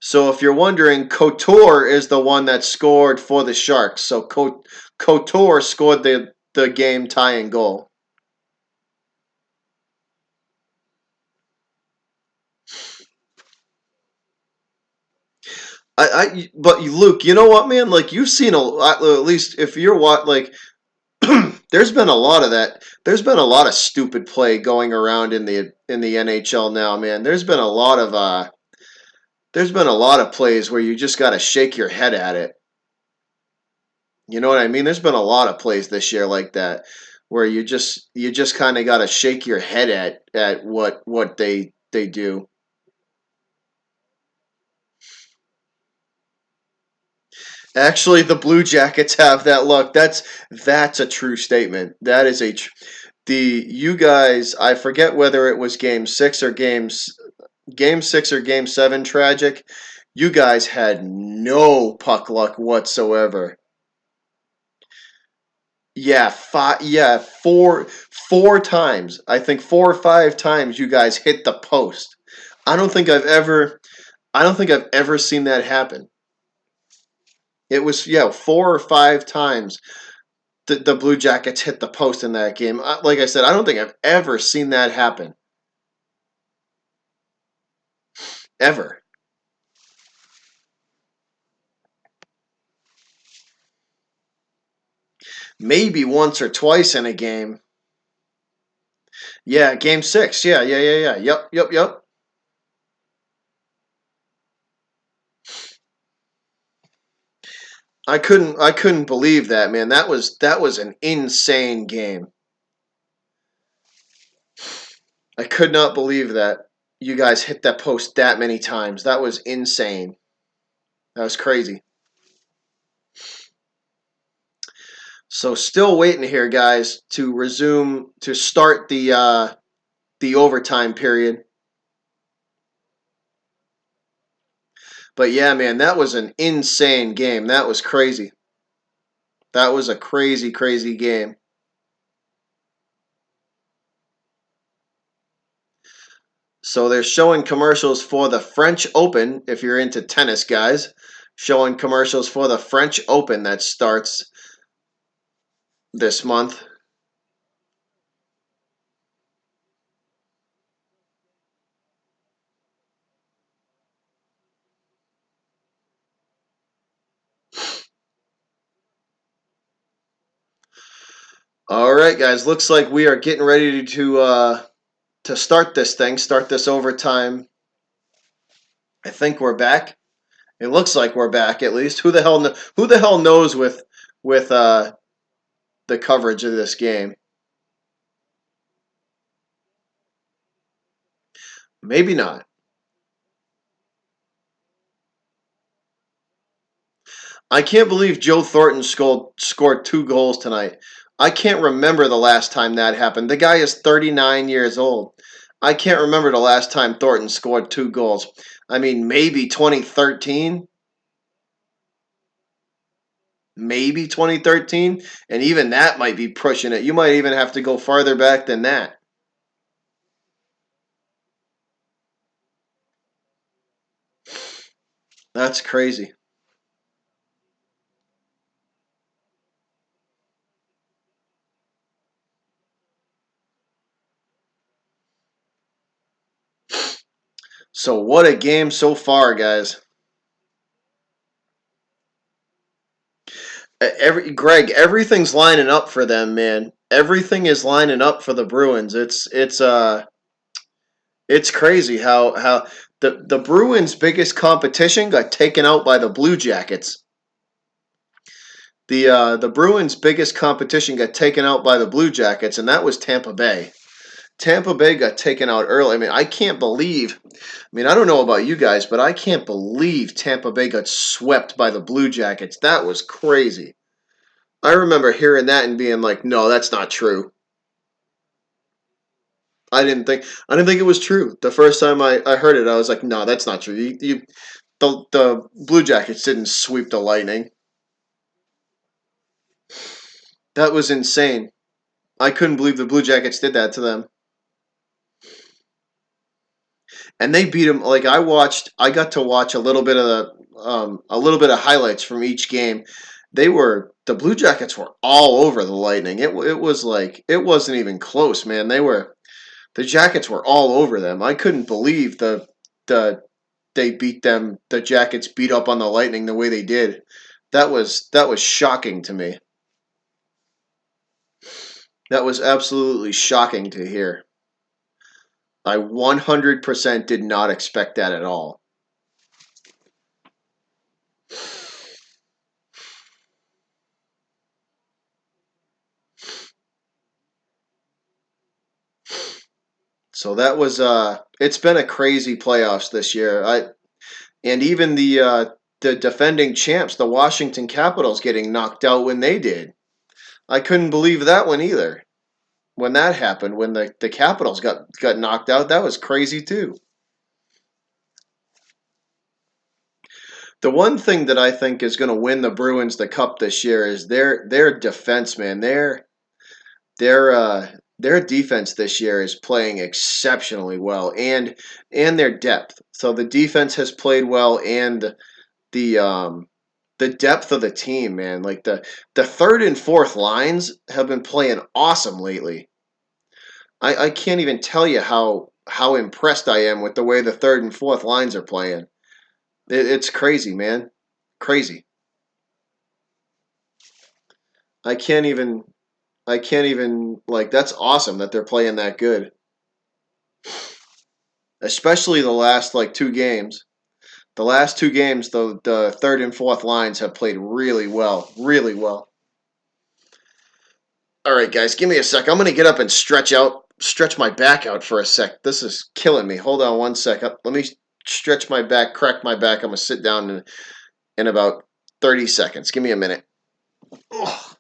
So if you're wondering, Couture is the one that scored for the Sharks. So Couture scored the game tying goal. But Luke, you know what, man? Like you've seen at least if you're what like there's been a lot of that. There's been a lot of stupid play going around in the NHL now, man. There's been a lot of plays where you just got to shake your head at it. You know what I mean? There's been a lot of plays this year like that where you just kind of got to shake your head at what they do. Actually, the Blue Jackets have that luck. That's a true statement. That is the you guys. I forget whether it was game 6 or game 7 tragic. You guys had no puck luck whatsoever. Yeah, four times. I think 4 or 5 times you guys hit the post. I don't think I've ever I don't think I've ever seen that happen. It was 4 or 5 times the Blue Jackets hit the post in that game. Like I said, I don't think I've ever seen that happen ever. Maybe once or twice in a game. Yeah, game 6. Yeah, yeah, yeah, yeah. Yep, yep, yep. I couldn't believe that, man. That was an insane game. I could not believe that you guys hit that post that many times. That was insane. That was crazy. So still waiting here, guys, to resume to start the overtime period. But yeah, man, that was an insane game. That was crazy. That was a crazy, crazy game. So they're showing commercials for the French Open, if you're into tennis, guys. Showing commercials for the French Open that starts this month. All right, guys. Looks like we are getting ready to start this thing, start this overtime. I think we're back. It looks like we're back at least. Who the hell knows with the coverage of this game? Maybe not. I can't believe Joe Thornton scored 2 goals tonight. I can't remember the last time that happened. The guy is 39 years old. I can't remember the last time Thornton scored 2 goals. I mean, maybe 2013, maybe 2013, and even that might be pushing it. You might even have to go farther back than that. That's crazy. So what a game so far, guys. Everything's lining up for them, man. Everything is lining up for the Bruins. It's crazy how the Bruins' biggest competition got taken out by the Blue Jackets. The Bruins' biggest competition got taken out by the Blue Jackets, and that was Tampa Bay. Tampa Bay got taken out early. I mean, I can't believe. I mean, I don't know about you guys, but I can't believe Tampa Bay got swept by the Blue Jackets. That was crazy. I remember hearing that and being like, "No, that's not true." I didn't think it was true. The first time I heard it, I was like, "No, that's not true." The Blue Jackets didn't sweep the Lightning. That was insane. I couldn't believe the Blue Jackets did that to them. And they beat them. Like I got to watch a little bit of highlights from each game. The Blue Jackets were all over the Lightning. It was like it wasn't even close, man. The Jackets were all over them. I couldn't believe the they beat them. The Jackets beat up on the Lightning the way they did. That was shocking to me. That was absolutely shocking to hear. I 100% did not expect that at all. So that was it's been a crazy playoffs this year. I and even the defending champs, the Washington Capitals getting knocked out when they did. I couldn't believe that one either. When that happened, when the Capitals got knocked out, that was crazy too. The one thing that I think is going to win the Bruins the cup this year is their defense, man. Their their defense this year is playing exceptionally well, and their depth. So the defense has played well, and the um, the depth of the team, man. Like the third and fourth lines have been playing awesome lately. I can't even tell you how impressed I am with the way the third and fourth lines are playing. It's crazy, man. Crazy. I can't even I can't even like that's awesome that they're playing that good. Especially the last like 2 games. The last 2 games, the third and fourth lines have played really well, really well. All right, guys, give me a sec. I'm gonna get up and stretch out. stretch my back out for a sec. This is killing me. Hold on one sec. Let me stretch my back, crack my back. I'm going to sit down in about 30 seconds. Give me a minute. Ugh.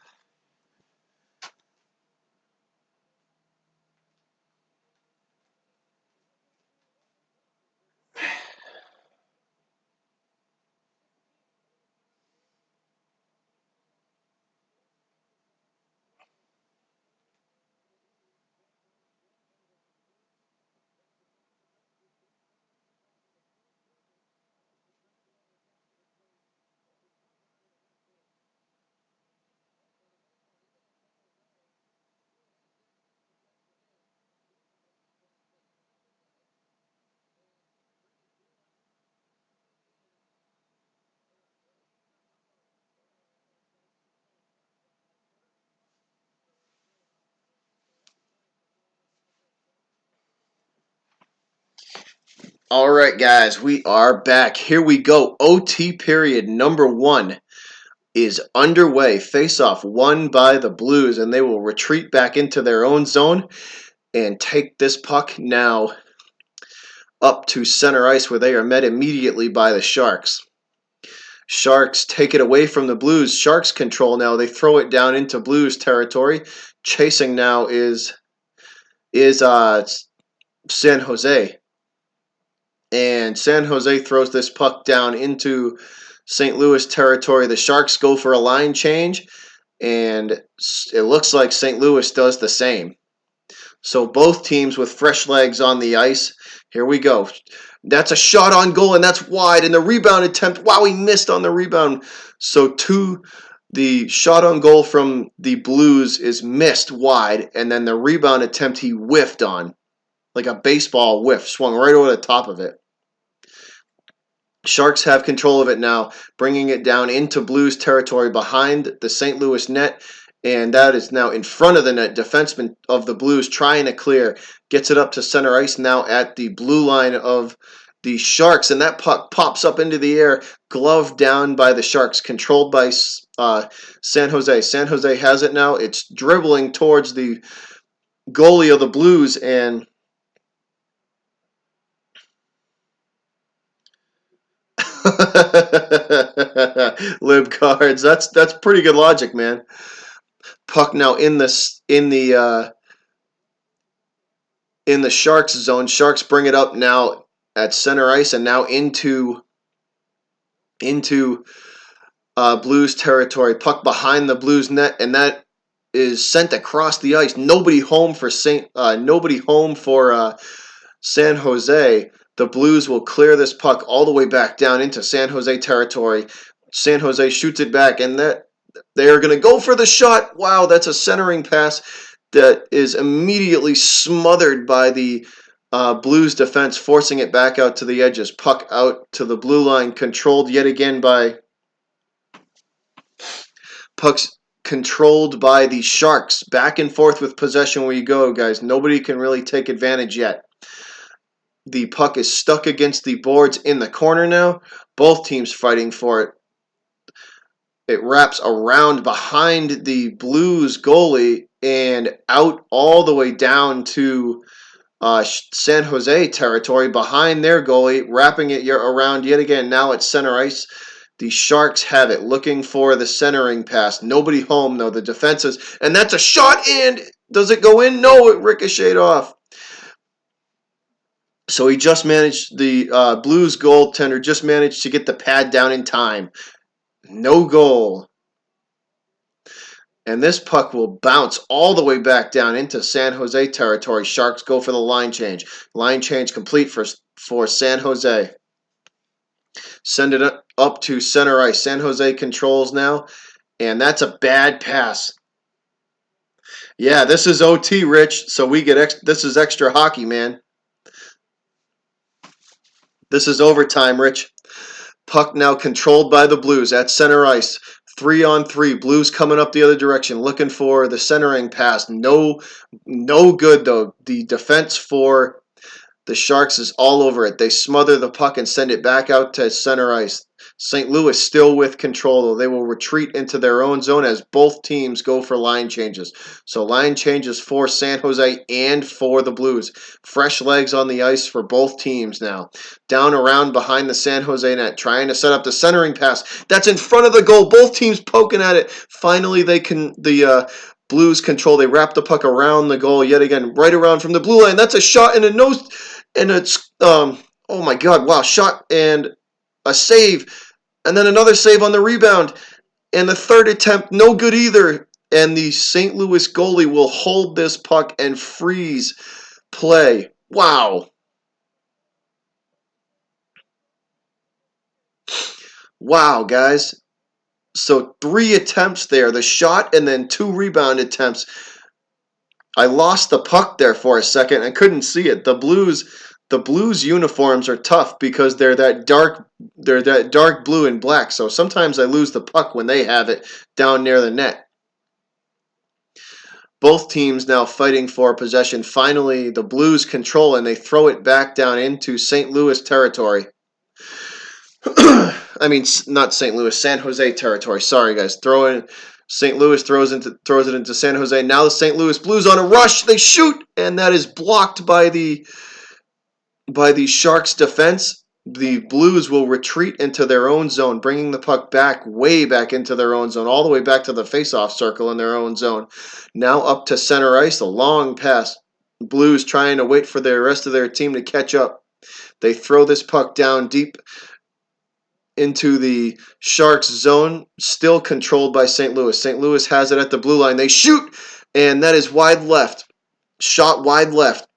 All right, guys, we are back. Here we go. OT period number 1 is underway. Face-off won by the Blues, and they will retreat back into their own zone and take this puck now up to center ice, where they are met immediately by the Sharks. Sharks take it away from the Blues. Sharks control now. They throw it down into Blues territory. Chasing now is San Jose. And San Jose throws this puck down into St. Louis territory. The Sharks go for a line change, and it looks like St. Louis does the same. So both teams with fresh legs on the ice. Here we go. That's a shot on goal, and that's wide. And the rebound attempt, wow, he missed on the rebound. So the shot on goal from the Blues is missed wide, and then the rebound attempt he whiffed on. Like a baseball whiff, swung right over the top of it. Sharks have control of it now, bringing it down into Blues territory behind the St. Louis net, and that is now in front of the net. Defenseman of the Blues trying to clear, gets it up to center ice now at the blue line of the Sharks, and that puck pops up into the air, gloved down by the Sharks, controlled by San Jose. San Jose has it now. It's dribbling towards the goalie of the Blues, and lib cards. That's pretty good logic, man. Puck now in the Sharks zone. Sharks bring it up now at center ice and now into Blues territory. Puck behind the Blues net, and that is sent across the ice. Nobody home for San Jose. The Blues will clear this puck all the way back down into San Jose territory. San Jose shoots it back, and that they are going to go for the shot. Wow, that's a centering pass that is immediately smothered by the Blues defense, forcing it back out to the edges. Puck out to the blue line, controlled yet again by pucks controlled by the Sharks. Back and forth with possession we go, guys. Nobody can really take advantage yet. The puck is stuck against the boards in the corner now. Both teams fighting for it. It wraps around behind the Blues goalie and out all the way down to San Jose territory behind their goalie, wrapping it around yet again. Now at center ice. The Sharks have it, looking for the centering pass. Nobody home, though. The defenses, and that's a shot, and does it go in? No, it ricocheted off. So he just managed, the Blues goaltender just managed to get the pad down in time. No goal. And this puck will bounce all the way back down into San Jose territory. Sharks go for the line change. Line change complete for San Jose. Send it up to center ice. San Jose controls now, and that's a bad pass. Yeah, this is OT, Rich, so we get this is extra hockey, man. This is overtime, Rich. Puck now controlled by the Blues at center ice. 3-on-3. Blues coming up the other direction, looking for the centering pass. No good, though. The defense for The Sharks is all over it. They smother the puck and send it back out to center ice. St. Louis still with control, though. They will retreat into their own zone as both teams go for line changes. So line changes for San Jose and for the Blues. Fresh legs on the ice for both teams now. Down around behind the San Jose net, trying to set up the centering pass. That's in front of the goal. Both teams poking at it. Finally, the Blues control. They wrap the puck around the goal yet again, right around from the blue line. That's a shot and a nose, and it's oh my God, wow, shot and a save. And then another save on the rebound. And the third attempt, no good either. And the St. Louis goalie will hold this puck and freeze play. Wow. Wow, guys. So 3 attempts there. The shot and then 2 rebound attempts. I lost the puck there for a second. I couldn't see it. The Blues uniforms are tough because they're that dark blue and black. So sometimes I lose the puck when they have it down near the net. Both teams now fighting for possession. Finally, the Blues control and they throw it back down into St. Louis territory. I mean, not St. Louis, San Jose territory. Sorry, guys. St. Louis throws it into San Jose. Now the St. Louis Blues on a rush. They shoot, and that is blocked by the Sharks' defense. The Blues will retreat into their own zone, bringing the puck way back into their own zone, all the way back to the face-off circle in their own zone. Now up to center ice, a long pass. Blues trying to wait for the rest of their team to catch up. They throw this puck down deep into the Sharks' zone, still controlled by St. Louis. St. Louis has it at the blue line. They shoot, and that is wide left. Shot wide left.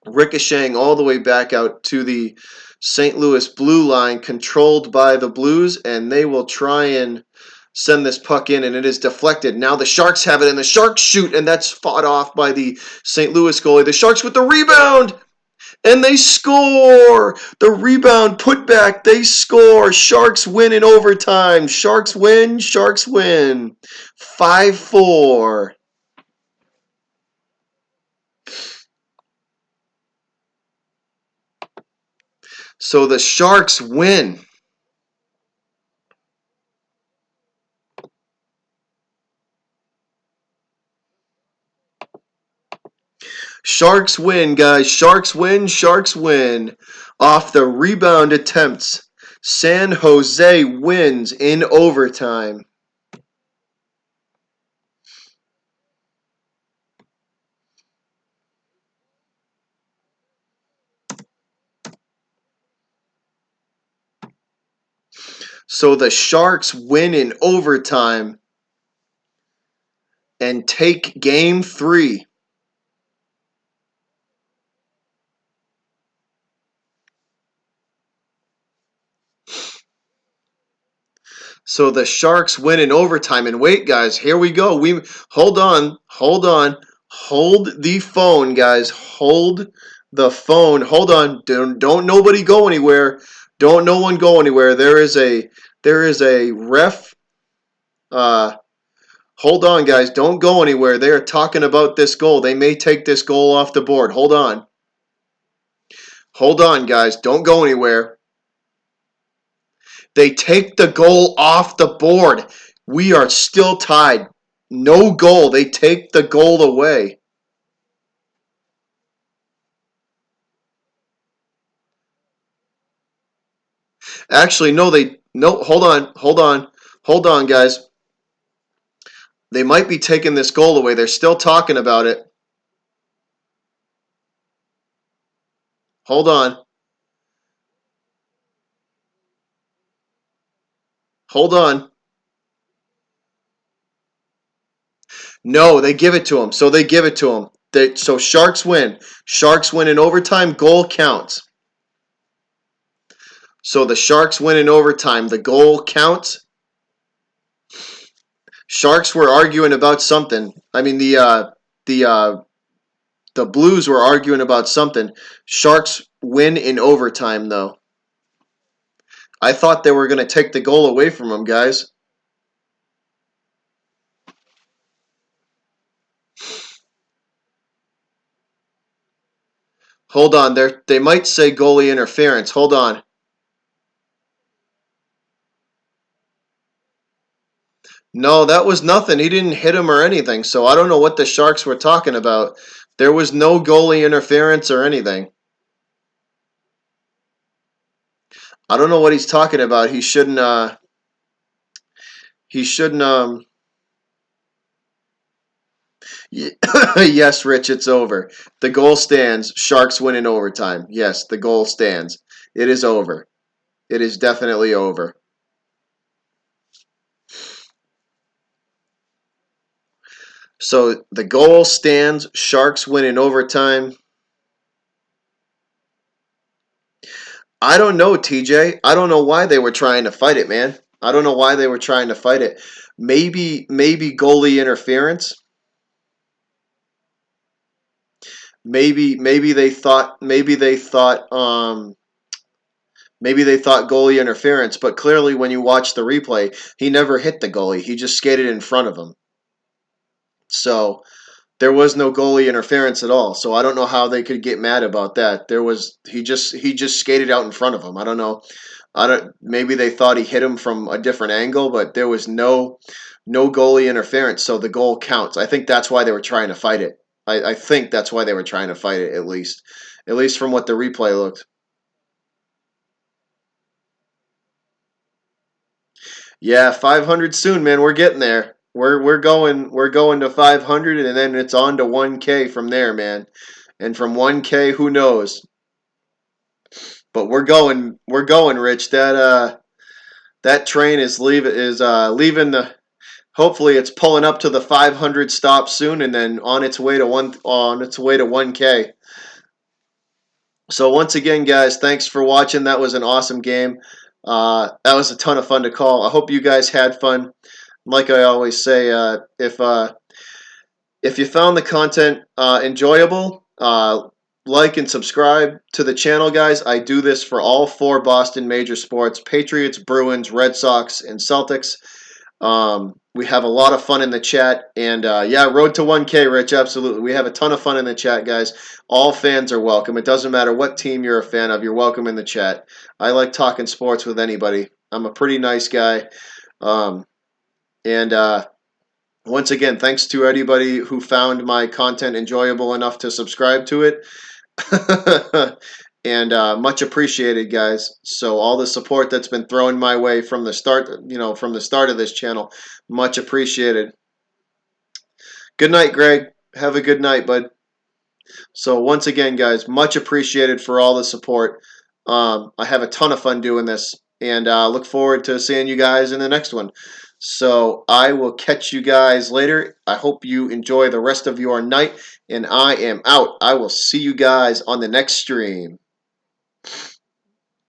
Ricocheting all the way back out to the St. Louis blue line, controlled by the Blues, and they will try and send this puck in, and it is deflected. Now the Sharks have it, and the Sharks shoot, and that's fought off by the St. Louis goalie. The Sharks with the rebound, and they score! The rebound put back, they score! Sharks win in overtime. Sharks win, Sharks win. 5-4. So the Sharks win. Sharks win, guys. Sharks win, Sharks win. Off the rebound attempts, San Jose wins in overtime. So the Sharks win in overtime and take game 3. So the Sharks win in overtime. And wait, guys, here we go. Hold on. Hold the phone, guys. Hold the phone. Hold on. Don't nobody go anywhere. Don't no one go anywhere. There is a ref. Hold on, guys. Don't go anywhere. They are talking about this goal. They may take this goal off the board. Hold on. Hold on, guys. Don't go anywhere. They take the goal off the board. We are still tied. No goal. They take the goal away. Actually, no, hold on, guys. They might be taking this goal away. They're still talking about it. Hold on. Hold on. No, they give it to him. So they give it to him. So Sharks win. Sharks win in overtime. Goal counts. So the Sharks win in overtime. The goal counts. Sharks were arguing about something. I mean the Blues were arguing about something. Sharks win in overtime though. I thought they were going to take the goal away from them, guys. Hold on. They might say goalie interference. Hold on. No, that was nothing. He didn't hit him or anything. So I don't know what the Sharks were talking about. There was no goalie interference or anything. I don't know what he's talking about. He shouldn't. He shouldn't. Yes, Rich, it's over. The goal stands. Sharks win in overtime. Yes, the goal stands. It is over. It is definitely over. So the goal stands. Sharks win in overtime. I don't know, TJ. I don't know why they were trying to fight it, man. I don't know why they were trying to fight it. Maybe goalie interference. Maybe they thought goalie interference, but clearly when you watch the replay, he never hit the goalie. He just skated in front of him. So there was no goalie interference at all. So I don't know how they could get mad about that. He just skated out in front of him. I don't know. I don't maybe they thought he hit him from a different angle, but there was no goalie interference, so the goal counts. I think that's why they were trying to fight it. I think that's why they were trying to fight it at least. At least from what the replay looked. Yeah, 500 soon, man. We're getting there. We're going to 500, and then it's on to 1K from there, man. And from 1K, who knows? But we're going, Rich. That train leaving the. Hopefully, it's pulling up to the 500 stop soon, and then on its way to 1K. So once again, guys, thanks for watching. That was an awesome game. That was a ton of fun to call. I hope you guys had fun. Like I always say, if you found the content enjoyable, like and subscribe to the channel, guys. I do this for all four Boston major sports: Patriots, Bruins, Red Sox, and Celtics. We have a lot of fun in the chat, and yeah, road to 1K, Rich. Absolutely, we have a ton of fun in the chat, guys. All fans are welcome. It doesn't matter what team you're a fan of. You're welcome in the chat. I like talking sports with anybody. I'm a pretty nice guy, and once again, thanks to anybody who found my content enjoyable enough to subscribe to it. And much appreciated, guys. So all the support that's been thrown my way from the start, from the start of this channel, much appreciated. Good night, Greg. Have a good night, bud. So once again, guys, much appreciated for all the support. I have a ton of fun doing this, and look forward to seeing you guys in the next one. So I will catch you guys later. I hope you enjoy the rest of your night, and I am out. I will see you guys on the next stream.